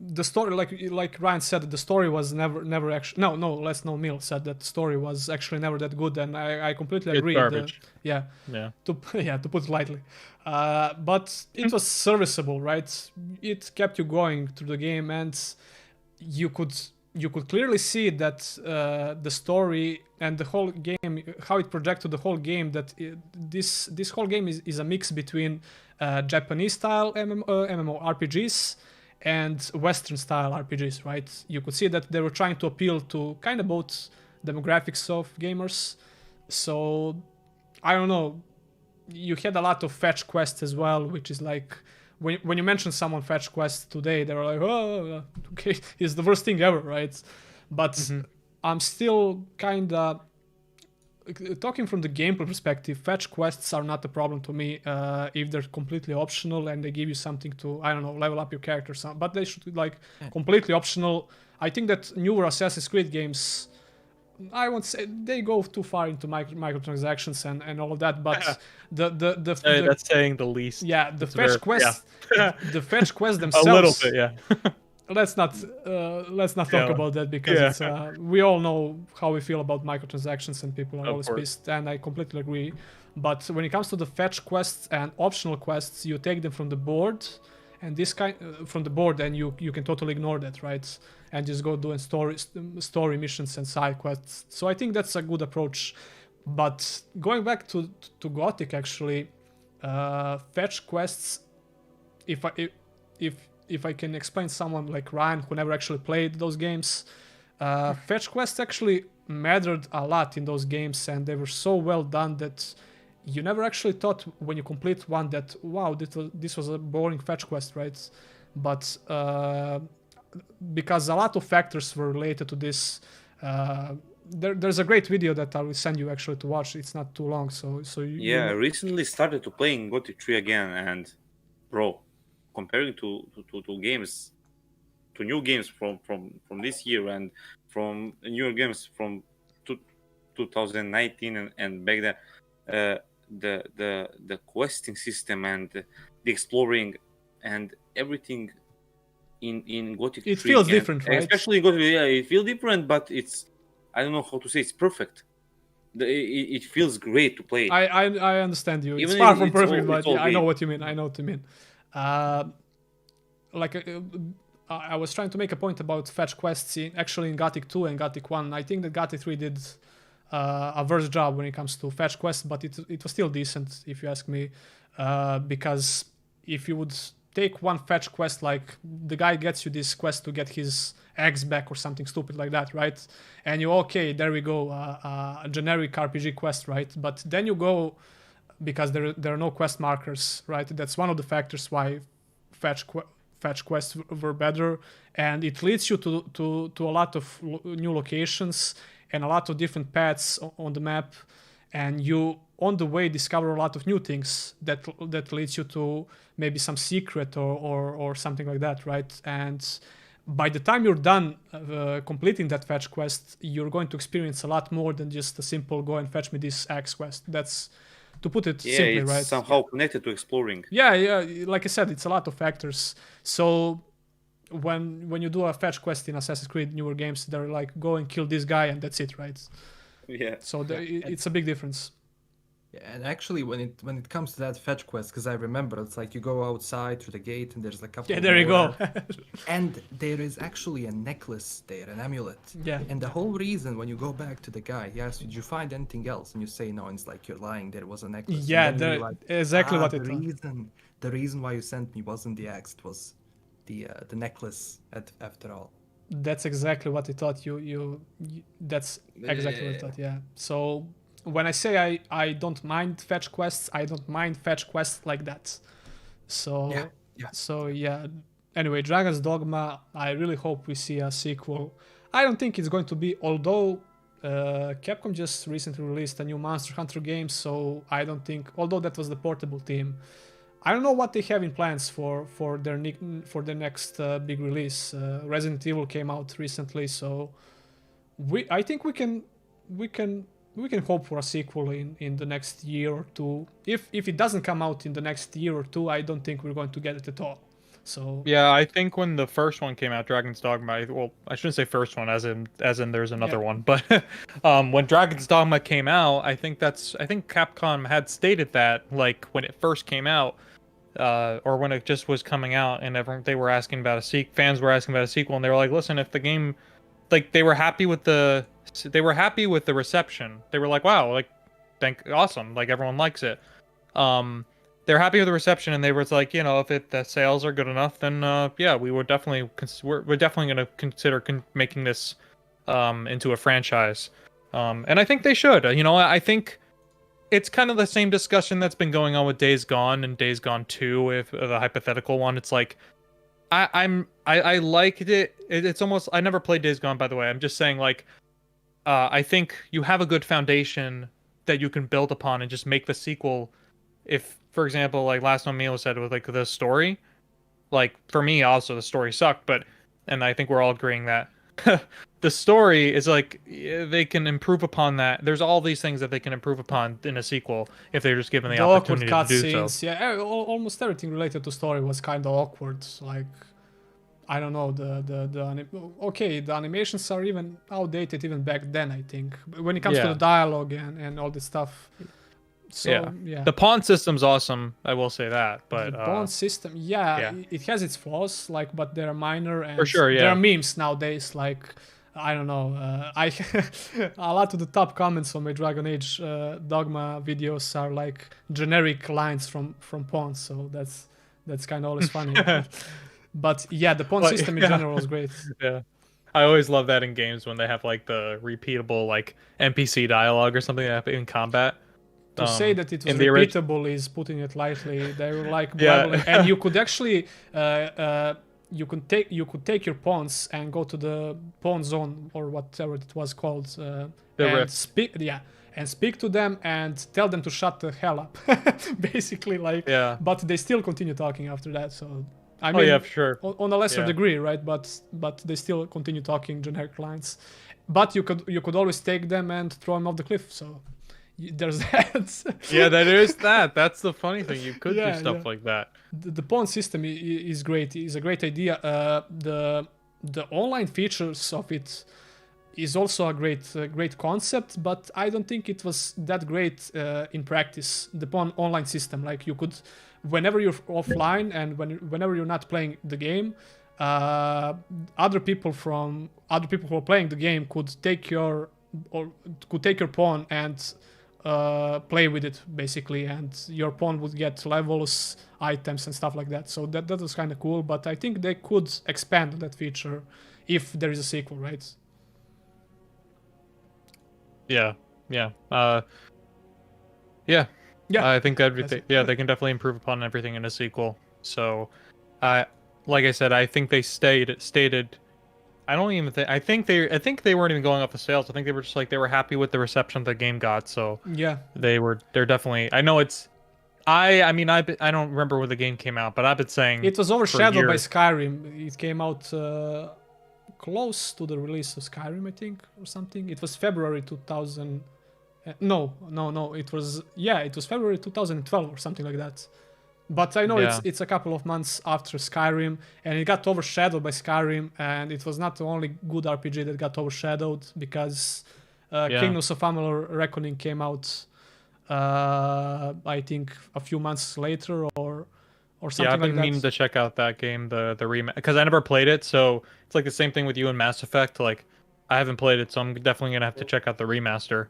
The story, like Ryan said, the story was never actually. No, LastKnownMeal said that the story was actually never that good, and I completely agree. It's garbage. Yeah. To put it lightly. But it was serviceable, right? It kept you going through the game, and you could clearly see that the story and the whole game, how it projected the whole game, that this whole game is a mix between Japanese style MMORPGs and Western style RPGs, right? You could see that they were trying to appeal to kind of both demographics of gamers. So I don't know. You had a lot of fetch quests as well, which is like when you mention someone fetch quests today, they're like, oh, okay, it's the worst thing ever, right? But I'm still kind of talking from the gameplay perspective. Fetch quests are not a problem to me if they're completely optional and they give you something to, I don't know, level up your character. But they should be like completely optional. I think that newer Assassin's Creed games, I won't say they go too far into microtransactions and all of that, but that's saying the least. Yeah, the fetch quests, the fetch quests themselves. A little bit, yeah. Let's not talk about that because we all know how we feel about microtransactions and people are always pissed, and I completely agree. But when it comes to the fetch quests and optional quests, you take them from the board, and and you can totally ignore that, right? And just go doing story missions and side quests. So I think that's a good approach. But going back to Gothic, actually, fetch quests, if I can explain someone like Ryan who never actually played those games, fetch quests actually mattered a lot in those games, and they were so well done that you never actually thought when you complete one that, wow, this was a boring fetch quest, right? But because a lot of factors were related to this, there's a great video that I will send you actually to watch. It's not too long, so Yeah, I recently started to playing Gothic 3 again, and bro, comparing to games, to new games from this year and from newer games from 2019 and back then, the questing system and the exploring and everything in Gothic 3, it feels different, right? Especially in Gothic, yeah, it feels different, but it's, I don't know how to say, it's perfect. It feels great to play. I understand you. It's Even far if from it's perfect, all- but it's all yeah, I know game. what you mean. I know what you mean. I was trying to make a point about fetch quests actually in Gothic 2 and Gothic 1. I think that Gothic 3 did a worse job when it comes to fetch quests, but it was still decent, if you ask me. Because if you would take one fetch quest, like the guy gets you this quest to get his eggs back or something stupid like that, right? And you, okay, there we go, a generic RPG quest, right? But then you go, because there are no quest markers, right? That's one of the factors why fetch quests were better, and it leads you to a lot of new locations and a lot of different paths on the map, and you on the way discover a lot of new things that leads you to maybe some secret or something like that, right? And by the time you're done completing that fetch quest, you're going to experience a lot more than just a simple go and fetch me this X quest. That's, to put it simply, it's right? somehow connected to exploring. Yeah, like I said, it's a lot of factors. So when you do a fetch quest in Assassin's Creed newer games, they're like, go and kill this guy and that's it, right? Yeah. So it's a big difference. Yeah, and actually, when it comes to that fetch quest, because I remember it's like you go outside through the gate and there's a couple. Yeah, there you go. And there is actually a necklace there, an amulet. Yeah. And the whole reason when you go back to the guy, he asks you, "Did you find anything else?" And you say no, and it's like you're lying. There was a necklace. And Yeah, then you're like, exactly what the it was. the reason why you sent me wasn't the axe, it was the necklace. After all. That's exactly what I thought. That's exactly what I thought. Yeah. So when I say I don't mind fetch quests, I don't mind fetch quests like that. So Yeah. So yeah. Anyway, Dragon's Dogma. I really hope we see a sequel. I don't think it's going to be, although Capcom just recently released a new Monster Hunter game, so I don't think, although that was the portable team, I don't know what they have in plans for their next big release. Resident Evil came out recently, so I think we can hope for a sequel in the next year or two. If it doesn't come out in the next year or two, I don't think we're going to get it at all. So yeah, I think when the first one came out, Dragon's Dogma, well, I shouldn't say first one, as in there's another one, but when Dragon's Dogma came out, I think Capcom had stated that, like, when it first came out, or when it just was coming out, and they were asking about fans were asking about a sequel, and they were like, listen, if the game, like, they were happy with the reception. They were like, wow, like, awesome, like, everyone likes it. They're happy with the reception, and they were like, you know, if the sales are good enough, then yeah, we're definitely going to consider making this into a franchise. And I think they should. You know, I think it's kind of the same discussion that's been going on with Days Gone and Days Gone 2, if the hypothetical one. It's like, I liked it. It's almost, I never played Days Gone, by the way. I'm just saying, like, I think you have a good foundation that you can build upon and just make the sequel. If, for example, like LastKnownMeal said with, like, the story, like, for me also the story sucked, and I think we're all agreeing that the story is, like, they can improve upon that. There's all these things that they can improve upon in a sequel if they're just given the opportunity to do so. Scenes, yeah, almost everything related to story was kind of awkward. Like, I don't know, the animations are even outdated even back then, I think, when it comes to the dialogue and all this stuff. So yeah. The pawn system's awesome, I will say that. But the pawn system, it has its flaws, like, but they're minor, and for sure, there are memes nowadays, like, I don't know, I a lot of the top comments on my Dragon Age Dogma videos are like generic lines from pawns, so that's kind of always funny. But yeah, the pawn system in general was great. Yeah. I always love that in games when they have like the repeatable like NPC dialogue or something in combat. To say that it was in the repeatable is putting it lightly. They were like Yeah. blabbling, and you could actually you could take your pawns and go to the pawn zone or whatever it was called, and rift. speak to them and tell them to shut the hell up, basically, like. Yeah. But they still continue talking after that. So I Oh mean, yeah, for sure. on a lesser Yeah. degree, right? But they still continue talking generic lines. But you could always take them and throw them off the cliff. So there's that. Yeah, that is that. That's the funny thing. You could Yeah, do stuff yeah. like that. The pawn system is great. Is a great idea. The online features of it is also a great concept, but I don't think it was that great in practice. The pawn online system, like you could, whenever you're offline and whenever you're not playing the game, other people who are playing the game could take your pawn and play with it basically, and your pawn would get levels, items, and stuff like that. So that was kind of cool, but I think they could expand that feature if there is a sequel, right? Yeah. Yeah. I think everything. Yeah, they can definitely improve upon everything in a sequel. So, like I said, I think they stated. I don't even think. I think they weren't even going off the sales. I think they were just like they were happy with the reception the game got. So Yeah. they're definitely. I know it's. I mean I don't remember when the game came out, but I've been saying It was overshadowed by years. Skyrim. It came out close to the release of Skyrim, I think, or something. It was February 2000. No. It was February 2012 or something like that. But I know Yeah. it's a couple of months after Skyrim, and it got overshadowed by Skyrim, and it was not the only good RPG that got overshadowed because Kingdoms of Amalur Reckoning came out, I think, a few months later or something Yeah, I've been like meaning that. to check out that game, the remake, because I never played it. So it's like the same thing with you and Mass Effect. Like I haven't played it, so I'm definitely gonna have to check out the remaster.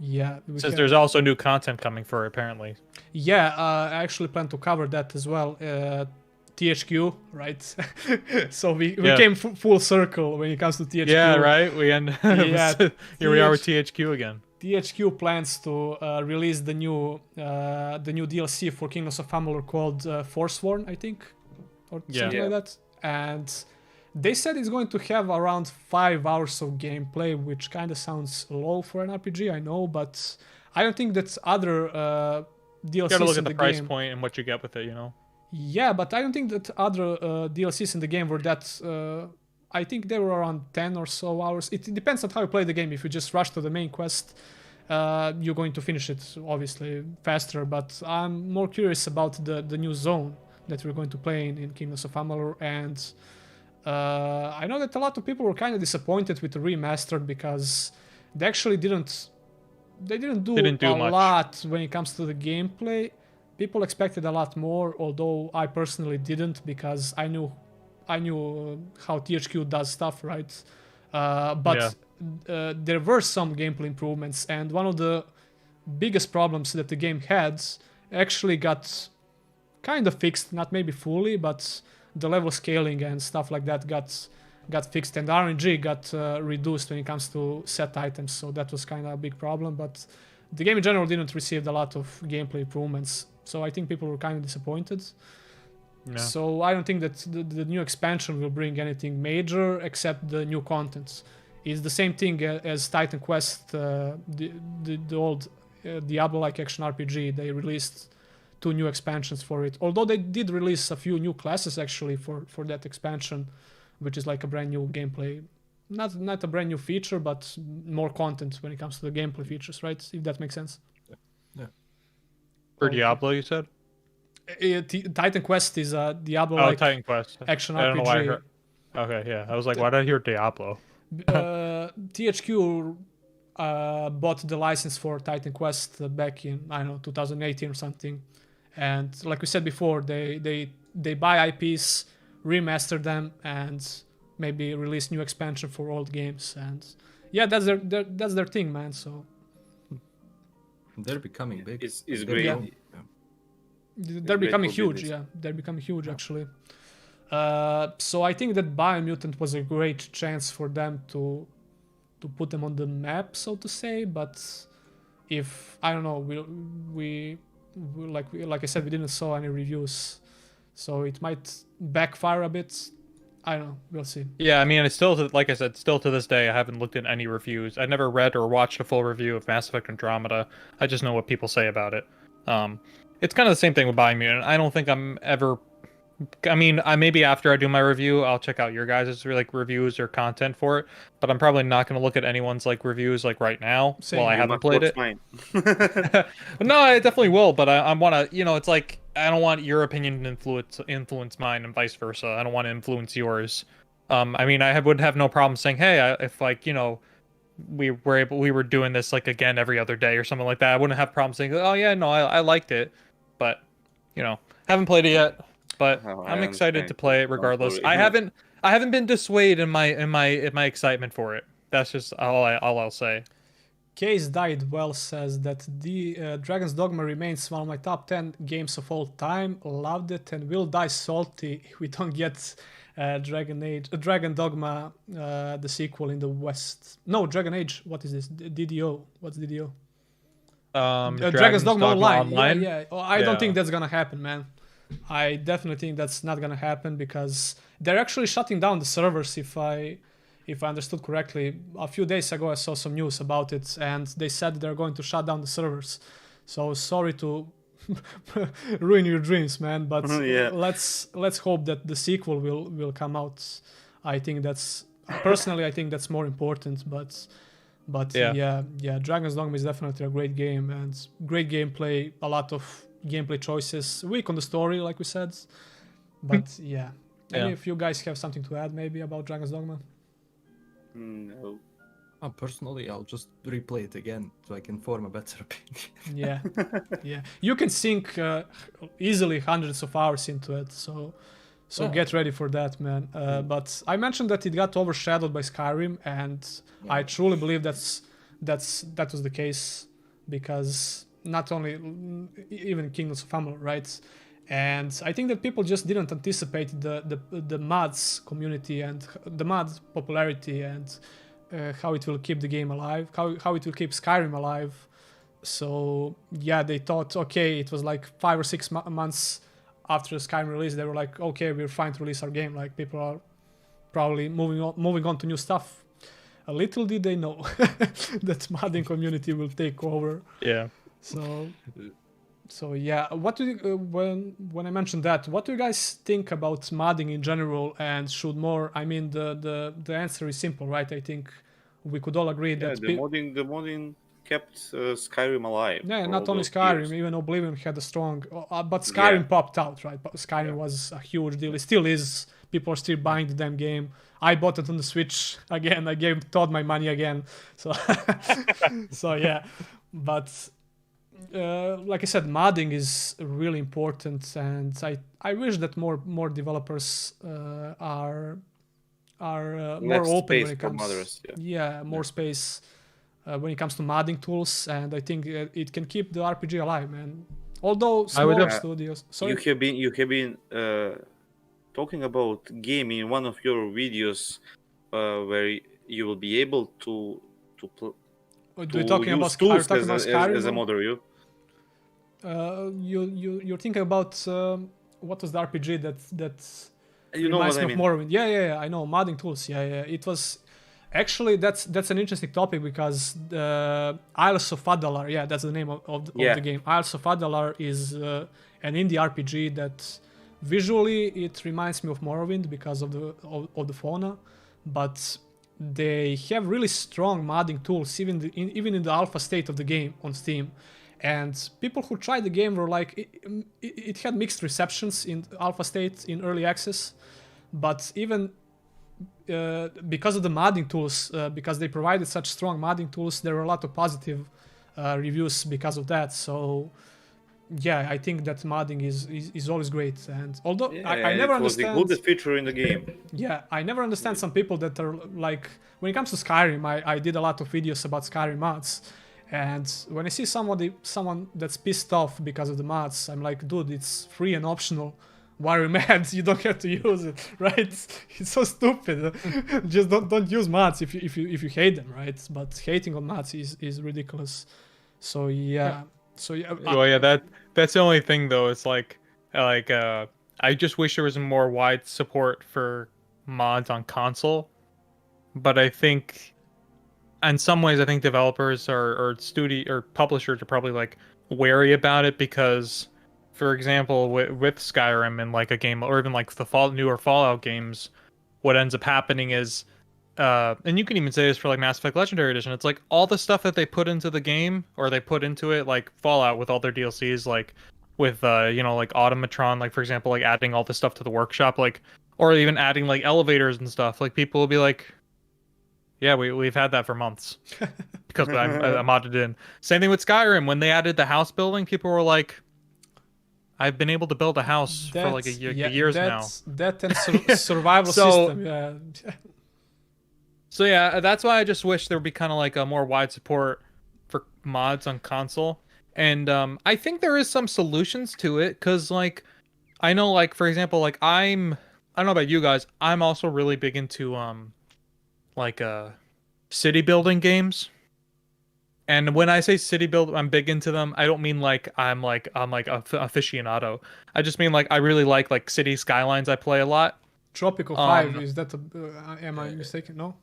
Yeah, Since there's also new content coming for it, apparently. Yeah, I actually plan to cover that as well. THQ, right? So we came full circle when it comes to THQ. Yeah, right. We end. Yeah, Here we are with THQ again. THQ plans to release the new DLC for Kingdoms of Amalur called Forsworn, I think, or something like that. And they said it's going to have around 5 hours of gameplay, which kind of sounds low for an RPG, I know, but I don't think that other DLCs You gotta look in at the price point and what you get with it, you know. Yeah, but I don't think that other DLCs in the game were that. I think they were around 10 or so hours. It depends on how you play the game. If you just rush to the main quest, you're going to finish it obviously faster. But I'm more curious about the new zone that we're going to play in Kingdoms of Amalur, and I know that a lot of people were kind of disappointed with the remastered because they actually didn't do a much. lot when it comes to the gameplay. People expected a lot more, although I personally didn't because I knew how THQ does stuff, right? But there were some gameplay improvements, and one of the biggest problems that the game had actually got kind of fixed, not maybe fully, but the level scaling and stuff like that got fixed, and RNG got reduced when it comes to set items, so that was kind of a big problem. But the game in general didn't receive a lot of gameplay improvements, so I think people were kind of disappointed. Yeah. So I don't think that the new expansion will bring anything major except the new content. It's the same thing as Titan Quest, the old Diablo-like action RPG. They released 2 new expansions for it, although they did release a few new classes actually for that expansion, which is like a brand new gameplay, not a brand new feature, but more content when it comes to the gameplay features, right? If that makes sense. Yeah. For Diablo, you said? Titan Quest is a Diablo-like Titan Quest. action I don't know why I RPG. heard. Okay, yeah. I was like, why did I hear Diablo? THQ bought the license for Titan Quest back in, I don't know, 2018 or something. And like we said before, they buy IPs, remaster them, and maybe release new expansion for old games. And yeah, that's their thing, man. So They're becoming big. It's They're great. Yeah. growing. they're great becoming for huge. business. Yeah, they're becoming huge actually. So I think that Biomutant was a great chance for them to put them on the map, so to say. But if I don't know, we like I said, we didn't saw any reviews, so it might backfire a bit. I don't know. We'll see. Yeah, I mean, it's still, like I said, still to this day, I haven't looked at any reviews. I never read or watched a full review of Mass Effect Andromeda. I just know what people say about it. It's kind of the same thing with Biomutant. I don't think I'm ever. I mean, maybe after I do my review, I'll check out your guys' like reviews or content for it. But I'm probably not going to look at anyone's like reviews like right now while I haven't played it. No, I definitely will. But I want to, it's like I don't want your opinion to influence mine and vice versa. I don't want to influence yours. I mean, I would have no problem saying, hey, if like we were doing this like again every other day or something like that, I wouldn't have problem saying, oh yeah, no, I liked it, but haven't played it yet. But I'm excited to play it regardless. I haven't been dissuaded in my excitement for it. That's just all I'll say. Case Died Well says that the Dragon's Dogma remains one of my top 10 games of all time. Loved it and will die salty if we don't get Dragon Dogma, the sequel in the West. No, Dragon Age. What is this? DDO. What's DDO? Dragon's Dogma Online. Yeah. Oh, I don't think that's gonna happen, man. I definitely think that's not gonna happen because they're actually shutting down the servers. If I understood correctly, a few days ago I saw some news about it, and they said they're going to shut down the servers. So sorry to ruin your dreams, man. But let's hope that the sequel will come out. I think that's personally I think that's more important. But yeah, Dragon's Dogma is definitely a great game and great gameplay. A lot of gameplay choices, weak on the story, like we said. But yeah. Any of you guys have something to add maybe about Dragon's Dogma? No. Personally, I'll just replay it again so I can form a better opinion. Yeah. You can sink easily hundreds of hours into it, so get ready for that, man. But I mentioned that it got overshadowed by Skyrim, and I truly believe that was the case because not only even Kingdoms of Amalur, right? And I think that people just didn't anticipate the mods community and the mod popularity and how it will keep the game alive, how it will keep Skyrim alive. So yeah, they thought, okay, it was like 5 or 6 months after Skyrim release, they were like, okay, we're fine to release our game. Like people are probably moving on to new stuff. A little did they know that modding community will take over. Yeah. So yeah, what do you, when I mentioned that, what do you guys think about modding in general? And should more? I mean, the answer is simple, right? I think we could all agree that the modding kept Skyrim alive. Yeah, not only Skyrim, years. Even Oblivion had a strong, but Skyrim popped out, right? But Skyrim was a huge deal. It still is. People are still buying the damn game. I bought it on the Switch again. I gave Todd my money again. So, so yeah, but. Like I said, modding is really important, and I wish that more developers are more open when it comes. Modders, more space when it comes to modding tools, and I think it can keep the RPG alive, man. Although smaller studios. Sorry? You have been talking about game in one of your videos where you will be able to you're talking about Skyrim as a modder, you're thinking about what was the RPG that you know reminds what me I of mean. Morrowind. Yeah, I know modding tools. Yeah, it was actually that's an interesting topic because the Isles of Adalar, that's the name of the game. Isles of Adalar is an indie RPG that visually it reminds me of Morrowind because of the fauna, but they have really strong modding tools even in the alpha state of the game on Steam. And people who tried the game were like, it had mixed receptions in alpha state, in early access, but even because of the modding tools, because they provided such strong modding tools, there were a lot of positive reviews because of that. So yeah, I think that modding is always great. And although I never understand... It was the good feature in the game. Yeah, I never understand some people that are like, when it comes to Skyrim, I did a lot of videos about Skyrim mods. And when I see someone that's pissed off because of the mods, I'm like, dude, it's free and optional. why are you mad? You don't have to use it, right? It's so stupid. Just don't use mods if you hate them, right? But hating on mods is ridiculous. So yeah. So yeah. Well, yeah, that's the only thing though. It's like I just wish there was more wide support for mods on console. But I think, in some ways, I think developers or studio or publishers are probably like wary about it because, for example, with Skyrim and like a game, or even like the newer Fallout games, what ends up happening is, and you can even say this for like Mass Effect Legendary Edition, it's like all the stuff that they put into the game or they put into it, like Fallout with all their DLCs, like with like Automatron, like for example, like adding all the stuff to the workshop, like, or even adding like elevators and stuff, like people will be like, yeah, we've had that for months because I modded in. Same thing with Skyrim. When they added the house building, people were like, I've been able to build a house for like years now. That and survival system, yeah. So yeah, that's why I just wish there would be kind of like a more wide support for mods on console. And I think there is some solutions to it because like I know like for example like I don't know about you guys, I'm also really big into like city building games. And when I say city build, I'm big into them. I don't mean like I'm like a aficionado. I just mean like I really like City Skylines. I play a lot. Tropical 5, is that am I mistaken? No.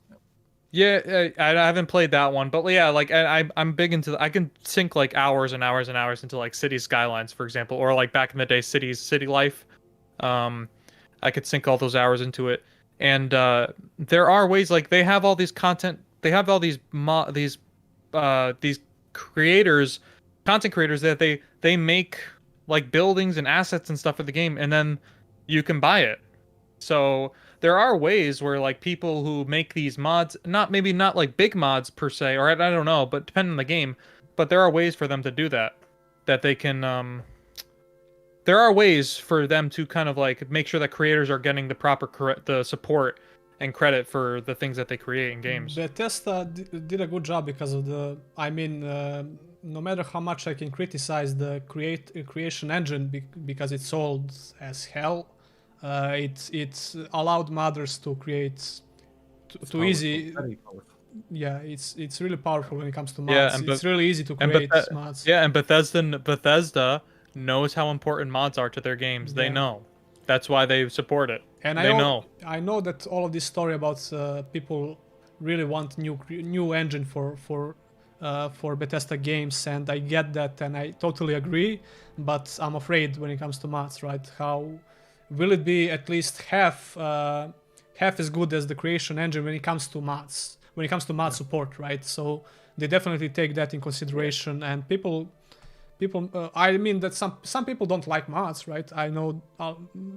Yeah, I haven't played that one, but yeah, like I'm big into. I can sink like hours and hours and hours into like City Skylines, for example, or like back in the day, City Life. I could sink all those hours into it, and there are ways like they have all these content. They have all these creators, content creators that they make like buildings and assets and stuff for the game, and then you can buy it. So there are ways where like people who make these mods, maybe not like big mods per se, or I don't know, but depending on the game, but there are ways for them to do that they can there are ways for them to kind of like make sure that creators are getting the proper the support and credit for the things that they create in games. Bethesda did a good job because of no matter how much I can criticize the creation engine because it's old as hell, it's allowed modders to create too easy. Yeah, it's really powerful when it comes to mods. Yeah, it's really easy to create mods. Yeah, and Bethesda knows how important mods are to their games. Yeah. They know. That's why they support it. And I know that all of this story about people really want new engine for Bethesda games, and I get that, and I totally agree. But I'm afraid when it comes to mods, right? How will it be at least half as good as the creation engine when it comes to mods? When it comes to mod support, right? So they definitely take that in consideration, and people. I mean that some people don't like mods, right? I know.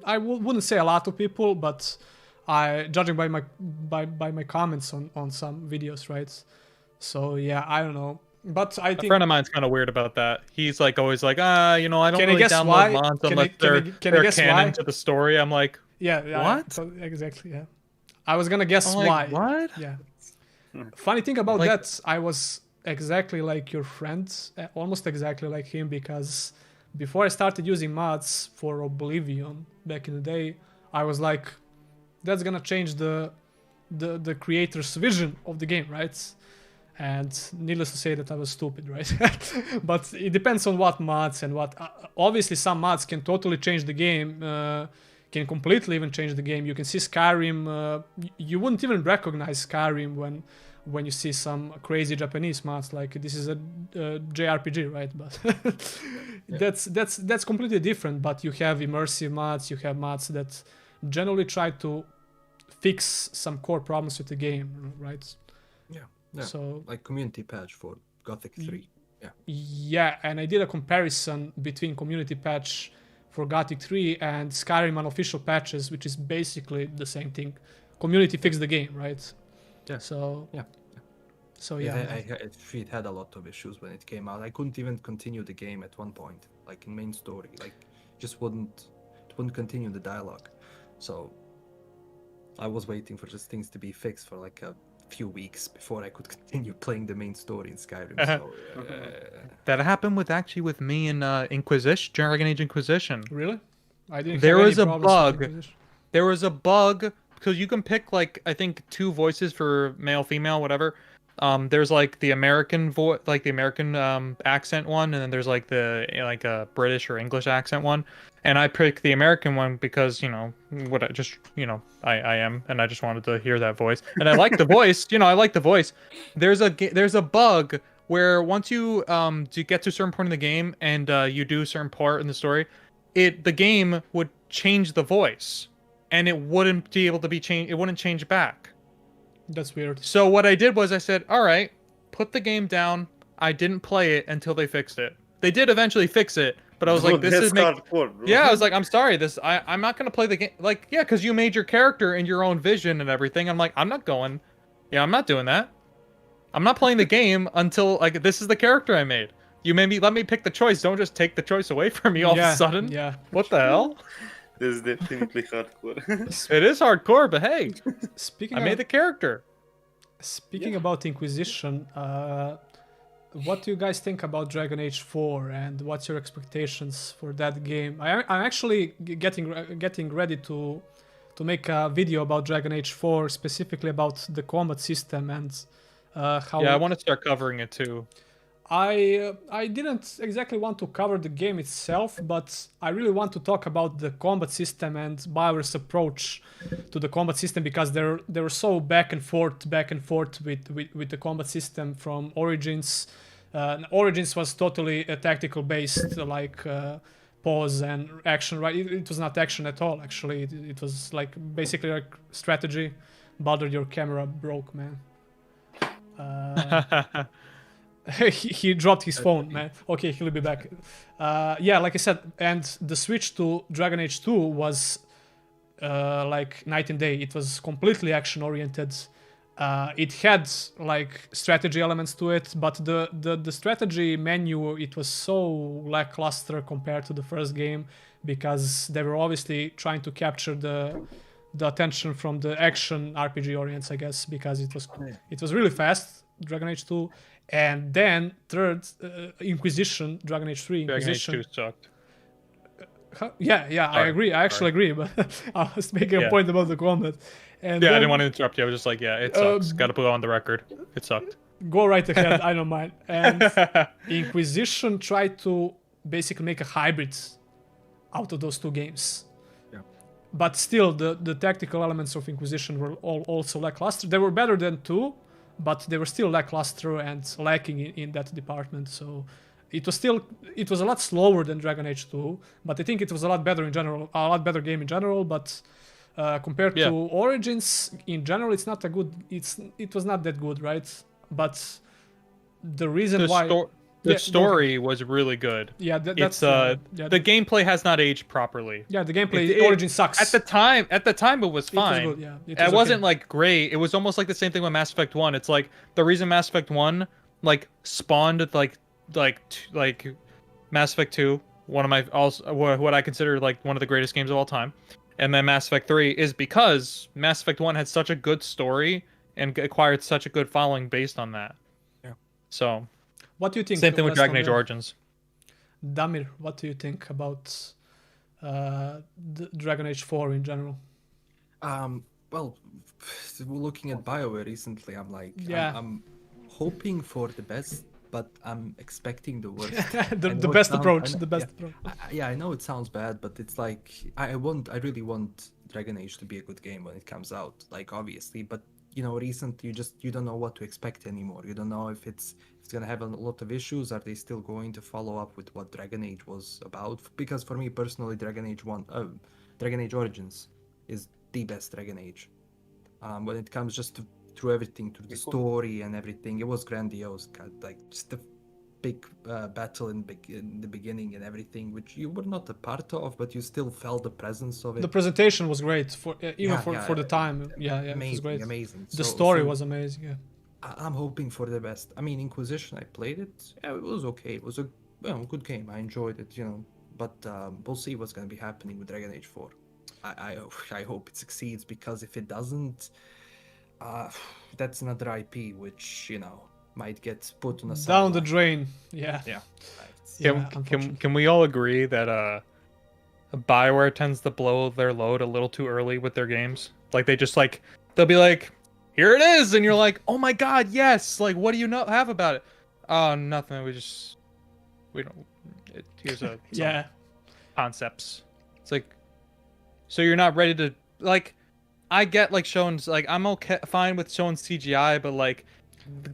I wouldn't say a lot of people, but judging by my comments on some videos, right? So yeah, I don't know. But I think a friend of mine's kind of weird about that. He's like always like, I don't really download mods unless they're canon to the story. I'm like, what? Exactly, yeah. I was gonna guess why. What? Yeah. Funny thing about that, I was exactly like your friend, almost exactly like him, because before I started using mods for Oblivion back in the day, I was like, that's gonna change the creator's vision of the game, right? And needless to say that I was stupid, right? But it depends on what mods and what. Obviously, some mods can totally change the game, can completely even change the game. You can see Skyrim. You wouldn't even recognize Skyrim when you see some crazy Japanese mods, like this is a JRPG, right? But that's completely different. But you have immersive mods, you have mods that generally try to fix some core problems with the game, right? Yeah. So like community patch for Gothic 3. Yeah, and I did a comparison between community patch for Gothic 3 and Skyrim unofficial patches, which is basically the same thing. Community fixed the game, right? Yeah. So it had a lot of issues when it came out. I couldn't even continue the game at one point, like in main story, like just wouldn't continue the dialogue. So I was waiting for just things to be fixed for like a few weeks before I could continue playing the main story in Skyrim. So, that happened with me in Dragon Age Inquisition. Really? I didn't There have was any a problems with bug. Inquisition. There was a bug because you can pick like I think 2 voices for male, female, whatever. There's like the American like the American accent one, and then there's like the like a British or English accent one. And I picked the American one because what I just I am, and I just wanted to hear that voice, and I like the voice. I like the voice. There's a bug where once you get to a certain point in the game and you do a certain part in the story, the game would change the voice, and it wouldn't be able to be changed. It wouldn't change back. That's weird. So what I did was I said, all right, put the game down. I didn't play it until they fixed it. They did eventually fix it, but I was like, this is hardcore, bro. Yeah, I was like, I'm sorry, I'm not gonna play the game. Like, yeah, because you made your character in your own vision and everything. I'm like, I'm not doing that. I'm not playing the game until like this is the character I made. You let me pick the choice. Don't just take the choice away from me all of a sudden. Yeah. What the hell? This is definitely hardcore. It is hardcore, but hey, Speaking I made the character. Speaking about Inquisition, what do you guys think about Dragon Age 4 and what's your expectations for that game? I'm actually getting ready to make a video about Dragon Age 4, specifically about the combat system and how. Yeah, I want to start covering it too. I didn't exactly want to cover the game itself, but I really want to talk about the combat system and BioWare's approach to the combat system, because they were so back and forth with the combat system from Origins. Origins was totally tactical based, like pause and action. Right? It was not action at all. Actually, it was like basically like strategy. Baldard, your camera broke, man. He dropped his phone, man. Okay, he'll be back. Yeah, like I said, and the switch to Dragon Age 2 was like night and day. It was completely action oriented. It had like strategy elements to it, but the strategy menu, it was so lackluster compared to the first game, because they were obviously trying to capture the attention from the action RPG audience, I guess, because it was really fast, Dragon Age 2. And then third, Inquisition, Dragon Age 3, Inquisition. Dragon Age 2 sucked. Yeah, Sorry. I agree. I actually agree, but I was making a point about the combat. And Yeah, I then, didn't want to interrupt you. I was just like, yeah, it sucks. Got to put it on the record. It sucked. Go right ahead, I don't mind. And Inquisition tried to basically make a hybrid out of those two games. Yeah. But still, the tactical elements of Inquisition were also lackluster. They were better than 2, but they were still lackluster and lacking in that department. So it was a lot slower than Dragon Age 2, but I think it was a lot better in general, a lot better game in general. But compared to Origins in general, it was not that good, right? But the reason why the story was really good. Yeah, that's the gameplay has not aged properly. Yeah, the gameplay Origin sucks. At the time it was fine. It was good, yeah. It wasn't like great. It was almost like the same thing with Mass Effect 1. It's like the reason Mass Effect 1 like spawned like Mass Effect 2, one of my what I consider like one of the greatest games of all time, and then Mass Effect 3 is because Mass Effect 1 had such a good story and acquired such a good following based on that. Yeah. So what do you think? Same thing with Dragon Age Origins. Damir, what do you think about the Dragon Age 4 in general? Well, looking at BioWare recently, I'm like, Yeah. I'm hoping for the best, but I'm expecting the worst. the best approach. The best approach. Yeah, I know it sounds bad, but it's like I really want Dragon Age to be a good game when it comes out. Like obviously, but recently you don't know what to expect anymore. You don't know if it's gonna have a lot of issues. Are they still going to follow up with what Dragon Age was about? Because for me personally, Dragon Age Origins is the best Dragon Age. When it comes just through everything, through the story and everything, it was grandiose. Like just the big battle in the beginning and everything, which you were not a part of, but you still felt the presence of it. The presentation was great for the time. Yeah, amazing, it was great. Amazing. The story was amazing. Yeah. I'm hoping for the best. I mean, Inquisition, I played it. Yeah, it was okay. It was a good game. I enjoyed it, But we'll see what's going to be happening with Dragon Age 4. I hope it succeeds, because if it doesn't, that's another IP which might get put on a down the drain. Yeah. Yeah. Can we all agree that BioWare tends to blow their load a little too early with their games. Like they just like they'll be like, "Here it is," and you're like, "Oh my god, yes!" Like, what do you not have about it? Oh, nothing. We don't. Here's a Yeah. concepts. It's like, so you're not ready to like. I get like showing like I'm fine with showing CGI, but like,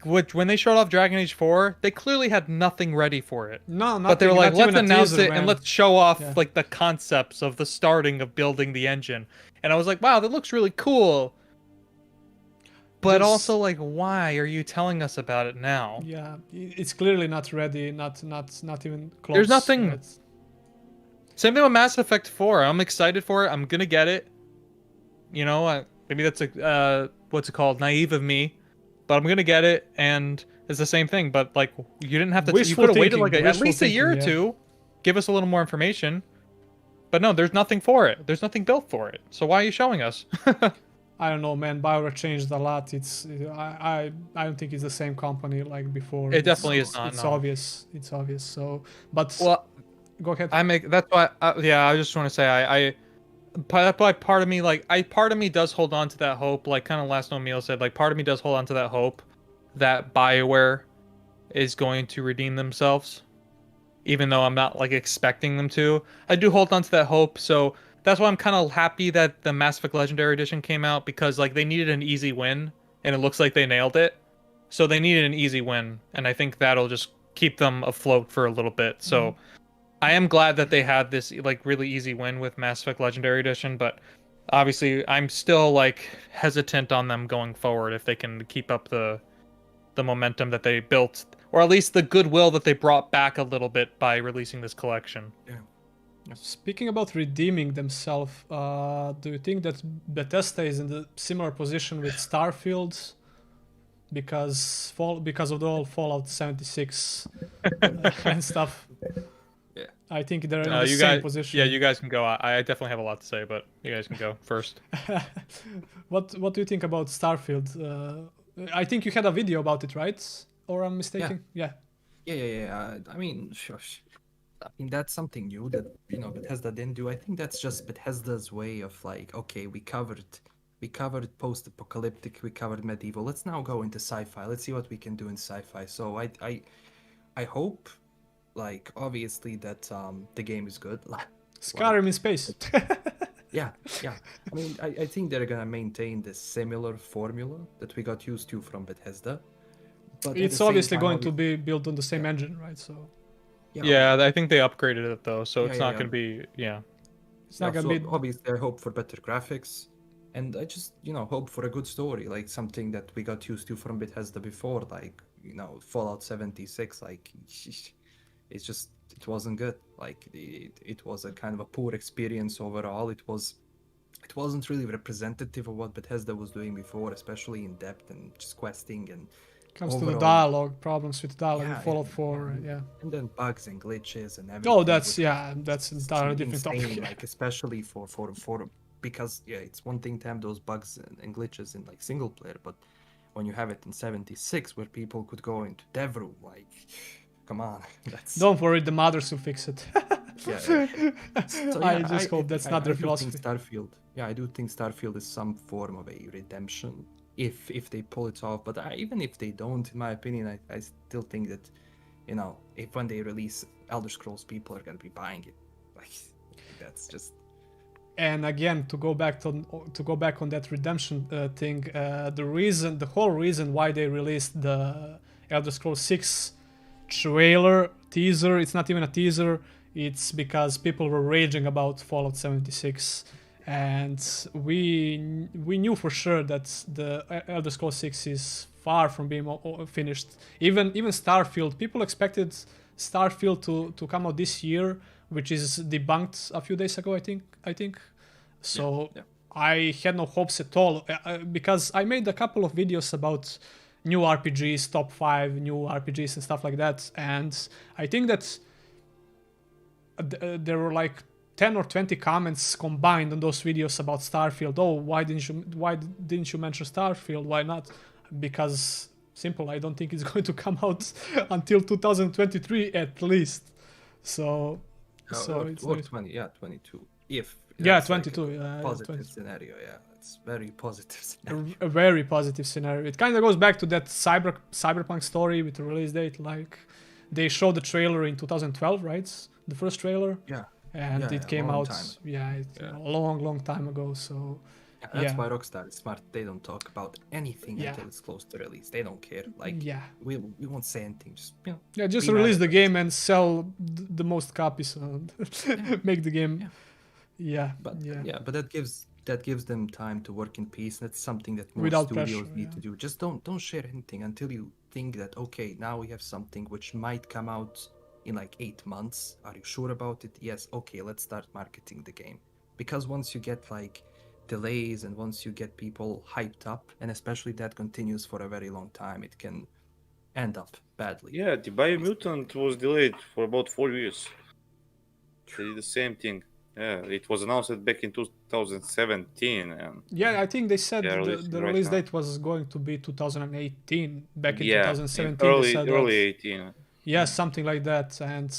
when they showed off Dragon Age 4, they clearly had nothing ready for it. No, But they were like, let's announce teaser, it man. and let's show off Yeah. like the concepts of the starting of building the engine. And I was like, wow, that looks really cool. But Just- also like, why are you telling us about it now? Yeah, it's clearly not ready. Not even close. There's nothing- yet. Same thing with Mass Effect 4. I'm excited for it. I'm gonna get it. You know, maybe that's a what's it called? Naive of me, but I'm gonna get it, and it's the same thing. But like, you didn't have to. You Wishful could have waited thinking, like at wishful least a year or thinking, yeah. two. Give us a little more information. But no, there's nothing for it. There's nothing built for it. So why are you showing us? I don't know, man. BioWare changed a lot. I don't think it's the same company like before. It definitely is not, It's no. obvious. It's obvious. So, but Well, go ahead. That's why. Yeah, I just want to say part of me does hold on to that hope. Like kind of LastKnownMeal said, like part of me does hold on to that hope that BioWare is going to redeem themselves, even though I'm not like expecting them to. I do hold on to that hope, so that's why I'm kind of happy that the Mass Effect Legendary Edition came out, because like they needed an easy win, and it looks like they nailed it. So they needed an easy win, and I think that'll just keep them afloat for a little bit. So I am glad that they had this like really easy win with Mass Effect Legendary Edition, but obviously I'm still like hesitant on them going forward if they can keep up the momentum that they built, or at least the goodwill that they brought back a little bit by releasing this collection. Speaking about redeeming themselves, do you think that Bethesda is in the similar position with Starfield? Because of the whole Fallout 76 and stuff. Yeah. I think they're in the You same guys, position. yeah, you guys can go. I definitely have a lot to say, but you guys can go first. What do you think about Starfield? I think you had a video about it, right? Or I'm mistaken? Yeah. Yeah. I mean, shush. I mean, that's something new that, Bethesda didn't do. I think that's just Bethesda's way of like, okay, we covered post-apocalyptic, we covered medieval. Let's now go into sci-fi. Let's see what we can do in sci-fi. So I hope, like, obviously that the game is good. Skyrim in space. Yeah. I mean, I think they're gonna maintain the similar formula that we got used to from Bethesda. But at the It's same obviously time, going to be built on the same engine, right? So Yeah, I think they upgraded it though, so it's not yeah. going to be. Yeah. it's not gonna be. Obviously I hope for better graphics, and I just hope for a good story, like something that we got used to from Bethesda before, like Fallout 76. Like it wasn't good. Like it was a kind of a poor experience overall. It wasn't really representative of what Bethesda was doing before, especially in depth and just questing and Comes to the overall. problems with dialogue in Yeah, Fallout 4. Yeah. and then bugs and glitches and everything. Oh, that's which that's entirely it's different insane, topic. like especially for because it's one thing to have those bugs and glitches in like single player, but when you have it in 76 where people could go into dev room, like come on, that's Don't worry, the mothers will fix it. yeah. So, I just hope that's not their do philosophy. think Starfield, I do think Starfield is some form of a redemption if they pull it off. But even if they don't, in my opinion, I still think that if when they release Elder Scrolls, people are gonna be buying it. Like that's just. And again, to go back on that redemption thing, the whole reason why they released the Elder Scrolls 6 trailer teaser, it's not even a teaser, it's because people were raging about Fallout 76, and we knew for sure that the Elder Scrolls 6 is far from being finished. Even Starfield, people expected Starfield to come out this year, which is debunked a few days ago, I think. So Yeah. I had no hopes at all, because I made a couple of videos about new RPGs, top 5 new RPGs and stuff like that, and I think that there were like 10 or 20 comments combined on those videos about Starfield. Oh, why didn't you mention Starfield? Why not? Because simple, I don't think it's going to come out until 2023 at least. So So or, it's or not- 20, yeah, 22. If Yeah, that's like a 22. positive 20. scenario, yeah, it's very positive scenario. A very positive scenario. It kind of goes back to that cyberpunk story with the release date. Like they showed the trailer in 2012, right? The first trailer, Yeah, and Yeah, it yeah, came long out. time. Yeah, it's Yeah. a long time ago. So that's yeah. why Rockstar is smart. They don't talk about anything Yeah. until it's close to release. They don't care. Like yeah, we won't say anything. Just yeah, just be mad release at the us. game and sell the most copies and make the game. Yeah. Yeah, But yeah. but that gives them time to work in peace. That's something that most Without studios pressure, need yeah. to do. Just don't share anything until you think that okay, now we have something which might come out in like 8 months. Are you sure about it? Yes. Okay, let's start marketing the game. Because once you get like delays and once you get people hyped up, and especially that continues for a very long time, it can end up badly. Yeah, the Biomutant was delayed for about 4 years. They did the same thing. Yeah, it was announced back in 2017, and Yeah, I think they said They are the releasing right release now. date was going to be 2018. Back in yeah, 2017, early they said early that. 18. Yeah, something like that. And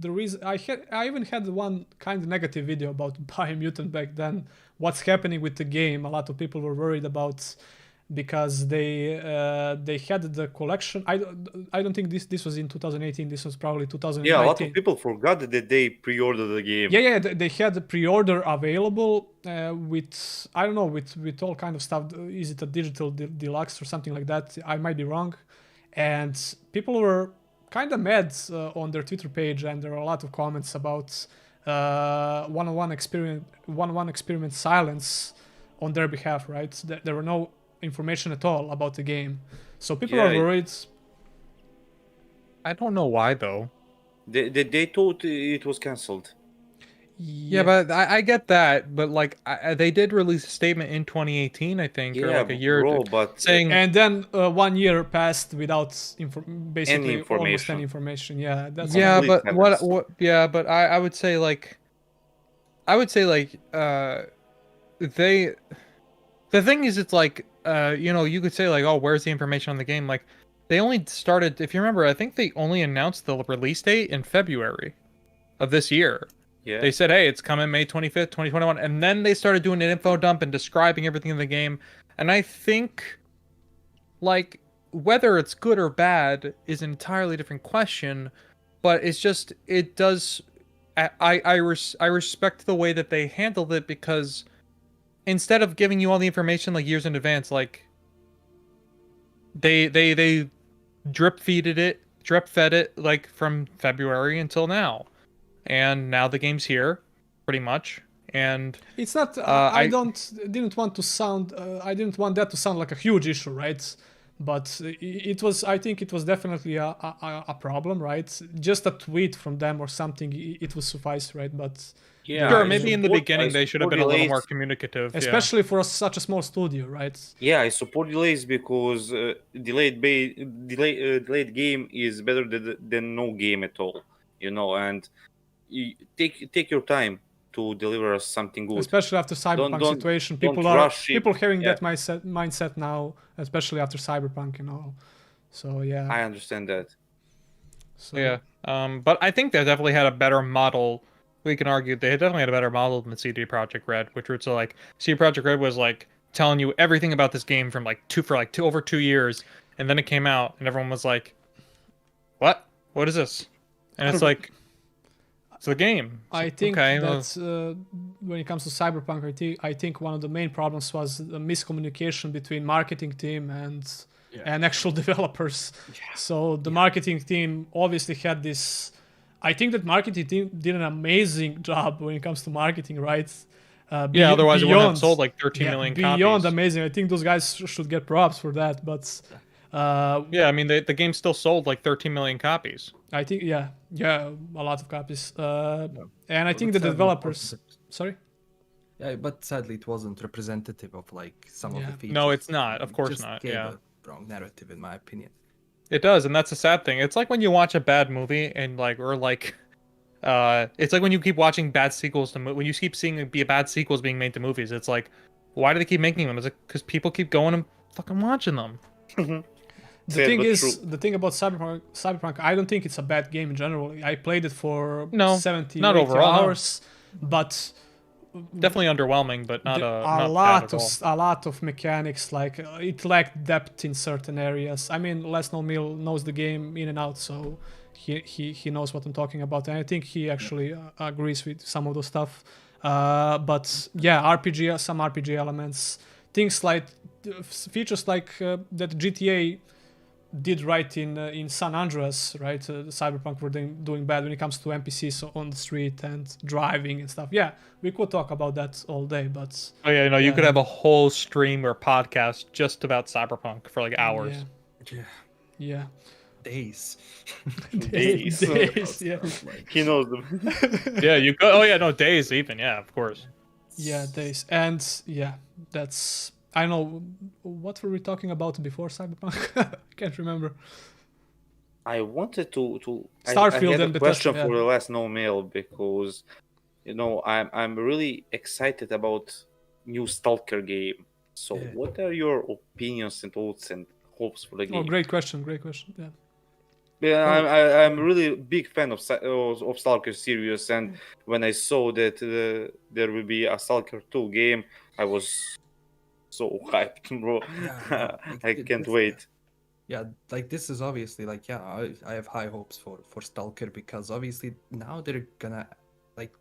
the reason I even had one kind of negative video about Biomutant back then. What's happening with the game? A lot of people were worried about because they had the collection. I don't think this was in 2018. This was probably 2019. Yeah, a lot of people forgot that they pre-ordered the game. Yeah, they had the pre-order available with I don't know with all kind of stuff. Is it a digital deluxe or something like that? I might be wrong. And people were kind of mad on their Twitter page, and there are a lot of comments about one-on-one experiment silence on their behalf. Right? There were no information at all about the game, so people Yeah, are worried. I don't know why though. They thought it was cancelled. Yeah, but I get that. But like, they did release a statement in 2018, I think, or Yeah, like a year bro, but saying. And then 1 year passed without basically almost any information. information. Yeah, that's Yeah, complete but madness. what? Yeah, but I would say like, they. The thing is, it's like you could say like, oh, where's the information on the game? Like, they only started. If you remember, I think they only announced the release date in February of this year. yeah, They said, hey, it's coming May 25th, 2021. And then they started doing an info dump and describing everything in the game. And I think, like, whether it's good or bad is an entirely different question. But it's just, it does... I respect the way that they handled it, because instead of giving you all the information, like, years in advance, like, they drip fed it, like, from February until now. And now the game's here, pretty much. And it's not. I didn't want to sound. I didn't want that to sound like a huge issue, right? But it was. I think it was definitely a problem, right? Just a tweet from them or something, it would suffice, right? But yeah. sure, I maybe in the support- beginning I they should have support been a little delays. more communicative. especially for such a small studio, right? Yeah, I support delays because delayed game is better than no game at all. And you take your time to deliver us something good. Especially after Cyberpunk don't- situation, don't people are rush it. people having Yeah. that mindset now, especially after Cyberpunk and all. So yeah. I understand that. So, Yeah. But I think they definitely had a better model. We can argue they definitely had a better model than CD Projekt Red, which was like CD Projekt Red was like telling you everything about this game from over 2 years, and then it came out and everyone was like, "What? What is this?" And it's like, it's the game. I think okay, well, that when it comes to Cyberpunk, I think one of the main problems was the miscommunication between marketing team and actual developers. So the marketing team obviously had this. I think that marketing team did an amazing job when it comes to marketing, right? otherwise it wouldn't have sold like 13 million beyond copies. amazing. I think those guys should get props for that. But Yeah, I mean the game still sold like 13 million copies. I think a lot of copies. And I think the But sadly, developers. Sorry. Yeah, but sadly, it wasn't representative of like some of Yeah. the features. No, it's not. Of It course just not. gave Yeah. a wrong narrative, in my opinion. It does, and that's a sad thing. It's like when you watch a bad movie and it's like when you keep watching bad sequels to when you keep seeing bad sequels being made to movies. It's like, why do they keep making them? Is it because people keep going and fucking watching them? The Fair thing but is, true. the thing about Cyberpunk, I don't think it's a bad game in general. I played it for No, 70, not 80 overall, no. hours, but Definitely underwhelming, but not there not bad at all. a lot of mechanics. Like it lacked depth in certain areas. I mean, LastKnownMeal knows the game in and out, so he knows what I'm talking about, and I think he actually agrees with some of the stuff. But yeah, some RPG elements, things like features like that GTA did right in San Andreas, right? Cyberpunk were doing bad when it comes to NPCs on the street and driving and stuff. Yeah, we could talk about that all day, but Oh yeah, no, you yeah. could have a whole stream or podcast just about Cyberpunk for like hours. Yeah. Yeah. Days. Days. Days, yeah. He knows them. Yeah, you could. Oh yeah, no, days even. Yeah, of course. Yeah, days. And yeah, that's... I know, what were we talking about before Cyberpunk? I can't remember. I wanted to Starfield I had and a question Bethesda, for yeah. the LastKnownMeal because I'm really excited about new Stalker game. So Yeah. what are your opinions and thoughts and hopes for the game? Oh, great question, yeah. Yeah, Oh. I'm really big fan of Stalker series, and when I saw that there will be a Stalker 2 game, I was so hyped, bro. Yeah, I can't wait. Yeah, like this is obviously like I have high hopes for Stalker because obviously now they're gonna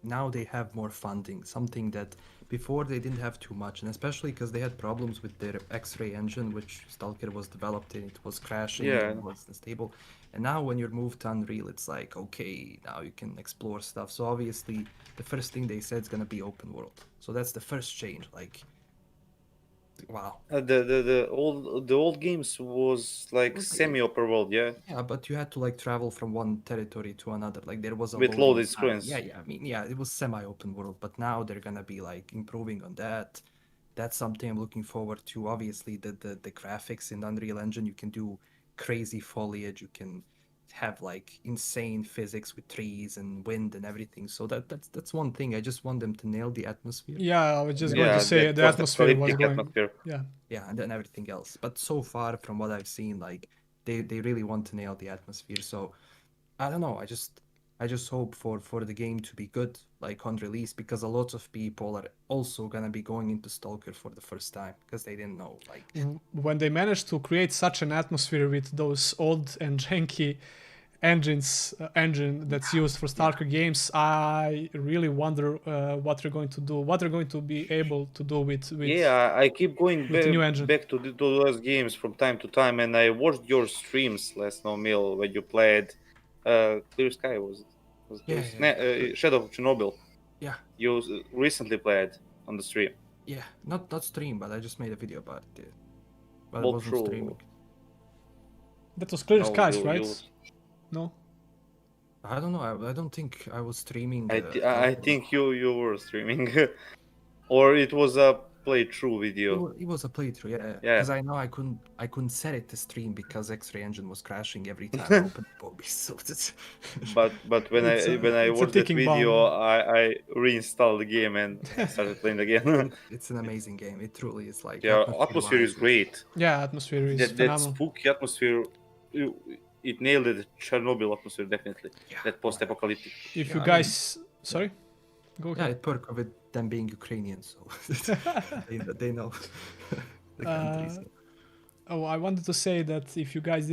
now they have more funding, something that before they didn't have too much, and especially because they had problems with their X-ray engine, which Stalker was developed in. It was crashing, Yeah. and was unstable. And now when you're moved to Unreal, it's like okay, now you can explore stuff. So obviously the first thing they said is gonna be open world. So that's the first change. Like, wow. The old games was like Was like- semi-open world, yeah. Yeah, but you had to like travel from one territory to another. Like there was a With loading loaded time. screens. Yeah. I mean, yeah, it was semi-open world, but now they're gonna be like improving on that. That's something I'm looking forward to. Obviously, the graphics in Unreal Engine, you can do crazy foliage. You can have like insane physics with trees and wind and everything. So that's one thing. I just want them to nail the atmosphere. Yeah, I was just going Yeah, to say that the was atmosphere was apocalyptic going... atmosphere. Yeah. Yeah, and then everything else. But so far, from what I've seen, like they really want to nail the atmosphere. So I don't know. I just hope for the game to be good, like on release, because a lot of people are also gonna be going into Stalker for the first time because they didn't know. Like, When they managed to create such an atmosphere with those old and janky engine that's used for Stalker games, I really wonder what they're going to do, what they're going to be able to do with Yeah, I keep going with the new engine. back to those games from time to time, and I watched your streams LastKnownMeal when you played Clear Sky was Yeah, this? yeah. Shadow of Chernobyl. yeah, You recently played on the stream. yeah, not stream, but I just made a video about it. Yeah. But Well, it wasn't true. streaming. That was Clear No, Skies, you- right? you- No? I don't know. I don't think I was streaming. I think you were streaming, or it was a playthrough video. It was a playthrough, yeah. Yeah. Because I know I couldn't set it to stream because X-ray engine was crashing every time I opened OBS. So it's But when It's I a watched that ticking video, bomb. I reinstalled the game and started playing again. it's an amazing game. It truly is like Yeah, atmosphere is great. Yeah, atmosphere is That phenomenal. spooky atmosphere, it nailed the Chernobyl atmosphere definitely. Yeah. That post-apocalyptic. If Yeah, you I guys... Sorry? Go Yeah, ahead. it perk of it them being Ukrainian, so they know the countries. Oh, I wanted to say that if you guys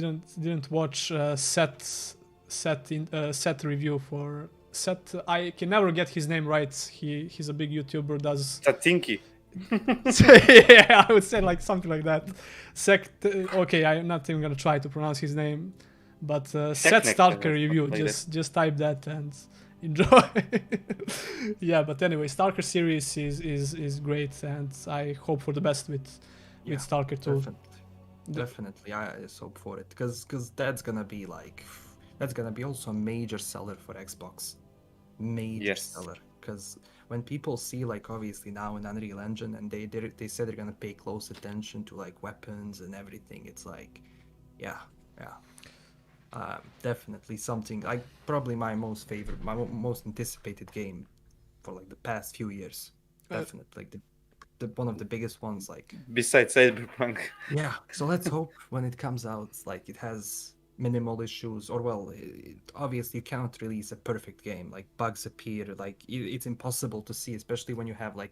didn't watch set review for set, I can never get his name right. He's a big YouTuber. Does Satinki. yeah, I would say like something like that. Okay, I'm not even gonna try to pronounce his name, but set Technic, Stalker something review. like Just type that and enjoy. Yeah, but anyway, Stalker series is great, and I hope for the best with Stalker 2. Definitely, I just hope for it because that's gonna be also a major seller for Xbox, major Yes. seller. Because when people see like obviously now in Unreal Engine and they said they're gonna pay close attention to like weapons and everything, it's like, yeah, definitely something like probably my most anticipated game for like the past few years. Definitely, like one of the biggest ones. Like Besides Cyberpunk. yeah, so let's hope when it comes out, like it has minimal issues, or well, obviously you cannot release a perfect game. Like bugs appear, like it's impossible to see, especially when you have like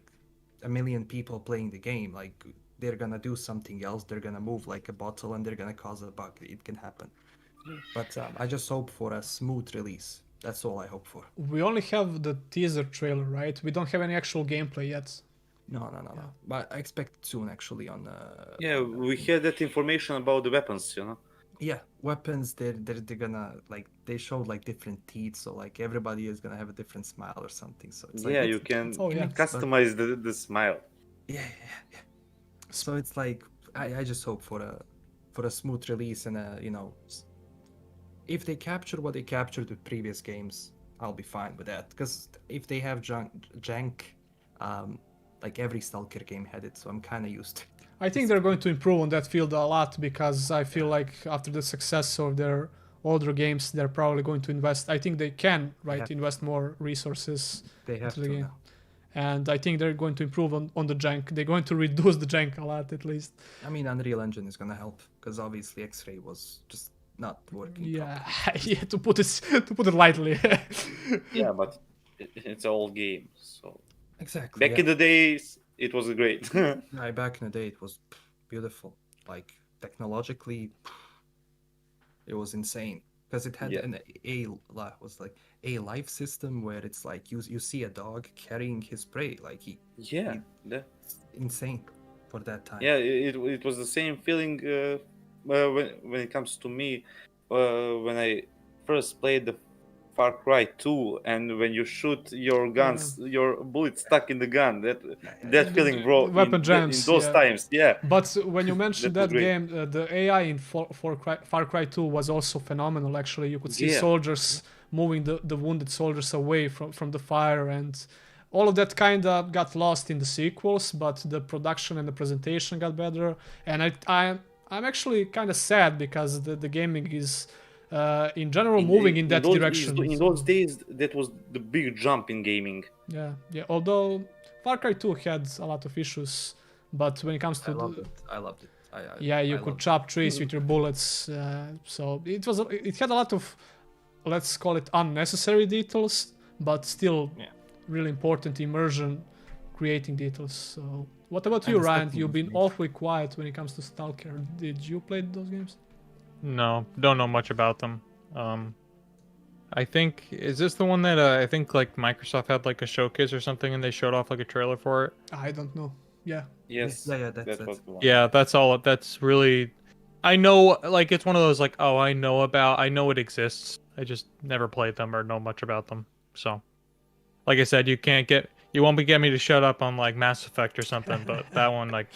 1 million people playing the game. Like they're gonna do something else, they're gonna move like a bottle, and they're gonna cause a bug. It can happen. But I just hope for a smooth release. That's all I hope for. We only have the teaser trailer, right? We don't have any actual gameplay yet. No. But I expect soon, actually. On Yeah, we had that information about the weapons, you know. yeah, weapons. They're gonna like they showed like different teeth, so like everybody is gonna have a different smile or something. So it's like, Yeah, you can Oh, yeah. customize the smile. yeah. So it's like I just hope for a smooth release and if they capture what they captured with previous games, I'll be fine with that. Because if they have jank, like every Stalker game had it, so I'm kind of used to it. I think they're going to improve on that field a lot because I feel like after the success of their older games, they're probably going to invest. I think they can, right, Yeah. invest more resources They have into the to game. now. And I think they're going to improve on the jank. They're going to reduce the jank a lot, at least. I mean, Unreal Engine is gonna help because obviously X-Ray was just not working. Yeah, yeah. To put it lightly. Yeah, but it's an old game, so Exactly. back in the days it was great. Yeah, back in the day, it was beautiful. Like technologically, it was insane because it had Yeah. a life system where it's like you see a dog carrying his prey, like Yeah, it's insane for that time. yeah. It was the same feeling when it comes to me when I first played the Far Cry 2, and when you shoot your guns, your bullet stuck in the gun. That feeling, bro. Weapon jams, in those yeah. times. Yeah. But when you mentioned That that, was great. game, the AI in Far Cry 2 was also phenomenal. Actually, you could see Yeah. soldiers moving the wounded soldiers away from the fire, and all of that kind of got lost in the sequels. But the production and the presentation got better, and I'm actually kind of sad because the gaming is in general moving in that direction. In those days, that was the big jump in gaming. Yeah. Although Far Cry 2 had a lot of issues, but when it comes to I loved it. yeah, you I could loved chop trees with your bullets. So it had a lot of, let's call it, unnecessary details, but still really important immersion creating details. So what about you, And the Ryan? setting You've was been great. awfully quiet when it comes to Stalker. Did you play those games? No, don't know much about them. I think is this the one that I think like Microsoft had like a showcase or something, and they showed off like a trailer for it. I don't know. Yeah. Yes. Yeah, that that's was the one. Yeah, that's all. That's really, I know. Like it's one of those like, oh, I know it exists. I just never played them or know much about them. So, like I said, you won't get me to shut up on like Mass Effect or something. But that one, like,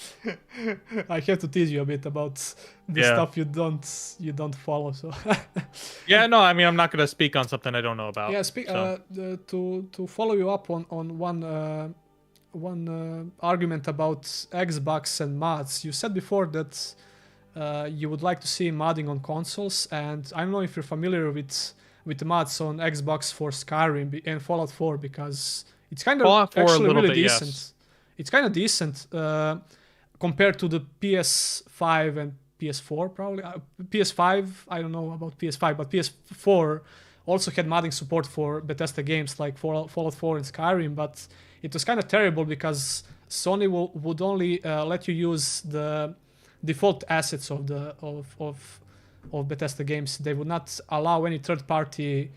I have to tease you a bit about the Yeah. stuff you don't follow. So yeah, no, I mean, I'm not gonna speak on something I don't know about. yeah, so. to follow you up on one argument about Xbox and mods. You said before that you would like to see modding on consoles, and I don't know if you're familiar with the mods on Xbox for Skyrim and Fallout 4, because it's kind of Fallout 4 a actually little really bit, decent. yes. It's kind of decent compared to the PS5 and PS4 probably. PS5, I don't know about PS5, but PS4 also had modding support for Bethesda games like Fallout 4 and Skyrim, but it was kind of terrible because Sony would only let you use the default assets of Bethesda games. They would not allow any third-party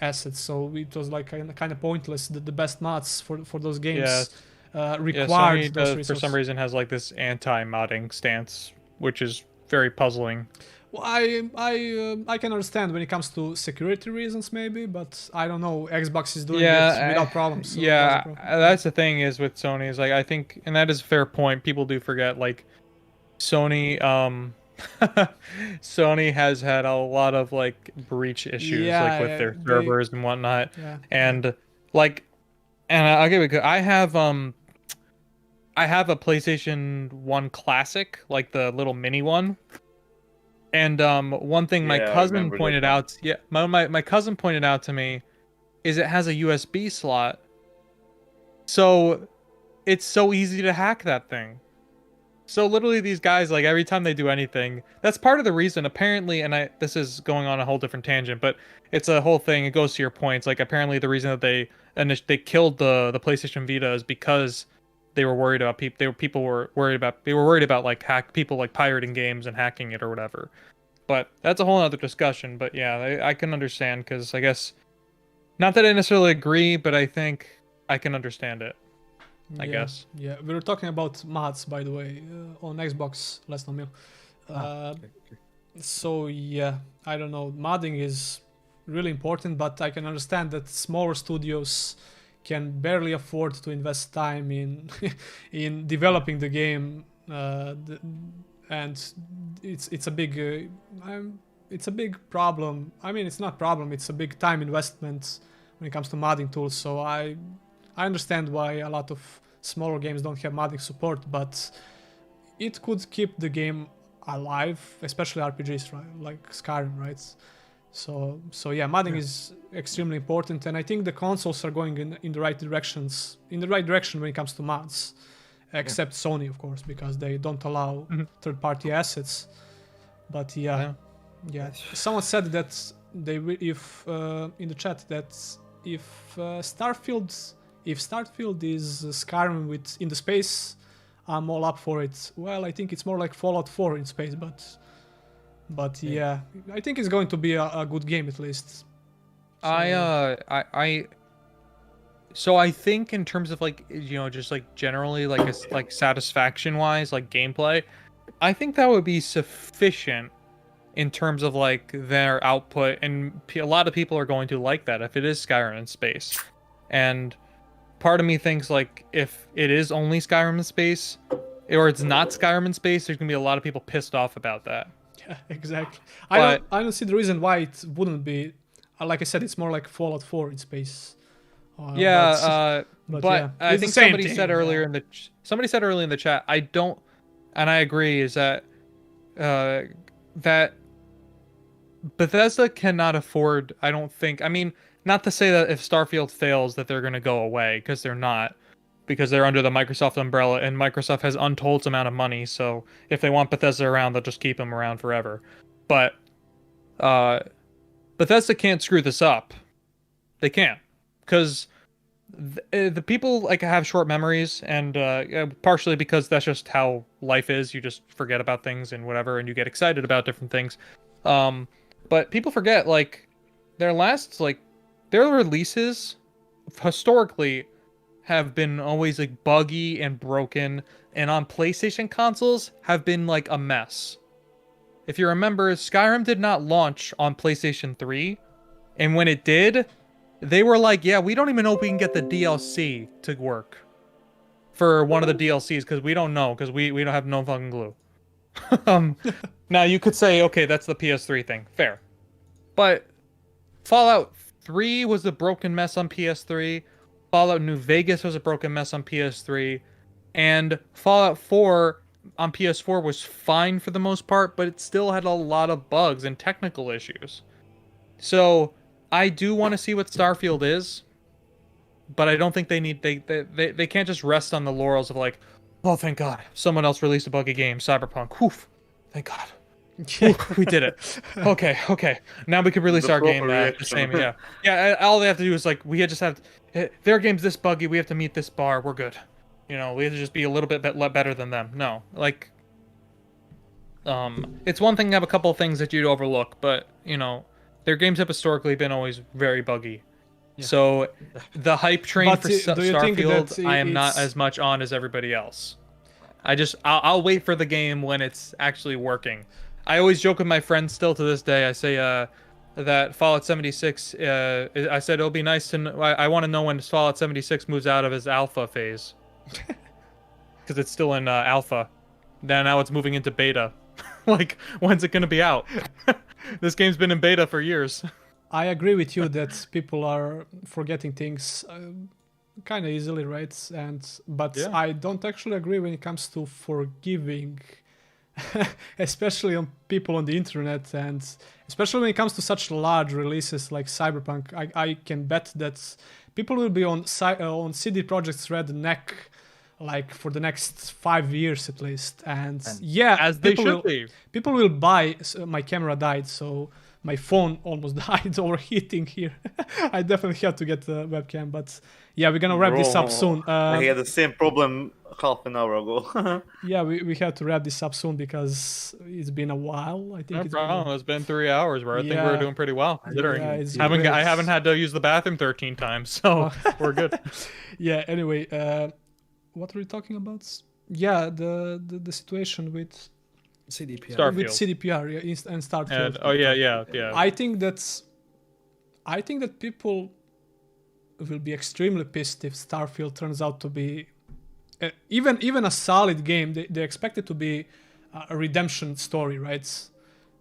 assets, so it was like kind of pointless. The best mods for those games required Sony those does, resources. for some reason has like this anti-modding stance, which is very puzzling. Well, I can understand when it comes to security reasons maybe, but I don't know. Xbox is doing it without problems. So yeah, without problem. that's the thing is with Sony is like I think, and that is a fair point. People do forget like Sony. Sony has had a lot of like breach issues like with their servers and whatnot, and like, and I'll give it. I have a PlayStation 1 Classic, like the little mini one. And one thing my cousin pointed out, my cousin pointed out to me, is it has a USB slot. So it's so easy to hack that thing. So literally these guys, like every time they do anything, that's part of the reason apparently, and this is going on a whole different tangent, but it's a whole thing. It goes to your points. Like apparently the reason that they killed the PlayStation Vita is because they were worried about people were worried about like people like pirating games and hacking it or whatever. But that's a whole other discussion. But yeah, I can understand, because I guess not that I necessarily agree, but I think I can understand it. I guess. Yeah, we were talking about mods, by the way, on Xbox LastKnownMeal. Okay. So yeah, I don't know. Modding is really important, but I can understand that smaller studios can barely afford to invest time in in developing the game, and it's a big it's a big problem. I mean, it's not problem. It's a big time investment when it comes to modding tools. So I understand why a lot of smaller games don't have modding support, but it could keep the game alive, especially RPGs, right? Like Skyrim, right? So yeah, modding is extremely important, and I think the consoles are going in the right direction when it comes to mods, except Sony, of course, because they don't allow third-party assets. But yeah. Someone said that if in the chat that if Starfield is Skyrim in the space, I'm all up for it. Well, I think it's more like Fallout 4 in space, but yeah, I think it's going to be a good game at least. So I think in terms of like, just like generally like satisfaction wise, like gameplay, I think that would be sufficient in terms of like their output, and a lot of people are going to like that if it is Skyrim in space. And part of me thinks like if it is only Skyrim in space, or it's not Skyrim in space, there's gonna be a lot of people pissed off about that. Yeah, exactly. I don't see the reason why it wouldn't be. Like I said, it's more like Fallout 4 in space. But yeah. I think somebody said earlier in the chat, I don't, and I agree, is that that Bethesda cannot afford, I don't think, I mean, not to say that if Starfield fails that they're going to go away, because they're not, because they're under the Microsoft umbrella, and Microsoft has untold amount of money, so if they want Bethesda around, they'll just keep them around forever. But Bethesda can't screw this up. They can't, because the people like have short memories, and partially because that's just how life is. You just forget about things and whatever, and you get excited about different things. But people forget, like, their releases historically have been always like buggy and broken, and on PlayStation consoles have been like a mess. If you remember, Skyrim did not launch on PlayStation 3, and when it did, they were like, yeah, we don't even know if we can get the DLC to work for one of the DLCs, because we don't know, because we don't have no fucking clue. Now you could say, okay, that's the PS3 thing. Fair. But Fallout 3 was a broken mess on PS3. Fallout New Vegas was a broken mess on PS3. And Fallout 4 on PS4 was fine for the most part, but it still had a lot of bugs and technical issues. So I do want to see what Starfield is, but I don't think they can't just rest on the laurels of like, oh, thank God, someone else released a buggy game, Cyberpunk. Whew, thank God. Whew, we did it. Okay. Now we can release our game the same. Yeah. All they have to do is like, we just have their game's this buggy. We have to meet this bar. We're good. We have to just be a little bit better than them. No, like, it's one thing to have a couple of things that you'd overlook, but their games have historically been always very buggy. Yeah. So the hype train for Starfield, I am not as much on as everybody else. I'll wait for the game when it's actually working. I always joke with my friends still to this day. I say that Fallout 76, I said it'll be nice to know, I want to know when Fallout 76 moves out of its alpha phase. Because it's still in alpha. Now it's moving into beta. Like, when's it going to be out? This game's been in beta for years. I agree with you that people are forgetting things kind of easily, right? But yeah. I don't actually agree when it comes to forgiving, especially on people on the internet, and especially when it comes to such large releases like Cyberpunk. I can bet that people will be on CD Projekt's Red neck like for the next 5 years at least. And yeah, As they should be. People will buy. My camera died, so my phone almost died overheating here. I definitely have to get a webcam, but yeah, we're gonna wrap this up soon. I had the same problem half an hour ago. Yeah, we have to wrap this up soon because it's been a while. I think No it's problem. It's been 3 hours, where I think we're doing pretty well considering. Yeah, it's I haven't had to use the bathroom 13 times, so we're good. Yeah. Anyway, what were we talking about? Yeah, the situation with CDPR. Starfield. with CDPR, yeah, and Starfield. And, yeah. I think that people will be extremely pissed if Starfield turns out to be even a solid game. They expect it to be a redemption story, right?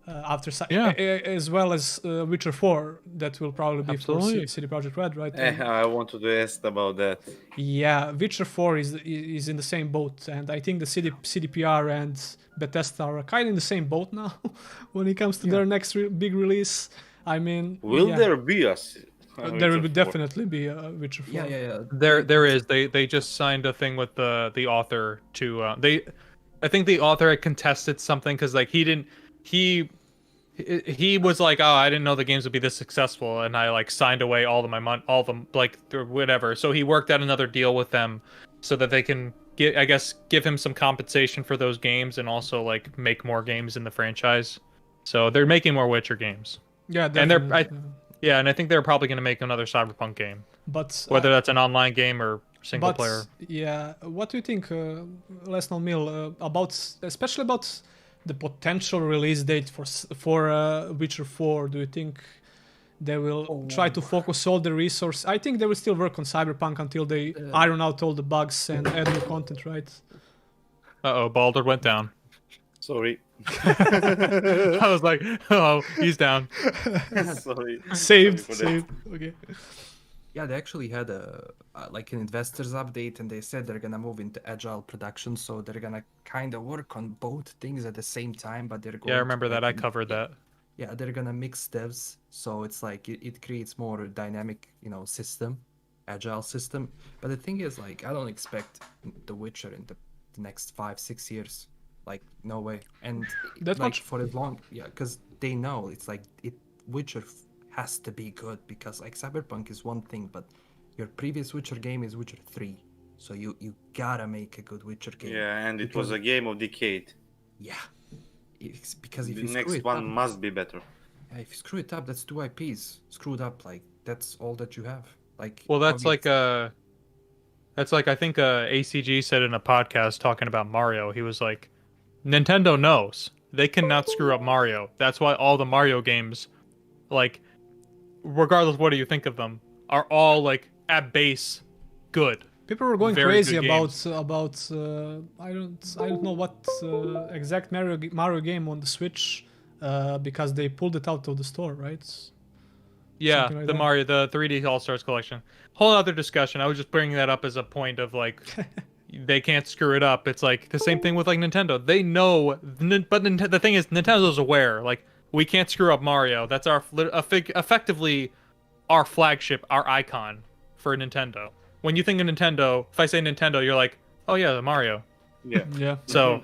As well as Witcher 4, that will probably be for CD Projekt Red, right? I wanted to ask about that. Yeah, Witcher 4 is in the same boat, and I think the CDPR and Bethesda are kind of in the same boat now when it comes to their next big release. I mean, Will there be a there will definitely be a Witcher 4. Yeah. There is. They just signed a thing with the author to I think the author had contested something because like he was like, oh, I didn't know the games would be this successful, and I like signed away all of my money, all of them, like whatever. So he worked out another deal with them so that they can give him some compensation for those games and also like make more games in the franchise. So they're making more Witcher games. Yeah, definitely. And I think they're probably going to make another Cyberpunk game. But whether that's an online game or single player. Yeah, what do you think, LastKnownMeal, especially about the potential release date for Witcher 4? Do you think they will try to focus all the resources? I think they will still work on Cyberpunk until they iron out all the bugs and add new content, right? Uh-oh, Baldard went down. Sorry. I was like, oh, he's down. Sorry. Saved. Okay. Yeah, they actually had like an investors update, and they said they're gonna move into agile production, so they're gonna kind of work on both things at the same time. But they're going Yeah, I remember that. I covered that. Yeah, they're gonna mix devs, so it's like it creates more dynamic, system, agile system. But the thing is, like, I don't expect The Witcher in the next 5-6 years. Like, no way. And that like much for as long, because they know it's like Witcher has to be good, because like Cyberpunk is one thing, but your previous Witcher game is Witcher 3, so you gotta make a good Witcher game. Yeah, and it was a game of decade. Yeah, because if The you screw next it one up, must be better. if you screw it up, that's 2 IPs screwed up. Like, that's all that you have. Like, well, that's like I think ACG said in a podcast talking about Mario. He was like, Nintendo knows they cannot screw up Mario. That's why all the Mario games, like, regardless of what do you think of them, are all like at base good. People were going Very crazy good about I don't know what exact Mario game on the Switch because they pulled it out of the store, right? Yeah, Like the that. Mario, the 3D All Stars collection. Whole other discussion. I was just bringing that up as a point of like, they can't screw it up. It's like the same thing with like Nintendo. They know, but the thing is, Nintendo's aware. Like, we can't screw up Mario. That's effectively our flagship, our icon for Nintendo. When you think of Nintendo, if I say Nintendo, you're like, oh yeah, the Mario. Yeah. Yeah. So,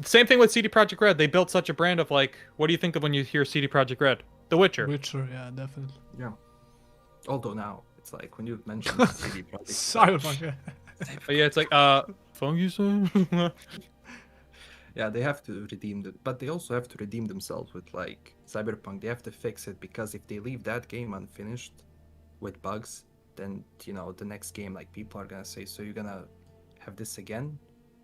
same thing with CD Projekt Red. They built such a brand of like, what do you think of when you hear CD Projekt Red? The Witcher. Witcher, yeah, definitely. Yeah. Although now it's like when you mention CD Projekt, Cyberpunk. Yeah. But yeah, it's like, focus. yeah, they have to redeem it, but they also have to redeem themselves with like Cyberpunk. They have to fix it, because if they leave that game unfinished with bugs, then the next game, like, people are gonna say, so you're gonna have this again.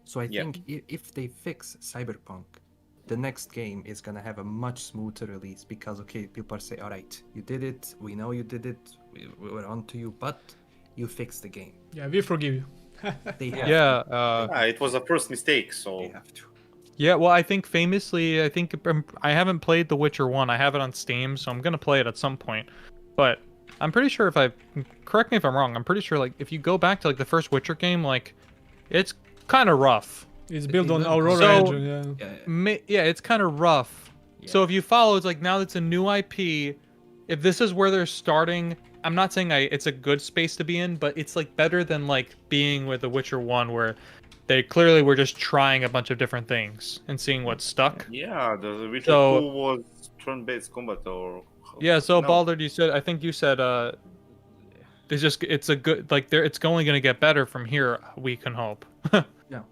So I think if they fix Cyberpunk, the next game is gonna have a much smoother release, because people are saying, all right, you did it, we know you did it, we're on to you, but you fixed the game. Yeah, we forgive you. They have Yeah. It was a first mistake, to. so They have to. Yeah, well, I think famously, I haven't played The Witcher 1. I have it on Steam, so I'm gonna play it at some point. But I'm pretty sure correct me if I'm wrong, I'm pretty sure, like, if you go back to, like, the first Witcher game, like, it's kind of rough. It's built on So- Aurora engine, yeah. Yeah, Yeah, it's kind of rough. So if you follow, it's like, now it's a new IP. If this is where they're starting, I'm not saying it's a good space to be in, but it's like better than like being with The Witcher 1, where they clearly were just trying a bunch of different things and seeing what stuck. Yeah, the Witcher So- 2 was turn-based combat or Yeah, so no. Baldard, I think you said it's a good, like, there, it's only gonna get better from here, we can hope. Yeah.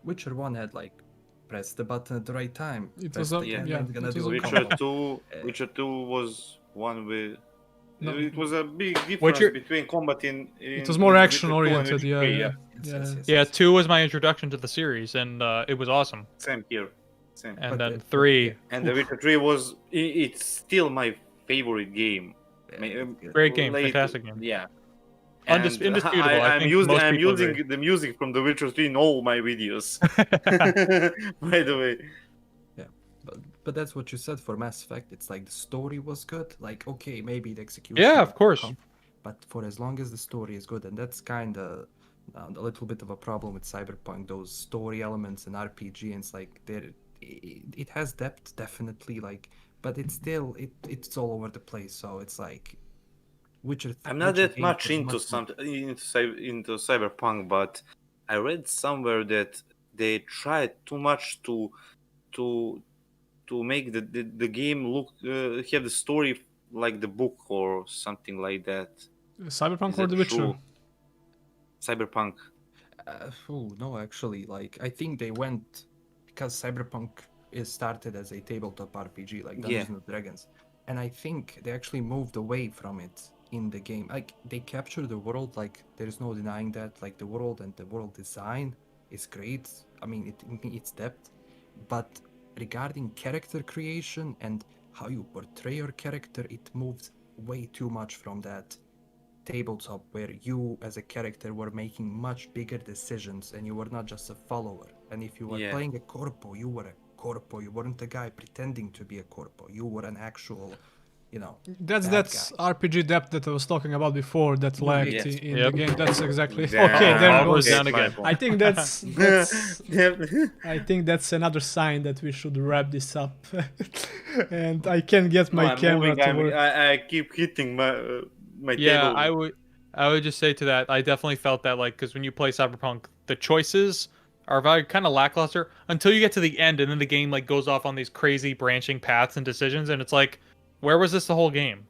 Witcher 1 had like press the button at the right time. It press was the a- can, yeah, and gonna it was do a a Witcher combo. 2 Witcher 2 was one with No. it was a big difference Witcher- between combat in It was more Witcher action 2 and oriented. Witcher Yeah, 3, yeah. Yeah, 2 was my introduction to the series, and it was awesome. Same here. Same. And But then it- 3, And the Witcher 3 was it's still my favorite game. great game, Late- fantastic game. Yeah. Indisputable, I I'm think using most I'm people using agree. the music from the Witcher 3 in all my videos. By the way. But that's what you said for Mass Effect. It's like the story was good. Like, okay, maybe the execution. Yeah, of course. But for as long as the story is good, and that's kind of a little bit of a problem with Cyberpunk. Those story elements and RPG, and it's like it has depth definitely, like, but it's still it's all over the place. So it's like Witcher. I'm not Witcher that game much was into into Cyberpunk, but I read somewhere that they tried too much to make the game look have the story like the book or something like that. Cyberpunk Is or that The Witcher? true? Cyberpunk. No, actually, like I think they went because Cyberpunk is started as a tabletop RPG, like Dungeons and Dragons, and I think they actually moved away from it in the game. Like they capture the world, like there's no denying that. Like the world and the world design is great. I mean, it's depth, but regarding character creation and how you portray your character, it moved way too much from that tabletop where you as a character were making much bigger decisions and you were not just a follower. And if you were Yeah. playing a corpo, you were a corpo. You weren't a guy pretending to be a corpo. You were an actual, That's bad RPG depth that I was talking about before that lacked Yes. in Yep. the game. That's exactly Damn. okay. There Ball goes. was down again. I think that's I think that's another sign that we should wrap this up. And I can't get my camera to work. I keep hitting my Yeah, table. I would just say to that, I definitely felt that, like, because when you play Cyberpunk, the choices are very kind of lackluster until you get to the end, and then the game like goes off on these crazy branching paths and decisions, and it's like, where was this the whole game?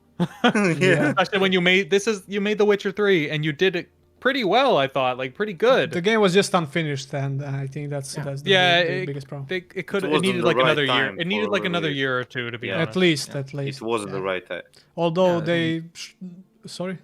Yeah. Especially when you made The Witcher 3, and you did it pretty well. I thought, like, pretty good. The game was just unfinished, and I think that's the biggest problem. It wasn't needed the like right another year. time It needed for like another release. year or two to be Yeah. honest. At least. It wasn't the yeah. right time. Although Yeah, they, sorry.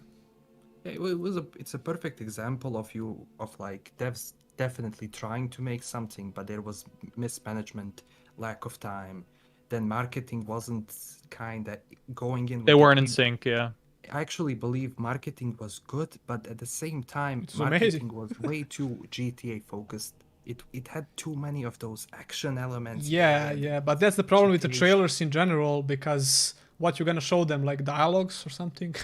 It's a perfect example of like devs definitely trying to make something, but there was mismanagement, lack of time. Then marketing wasn't kind of going in. They with the weren't in team. sync. Yeah. I actually believe marketing was good, but at the same time, It's marketing was way too GTA focused. It had too many of those action elements. Yeah, but that's the problem with the GTA. trailers in general, because what you're gonna show them, like dialogues or something?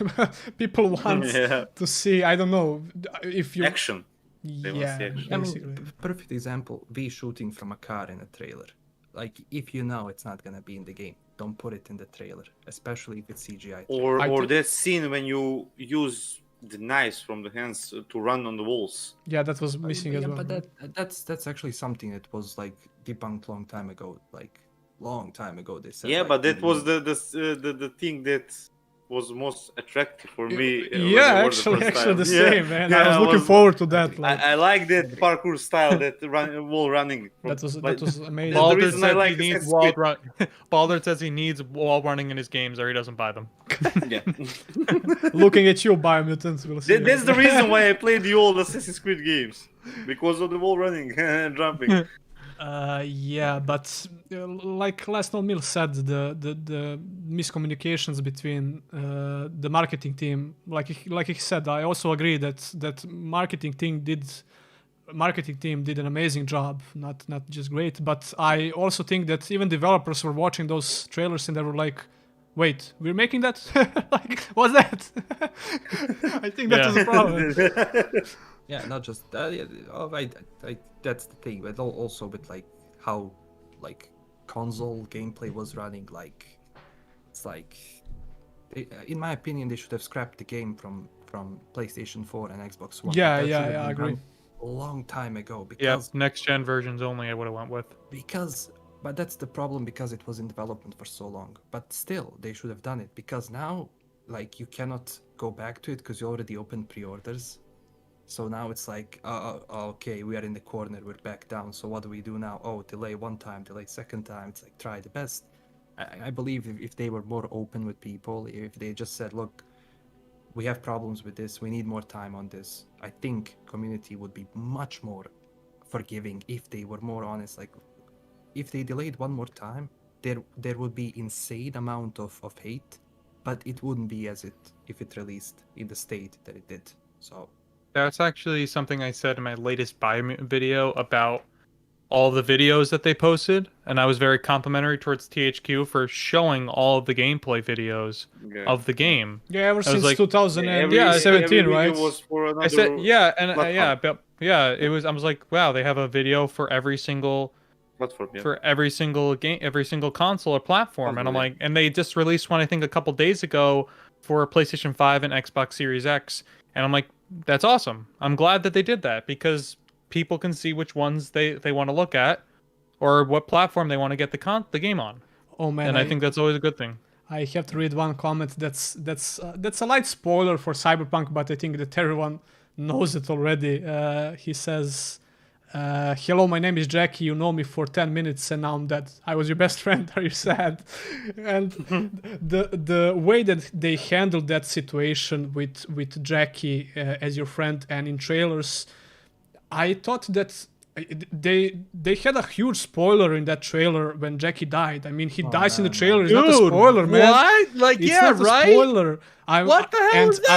People want Yeah. to see, I don't know, if you... Action. They want to Yeah, see action. I mean, basically. perfect example, V shooting from a car in a trailer. Like, if you know it's not gonna be in the game, don't put it in the trailer, especially if it's CGI. Or I or think- that scene when you use the knives from the hands to run on the walls. Yeah, that was missing as Yeah, well. but that's actually something that was like debunked long time ago. Like long time ago, they said. Yeah, like, but that you was know, the thing that was most attractive for me. when Yeah, I watched the actually first the time. same, man. Yeah, I was looking forward to that. Like, I like that parkour style, that wall running. that was like- amazing. the Baldard reason I says like he needs Assassin's wall Creed. run. Baldard says he needs wall running in his games, or he doesn't buy them. Yeah. Looking at you, Biomutant. We'll see. That's the reason why I played the old Assassin's Creed games, because of the wall running and jumping. Yeah, but like LastKnownMeal said, the miscommunications between the marketing team, like he said, I also agree that marketing team did an amazing job, not just great, but I also think that even developers were watching those trailers and they were like, wait, we're making that? Like, what's that? I think that was the problem. yeah, not just that. Yeah, that's the thing, but also with like how like console gameplay was running. Like, it's like, in my opinion, they should have scrapped the game from PlayStation 4 and Xbox One. Yeah, That should yeah, have yeah, I been agree. done a long time ago. Yeah, Because next gen versions only. I would have went with. but that's the problem because it was in development for so long. But still, they should have done it because now, like, you cannot go back to it because you already opened pre-orders. So now it's like, okay, we are in the corner, we're back down. So what do we do now? Oh, delay one time, delay second time. It's like, try the best. I believe if they were more open with people, if they just said, look, we have problems with this, we need more time on this, I think community would be much more forgiving if they were more honest. Like, if they delayed one more time, there would be insane amount of hate, but it wouldn't be as if it released in the state that it did. So That's actually something I said in my latest Biomutant video about all the videos that they posted, and I was very complimentary towards THQ for showing all of the gameplay videos of the game. Yeah, ever since like, 2017, right? Was for I said, yeah, and platform. it was. I was like, wow, they have a video for every single platform. Yeah. for every single game, every single console or platform, and I'm Totally. like, and they just released one I think a couple days ago for PlayStation 5 and Xbox Series X, and I'm like, that's awesome. I'm glad that they did that because people can see which ones they want to look at or what platform they want to get the game on. Oh man, And I think that's always a good thing. I have to read one comment that's a light spoiler for Cyberpunk, but I think that everyone knows it already. He says, "Hello, my name is Jackie. You know me for 10 minutes, and now I'm dead. I was your best friend. Are you sad?" And the way that they handled that situation with Jackie as your friend and in trailers, I thought that they had a huge spoiler in that trailer when Jackie died. I mean, he dies in the trailer. It's not a spoiler, man. What? Like, It's yeah, not a right? spoiler. What the hell and is that?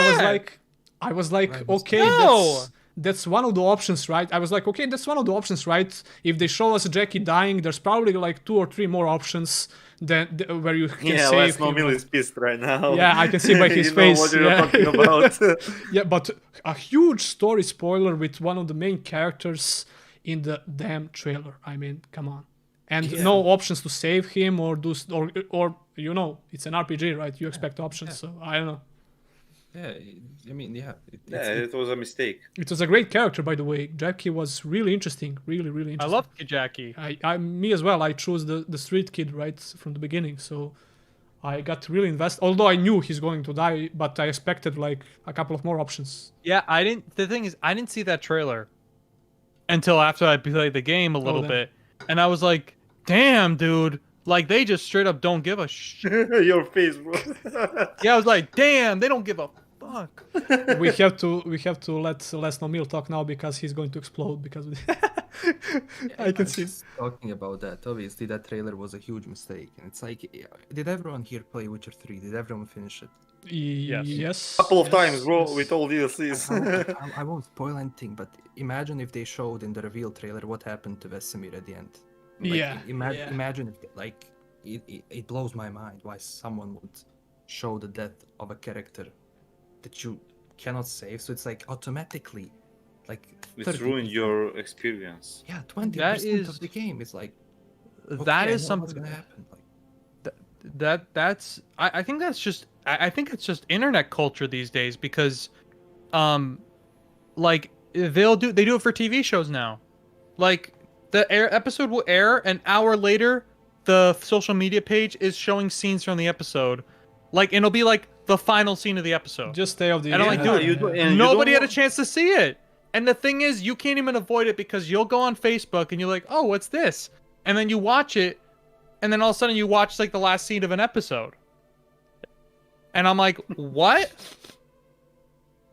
I was like, Right, okay, No. that's one of the options, right? I was like, okay, that's one of the options, right? If they show us Jackie dying, there's probably like 2 or 3 more options where you can Yeah, save him. LastKnownMeal is pissed right now. Yeah, I can see by his you face. Know what you're Yeah. talking about. Yeah, but a huge story spoiler with one of the main characters in the damn trailer. I mean, come on. And no options to save him or you know, it's an RPG, right? You expect options, so I don't know. yeah, I mean, yeah, Yeah, it was a mistake. It was a great character, by the way. Jackie was really interesting, really, really I interesting. love Jackie. Me as well. I chose the street kid right from the beginning, so I got really invested. Although I knew he's going to die, but I expected like a couple of more options. Yeah, the thing is, I didn't see that trailer until after I played the game a little then. bit, and I was like, damn, dude, like they just straight up don't give a shit. Your face, bro. Yeah, I was like, damn, they don't give a fuck. we have to let LastKnownMeal talk now because he's going to explode because I can see. Talking about that, obviously that trailer was a huge mistake, and it's like, did everyone here play Witcher 3? Did everyone finish it? Yes. Couple of yes, times, bro, yes. with all DLCs. I won't spoil anything, but imagine if they showed in the reveal trailer what happened to Vesemir at the end. Like, Yeah, yeah. Imagine if, like, it blows my mind why someone would show the death of a character that you cannot save. So it's like automatically, like, It's 30%. ruined your experience. Yeah, 20% is- of the game is like, That okay, I is know something what's gonna happen. Like, that's I think that's just I think it's just internet culture these days because like they do it for TV shows now. Like the episode will air an hour later, the social media page is showing scenes from the episode. Like and it'll be like the final scene of the episode. Just stay off the. And I'm like, Yeah, dude, you do- and you nobody don't had a chance to see it. And the thing is, you can't even avoid it because you'll go on Facebook and you're like, oh, what's this? And then you watch it, and then all of a sudden you watch like the last scene of an episode. And I'm like, what?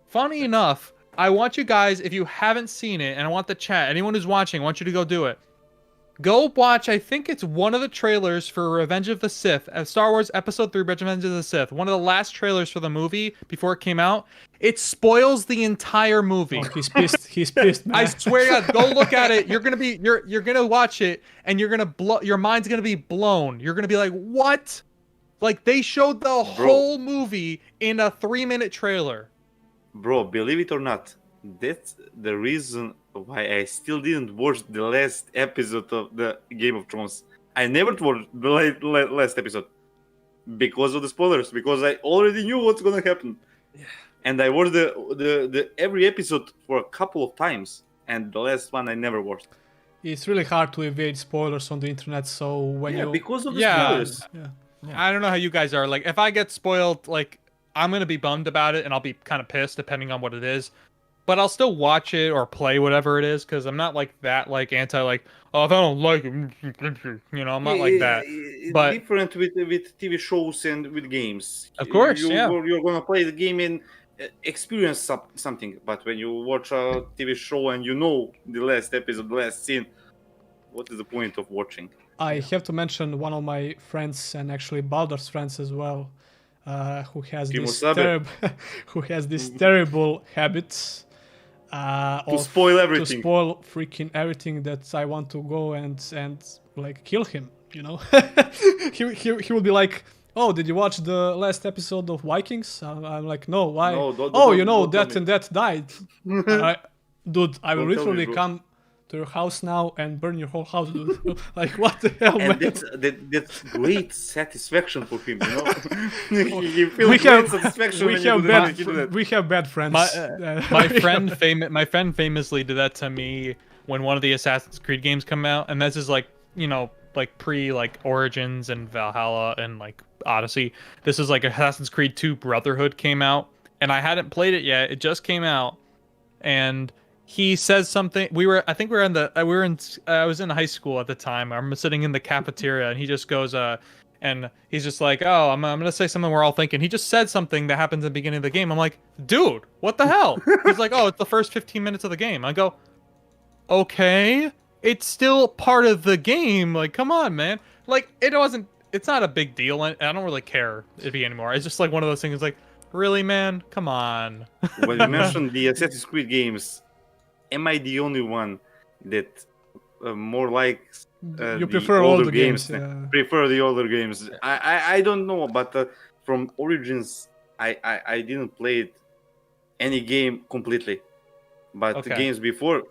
Funny enough, I want you guys, if you haven't seen it, and I want the chat, anyone who's watching, I want you to go do it. Go watch, I think it's one of the trailers for Revenge of the Sith, Star Wars Episode 3, Revenge of the Sith. One of the last trailers for the movie before it came out. It spoils the entire movie. Oh, he's pissed. He's pissed, man. I swear to God, go look at it. You're gonna watch it, and you're gonna your mind's gonna be blown. You're gonna be like, what? Like they showed the whole movie in a 3-minute trailer. Bro, believe it or not, that's the reason why I still didn't watch the last episode of the Game of Thrones. I never watched the last episode because of the spoilers, because I already knew what's gonna happen. And I watched the every episode for a couple of times, and the last one I never watched. It's really hard to evade spoilers on the internet, so when Yeah, you... because of the Yeah. spoilers. Yeah. I don't know how you guys are. Like, if I get spoiled, like, I'm gonna be bummed about it, and I'll be kind of pissed depending on what it is. But I'll still watch it or play whatever it is, because I'm not like that, like anti, like, oh, if I don't like it, you know, I'm not like that. It's But different with TV shows and with games. Of course, You're gonna play the game and experience something. But when you watch a TV show and you know the last episode, the last scene, what is the point of watching? I have to mention one of my friends, and actually Baldar's friends as well, who has this terrible habit To spoil to everything. spoil freaking everything that I want to go and like kill him. You know, he will be like, "Oh, did you watch the last episode of Vikings?" I'm like, "No, why?" No, "Oh, you know don't tell that me. and that died." Dude, I will Don't tell me, literally bro. come to your house now and burn your whole house, dude. Like, what the hell, man? And that's great satisfaction for him, you know. He feels We great have- satisfaction we when you have do bad that. You do that. we have bad friends. my friend famously did that to me when one of the Assassin's Creed games come out, and this is like, you know, like pre like Origins and Valhalla and like Odyssey. This is like Assassin's Creed 2 Brotherhood came out, and I hadn't played it yet. It just came out, and he says something. I was in high school at the time. I'm sitting in the cafeteria, and he just goes, and he's just like, "Oh, I'm gonna say something we're all thinking." He just said something that happens at the beginning of the game. I'm like, "Dude, what the hell?" He's like, "Oh, it's the first 15 minutes of the game." I go, "Okay, it's still part of the game. Like, come on, man. Like, it's not a big deal. I don't really care it be anymore. It's just like one of those things. Like, really, man, come on." When you mentioned the Assassin's Creed games, am I the only one that more likes You the prefer all older the games. Prefer the older games? I don't know, but from Origins, I didn't play any game completely, but the Okay. games before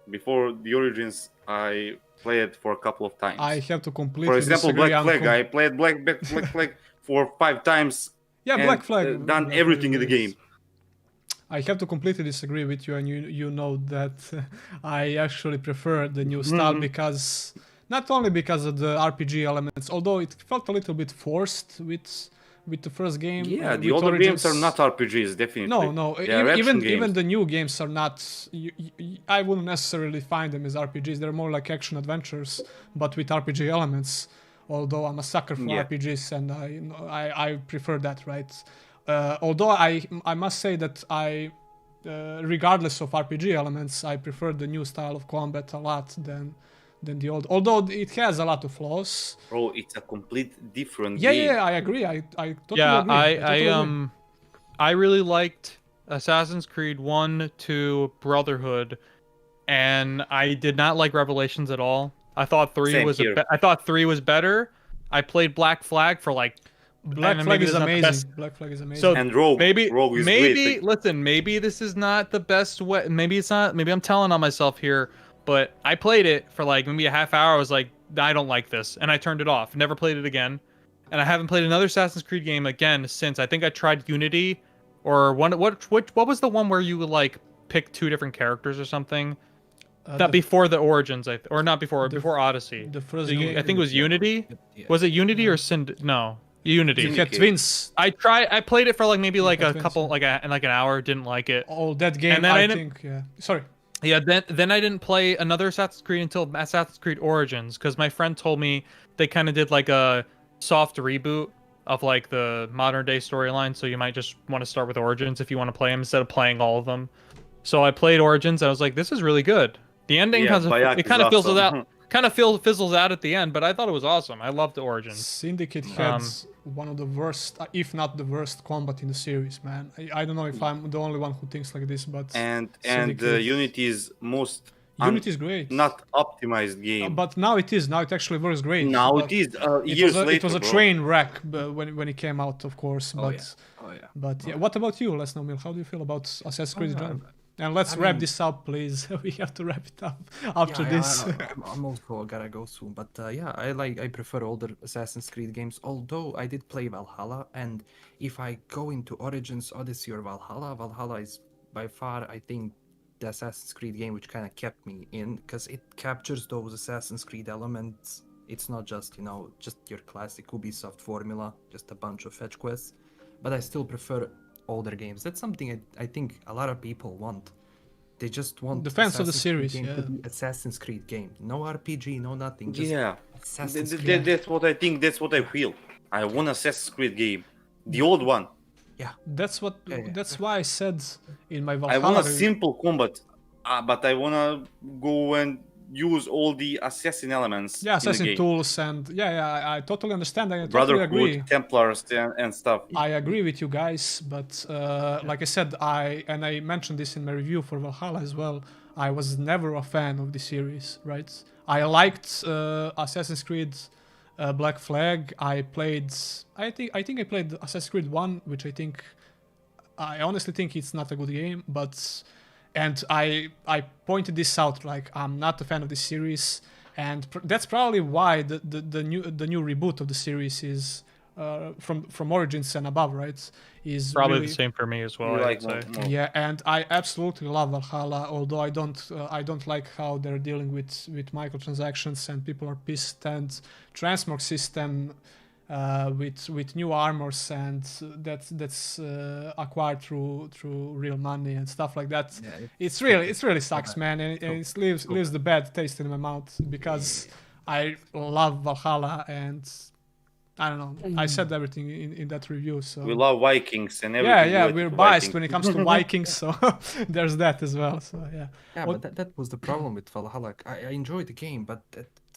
the Origins, I played for a couple of times. I have to completely For example, disagree. Black Flag. Uncle. I played Black Flag for 5 times. Yeah, and, Black Flag. done Black Flag everything in the is- game. I have to completely disagree with you, and you know that I actually prefer the new style because not only because of the RPG elements, although it felt a little bit forced with the first game. Yeah, the with older Origins. games are not RPGs, definitely. No. They are action Even games. the new games are not. I wouldn't necessarily find them as RPGs. They're more like action adventures, but with RPG elements. Although I'm a sucker for Yeah. RPGs, and I prefer that, right? Although I must say that regardless of RPG elements, I prefer the new style of combat a lot than the old. Although it has a lot of flaws. Bro, it's a complete different Yeah, game. I agree. I totally Yeah, agree. totally agree. I really liked Assassin's Creed 1 to Brotherhood, and I did not like Revelations at all. I thought 3 Same was here. I thought 3 was better. I played Black Flag for like Black and Flag maybe is it's not the amazing. best- Black Flag is amazing. So And Rogue. Rogue is maybe great. listen, maybe this is not the best way. Maybe it's not. Maybe I'm telling on myself here. But I played it for like maybe a half hour. I was like, I don't like this, and I turned it off. Never played it again, and I haven't played another Assassin's Creed game again since. I think I tried Unity, or one. What was the one where you would like pick 2 different characters or something? That before the Origins, or not before, before Odyssey. the first I game. think it was Unity. Yeah. Was it Unity or No, Unity. You had twins. I played it for like maybe like had a twins, couple, yeah. like an hour. Didn't like it. Oh, that game. And then I I didn't- think. Yeah. Sorry. Yeah, then I didn't play another Assassin's Creed until Assassin's Creed Origins, because my friend told me they kind of did like a soft reboot of like the modern day storyline, so you might just want to start with Origins if you want to play them instead of playing all of them. So I played Origins, and I was like, this is really good. The ending Yeah, Bayek kind is of fizzles awesome. out, fizzles out at the end, but I thought it was awesome. I loved the Origins. Syndicate had one of the worst, if not the worst, combat in the series, man. I don't know if I'm the only one who thinks like this, but And Syndicate. Unity's most Unity is great. not optimized game. But now it is. Now it actually works great. now But it is It years was a, later. it was a bro. train wreck when it came out, of course. Oh, But yeah. Oh yeah. but yeah, what about you, LastKnownMeal? How do you feel about Assassin's Creed? yeah, Genre? And let's I wrap mean- this up, please. We have to wrap it up after Yeah, this. I'm also gotta go soon, but yeah, I prefer older Assassin's Creed games. Although I did play Valhalla, and if I go into Origins, Odyssey, or Valhalla is by far, I think, the Assassin's Creed game which kind of kept me in, because it captures those Assassin's Creed elements. It's not just, just your classic Ubisoft formula, just a bunch of fetch quests. But I still prefer older games. That's something I think a lot of people want. They just want the fans of the series, game to be Assassin's Creed game. No RPG, no nothing. Just Assassin's Creed. That's what I think. That's what I feel. I want Assassin's Creed game, the old one. Yeah, that's what. That's why I said in my Valhalla. I want a simple combat, but I wanna go and use all the assassin elements. Yeah, assassin in the game. tools and I totally understand. I totally agree. Brotherhood, Templars, and stuff. I agree with you guys, but like I said, I mentioned this in my review for Valhalla as well. I was never a fan of the series, right? I liked Assassin's Creed Black Flag. I think I played Assassin's Creed 1, which I honestly think it's not a good game, and I pointed this out, like I'm not a fan of this series, and that's probably why the new reboot of the series is from Origins and above, right? Is probably really, the same for me as well. Like I'd say. yeah, and I absolutely love Valhalla, although I don't like how they're dealing with microtransactions and people are pissed, and transmog system with new armors and that's acquired through real money and stuff like that. Yeah, it's really sucks, man, and it leaves the bad taste in my mouth, because I love Valhalla and I don't know. I said everything in that review. So we love Vikings and everything. Yeah, we're biased when it comes to Vikings, so there's that as well. So yeah. Yeah, but that was the problem with Valhalla. I enjoyed the game, but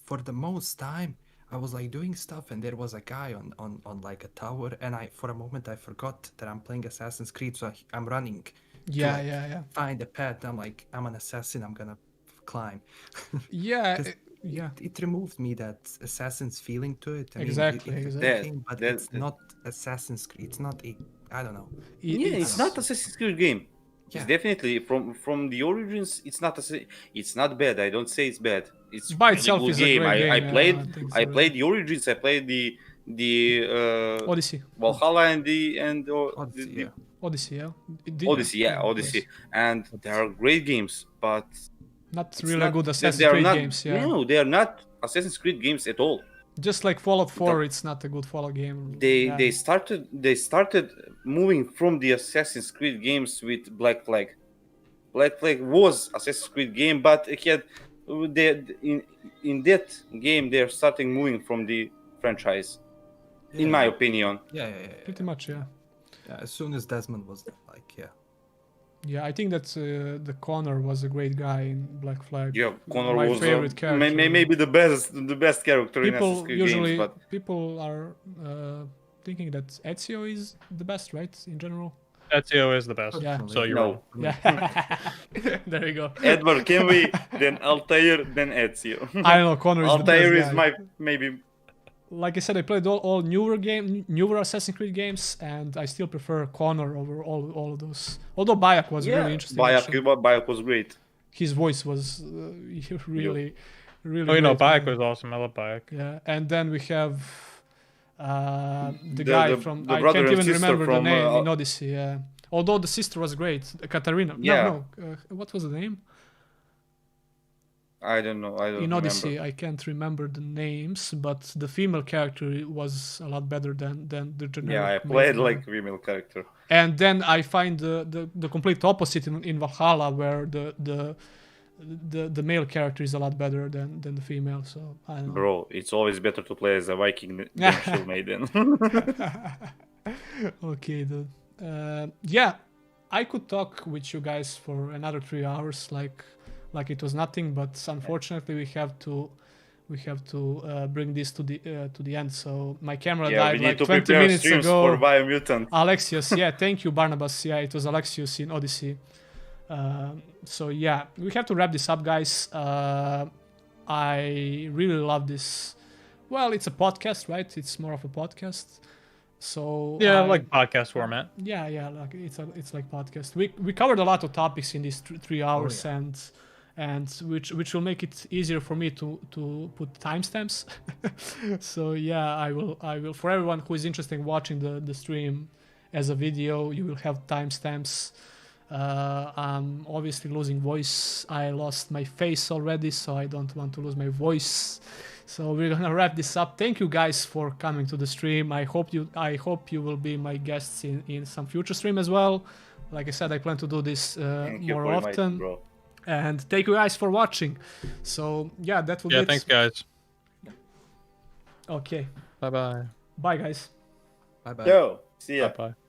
for the most time, I was like doing stuff, and there was a guy on like a tower, and for a moment I forgot that I'm playing Assassin's Creed, so I'm running. Yeah. Find a path. I'm like, I'm an assassin. I'm gonna climb. Yeah. It removed me that Assassin's feeling to it. I mean, exactly. it's a thing, but it's not Assassin's Creed. It's not I don't know. It's not Assassin's Creed game. Yeah. It's definitely from the origins. It's not bad. I don't say it's bad. It's by really itself good is game. a great game. I played the origins. I played the Odyssey. Valhalla and Odyssey, yeah. Odyssey, and they are great games, but not really good Assassin's Creed games. Yeah. No, they are not Assassin's Creed games at all. Just like Fallout 4, it's not a good Fallout game. They started moving from the Assassin's Creed games with Black Flag. Black Flag was Assassin's Creed game, but it had in that game they're starting moving from the franchise. Yeah. In my opinion. Yeah. Pretty much, yeah. As soon as Desmond was there, like, yeah. Yeah, I think that the Connor was a great guy in Black Flag. Yeah, Connor my was favorite character. maybe the best character in Assassin's Creed games. But People are thinking that Ezio is the best, right? In general. Ezio is the best. Yeah. So you're no. Yeah. There you go. Edward, can we? Then Altair, then Ezio. I don't know. Connor is Altair the best is guy. my maybe. Like I said, I played all newer Assassin's Creed games, and I still prefer Connor over all of those. Although Bayek was really interesting. Bayek was great. His voice was really. Oh, you know, Bayek was awesome. I love Bayek. Yeah, and then we have the guy from I brother can't and even sister remember the from, name in Odyssey. Yeah, although the sister was great, Katarina. Yeah. What was the name? I don't know. In Odyssey, I can't remember the names, but the female character was a lot better than the generic. Yeah, I played male. like female character. And then I find the complete opposite in Valhalla, where the male character is a lot better than the female. So I don't know. Bro, it's always better to play as a Viking than Shield Maiden. Okay, dude. Yeah, I could talk with you guys for another 3 hours, like it was nothing, but unfortunately we have to bring this to the end. So my camera died like 20 minutes ago. For Biomutant. Alexius, yeah, thank you, Barnabas. Yeah, it was Alexius in Odyssey. So yeah, we have to wrap this up, guys. I really love this. Well, it's a podcast, right? It's more of a podcast. So yeah, like podcast format. Yeah, like it's like podcast. We covered a lot of topics in these 3 hours, and which will make it easier for me to put timestamps. So yeah, I will for everyone who is interested in watching the stream as a video, you will have timestamps I'm obviously losing voice. I lost my face already, so I don't want to lose my voice. So we're gonna wrap this up. Thank you guys for coming to the stream. I hope you will be my guests in some future stream as well. Like I said, I plan to do this more often. Bro. And thank you guys for watching. So yeah, that will be Yeah, it. thanks guys. Okay. Bye bye. Bye guys. Bye bye. Yo, see ya. Bye bye.